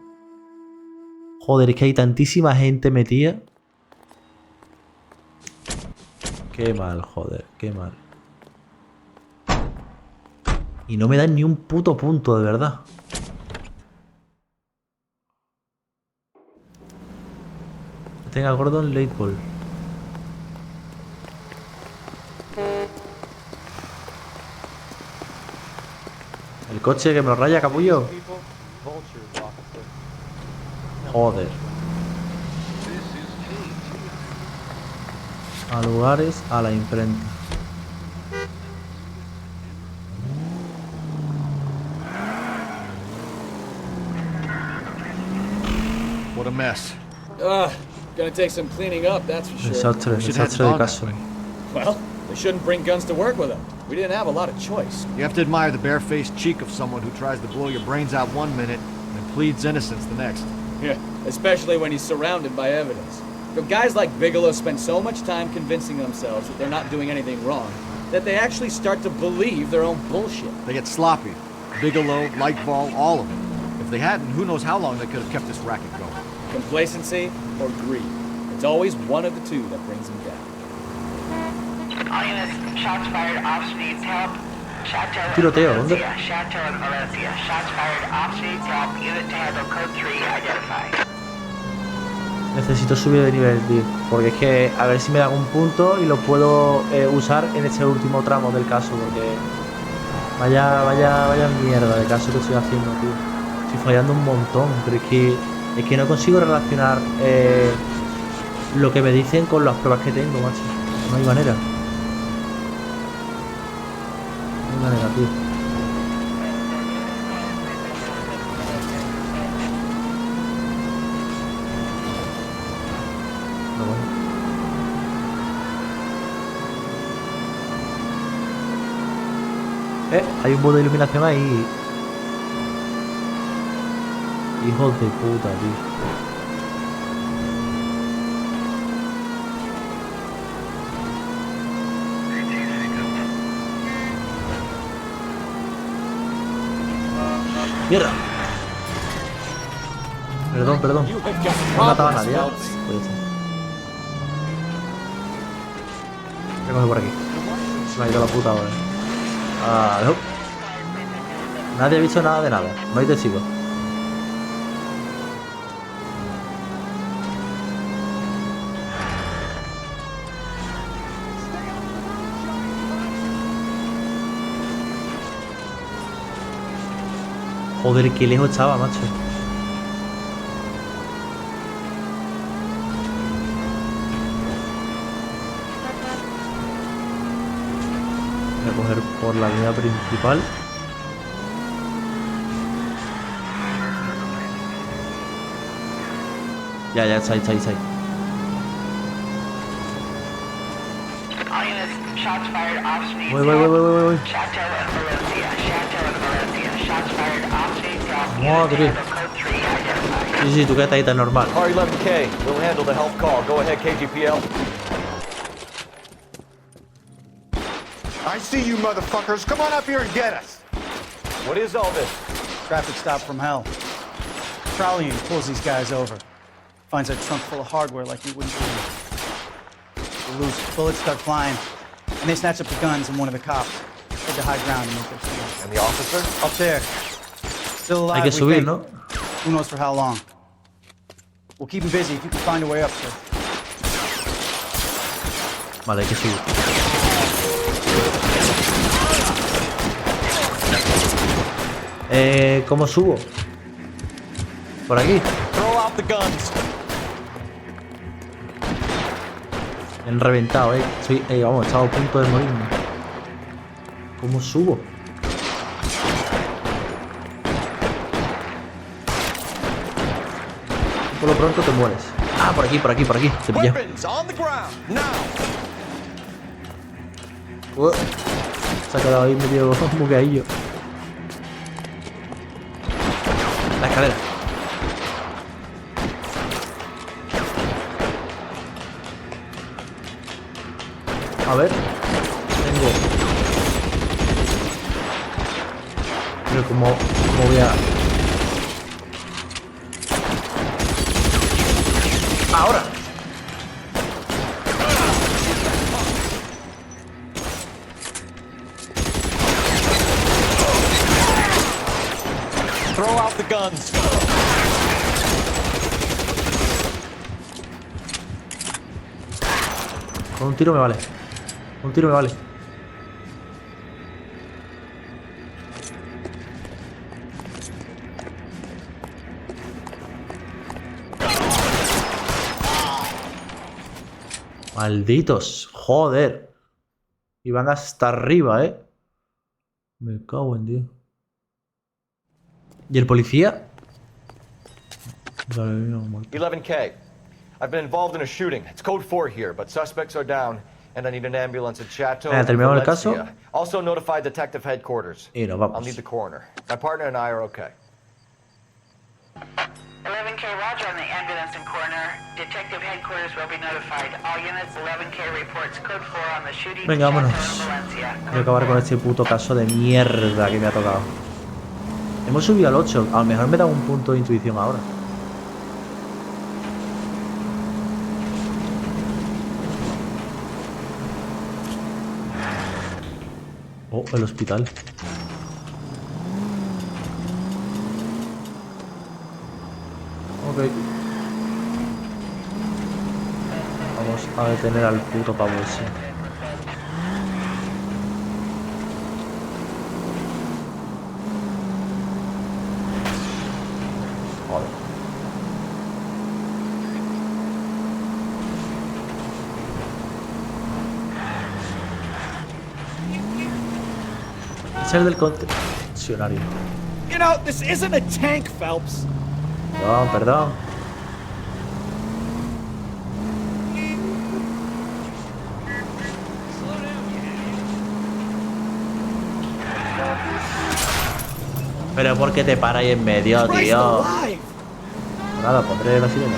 Joder, es que hay tantísima gente metida. Qué mal, joder, qué mal. Y no me dan ni un puto punto, de verdad. Tenga Gordon late ball. El coche que me lo raya, capullo. Joder. A lugares, a la imprenta. What a mess. Gonna take some cleaning up, that's for sure. Desastre, desastre de caso. Well, they shouldn't bring guns to work with them. We didn't have a lot of choice. You have to admire the barefaced cheek of someone who tries to blow your brains out one minute and then pleads innocence the next. Yeah, especially when he's surrounded by evidence. You know, guys like Bigelow spend so much time convincing themselves that they're not doing anything wrong that they actually start to believe their own bullshit. They get sloppy. Bigelow, Lightball, all of it. If they hadn't, who knows how long they could have kept this racket going. Complacency or greed. It's always one of the two that brings them down. All units, shots fired, officer needs help. Chateau Tiroteo, ¿dónde? Chateau and Valencia. Shots fired, officer needs help. Unit to handle code 3 identified. Necesito subir de nivel, tío. Porque es que a ver si me dan un punto y lo puedo usar en este último tramo del caso. Porque vaya mierda de caso que estoy haciendo, tío. Estoy fallando un montón. Pero es que no consigo relacionar lo que me dicen con las pruebas que tengo, macho. No hay manera. No hay manera, tío. Hay un modo de iluminación ahí. Hijos de puta, tío. Mierda. Perdón. No mataba a nadie. Pues ¿qué coge por aquí? Se me ha ido la puta ahora. No. Nadie ha visto nada de nada. No hay testigos. Joder, qué lejos estaba, macho. Voy a coger por la línea principal. Ya, está ahí. Voy. Madre. Sí, tú quédate ahí tan normal. Car 11K, we'll handle the help call. Go ahead, KGPL. I see you motherfuckers. Come on up here and get us. What is all this? Traffic stop from hell. Trolley and pulls these guys over. Finds a trunk full of hardware like you wouldn't believe. They lose. Bullets start flying. And they snatch up the guns and one of the cops. Head to high ground and make their stand. And the officer? Up there. Still alive, Hay que we subir, think. ¿no? Who knows for how long? We'll keep him busy if you can find a way up, sir. Vale, hay que subir. ¿Cómo subo? Por aquí. Throw out the guns. Me han reventado, vamos, estaba a punto de morirme. ¿Cómo subo? Por lo pronto te mueres. Ah, por aquí, por aquí, por aquí. Te pillé. Se ha quedado ahí medio bugueadillo. La escalera. A ver. Tengo. Pero como voy a. Ahora. Throw out the guns. Con un tiro me vale. Un tiro me vale. Malditos, joder. Y van hasta arriba, Me cago en Dios. ¿Y el policía? 11K. I've been involved in a shooting. It's code 4 here, but suspects are down, and I need an ambulance at Chateau. ¿Terminamos el caso? Also notify detective headquarters. Y nos vamos. I'll need the coroner. My partner and I are okay. 11K, roger on the ambulance and coroner. Detective headquarters will be notified. All units, 11K reports code 4 on the shooting. Venga, vámonos. Voy a acabar con este puto caso de mierda que me ha tocado. Hemos subido al 8. A lo mejor me da un punto de intuición ahora. Oh, el hospital. Ok. Vamos a detener al puto pavo ese. Joder. Es el del concesionario. You know, this isn't a tank, Phelps. Perdón, perdón. Pero ¿por qué te paras ahí en medio, tío? Nada, pondré la sirena.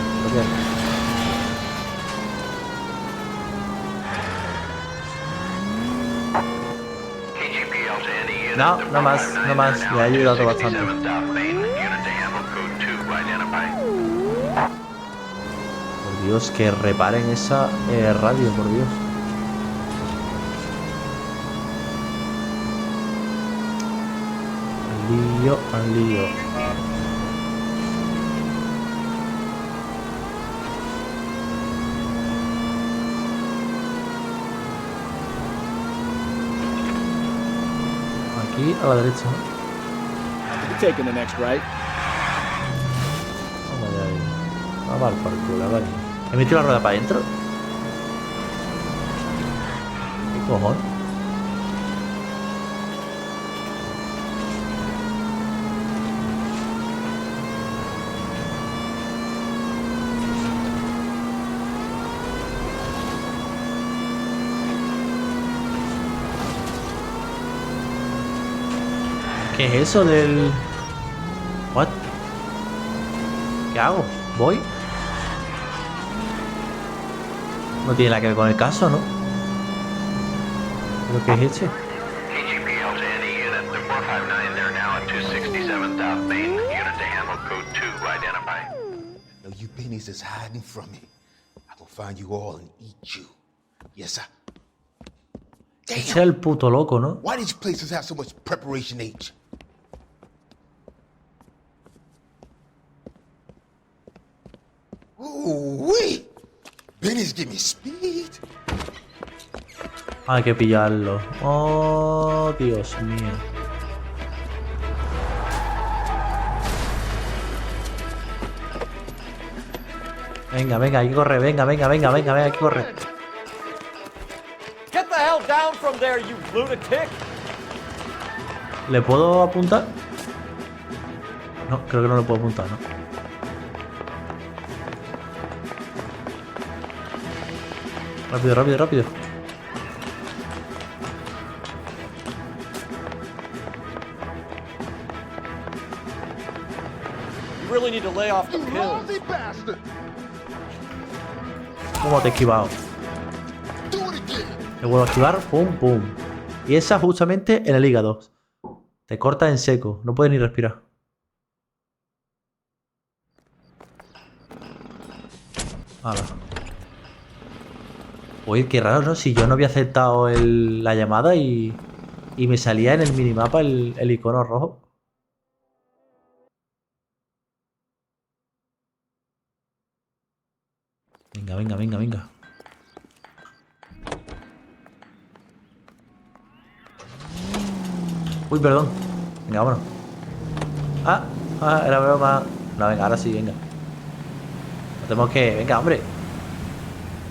No, no más, no más. Me ha ayudado bastante. Por Dios, que reparen esa radio, por Dios. Al lío. Aquí a la derecha. Taking the next right. Vamos ahí. Vamos al parkour, vale. ¿He metido la rueda para adentro? ¿Qué cojones? ¿Qué es eso del...? ¿What? ¿Qué hago? ¿Voy? No tiene nada que ver con el caso, ¿no? ¿Pero qué es eso? KGPL to any unit. The 459 there now at 267 South Main. Unit to handle code 2 identify. No, you pennies is hiding from me. I will find you all and eat you. Yes, sir. Ese es el puto loco, ¿no? Why these places have so much preparation H? Ooh-wee! Benny's give me speed. Hay que pillarlo. Oh, Dios mío. Venga, venga, hay que correr. Venga, venga, venga, venga, venga, hay que correr. Get the hell down from there, you lunatic! ¿Le puedo apuntar? No, creo que no le puedo apuntar, ¿no? Rápido, rápido, rápido. You really need to lay off the pills. ¿Cómo te he esquivado? Le vuelvo a esquivar, pum, pum. Y esa justamente en el hígado. Te corta en seco, no puedes ni respirar. Hala. Uy, qué raro, ¿no? Si yo no había aceptado la llamada y me salía en el minimapa el icono rojo. Venga, venga, venga, venga. Uy, perdón. Venga, vámonos. Era broma. No, venga, ahora sí, venga. No tenemos que... Venga, hombre.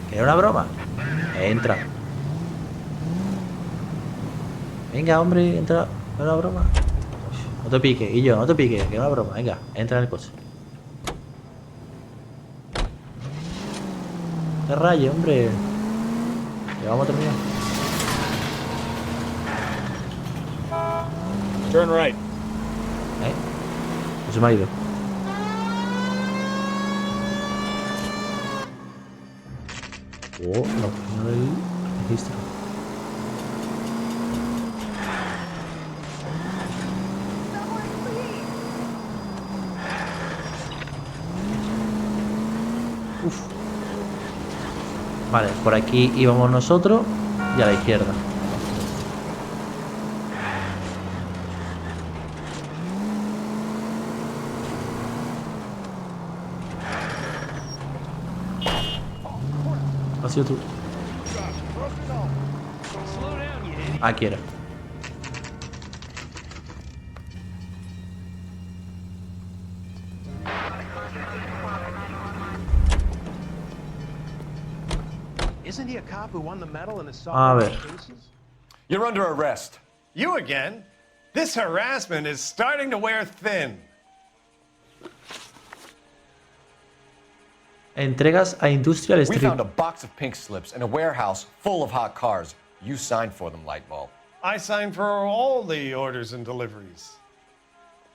Que era una broma. Entra. Venga, hombre, entra. ¿Es una broma? No te piques, y yo, no te piques, que es una broma. Venga, entra en el coche. ¡Qué rayo, hombre! Ya vamos a terminar. Turn right. Pues se me ha ido. Oh, la opción del registro. Uf. Vale, por aquí íbamos nosotros y a la izquierda. Ha sido tú. Aquí era. Isn't he a cop who won the medal in his A ver. cases? You're under arrest. You again? This harassment is starting to wear thin. Entregas a Industrial We Street. found a box of pink slips in a warehouse full of hot cars. You signed for them, Lightball. I signed for all the orders and deliveries.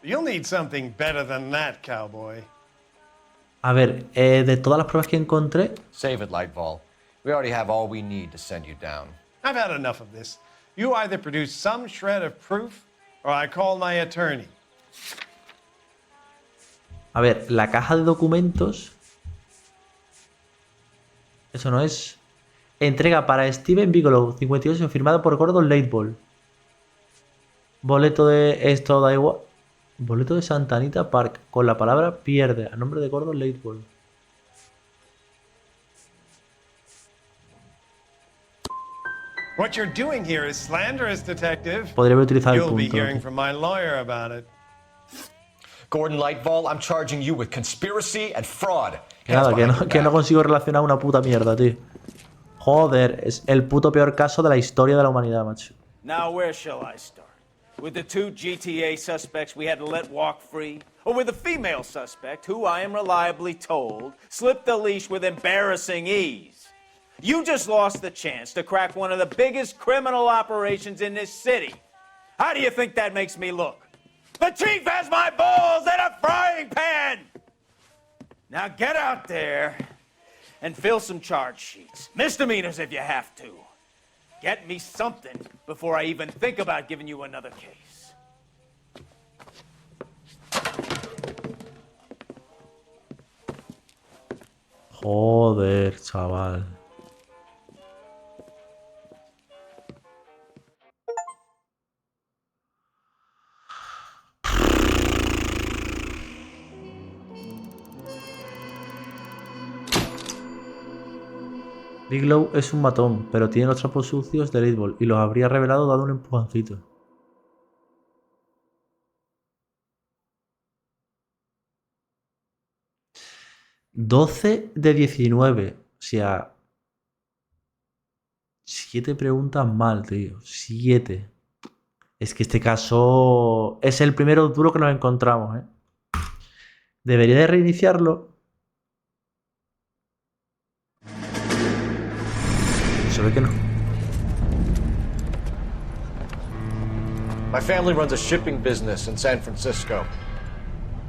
You'll need something better than that, cowboy. A ver, de todas las pruebas que encontré. Save it, Lightball. We already have all we need to send you down. I've had enough of this. You either produce some shred of proof, or I call my attorney. A ver, la caja de documentos. Eso no es. Entrega para Steven Bigelow, 58, firmado por Gordon Lightball. Boleto de... Esto da igual. Boleto de Santa Anita Park, con la palabra pierde, a nombre de Gordon Lightball. What you're doing here is slanderous, detective. Podría haber utilizado el You'll be punto. hearing from my lawyer about it. Gordon Lightball, I'm charging you with conspiracy and fraud. Que nada, que no consigo relacionar una puta mierda, tío. Joder, es el puto peor caso de la historia de la humanidad, macho. Now, where shall I start? With the two GTA suspects we had to let walk free? Or with a female suspect who, I am reliably told, slipped the leash with embarrassing ease? You just lost the chance to crack one of the biggest criminal operations in this city. How do you think that makes me look? The chief has my balls in a frying pan! Now get out there and fill some charge sheets. Misdemeanors if you have to. Get me something before I even think about giving you another case. Joder, chaval. Bigelow es un matón, pero tiene los trapos sucios del 8 y los habría revelado dando un empujoncito. $12 de 19. O sea, 7 preguntas mal, tío. 7. Es que este caso es el primero duro que nos encontramos, ¿eh? Debería de reiniciarlo. Se ve que no. My family runs a shipping business in San Francisco.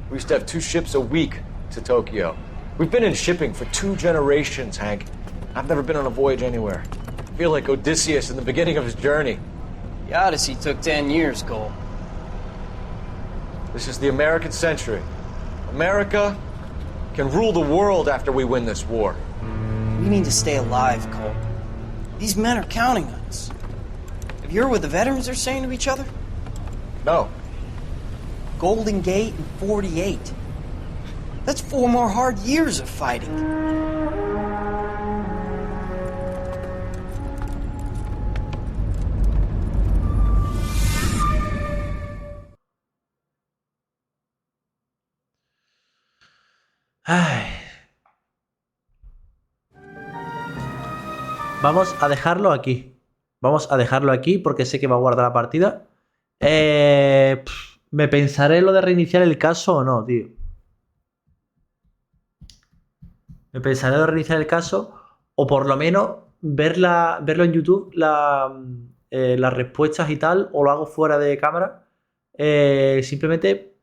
We used to have 2 ships a week to Tokyo. We've been in shipping for 2 generations, Hank. I've never been on a voyage anywhere. I feel like Odysseus in the beginning of his journey. The Odyssey took 10 years, Cole. This is the American century. America can rule the world after we win this war. We need to stay alive, Cole. These men are counting on us. Have you heard what the veterans are saying to each other? No. Golden Gate and 48. That's 4 more hard years of fighting. Ay. Vamos a dejarlo aquí. Vamos a dejarlo aquí porque sé que va a guardar la partida. Me pensaré lo de reiniciar el caso o no, tío. Me pensaré lo de reiniciar el caso o por lo menos verlo en YouTube, las respuestas y tal, o lo hago fuera de cámara. Simplemente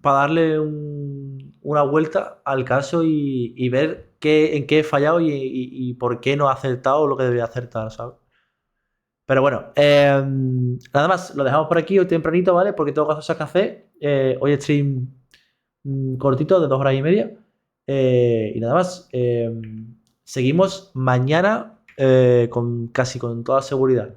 para darle una vuelta al caso y ver en qué he fallado y por qué no he acertado lo que debería acertar, ¿sabes? Pero bueno, nada más, lo dejamos por aquí hoy tempranito, ¿vale? Porque tengo cosas que hacer. Hoy stream cortito de 2 horas y media. Y nada más. Seguimos mañana casi con toda seguridad.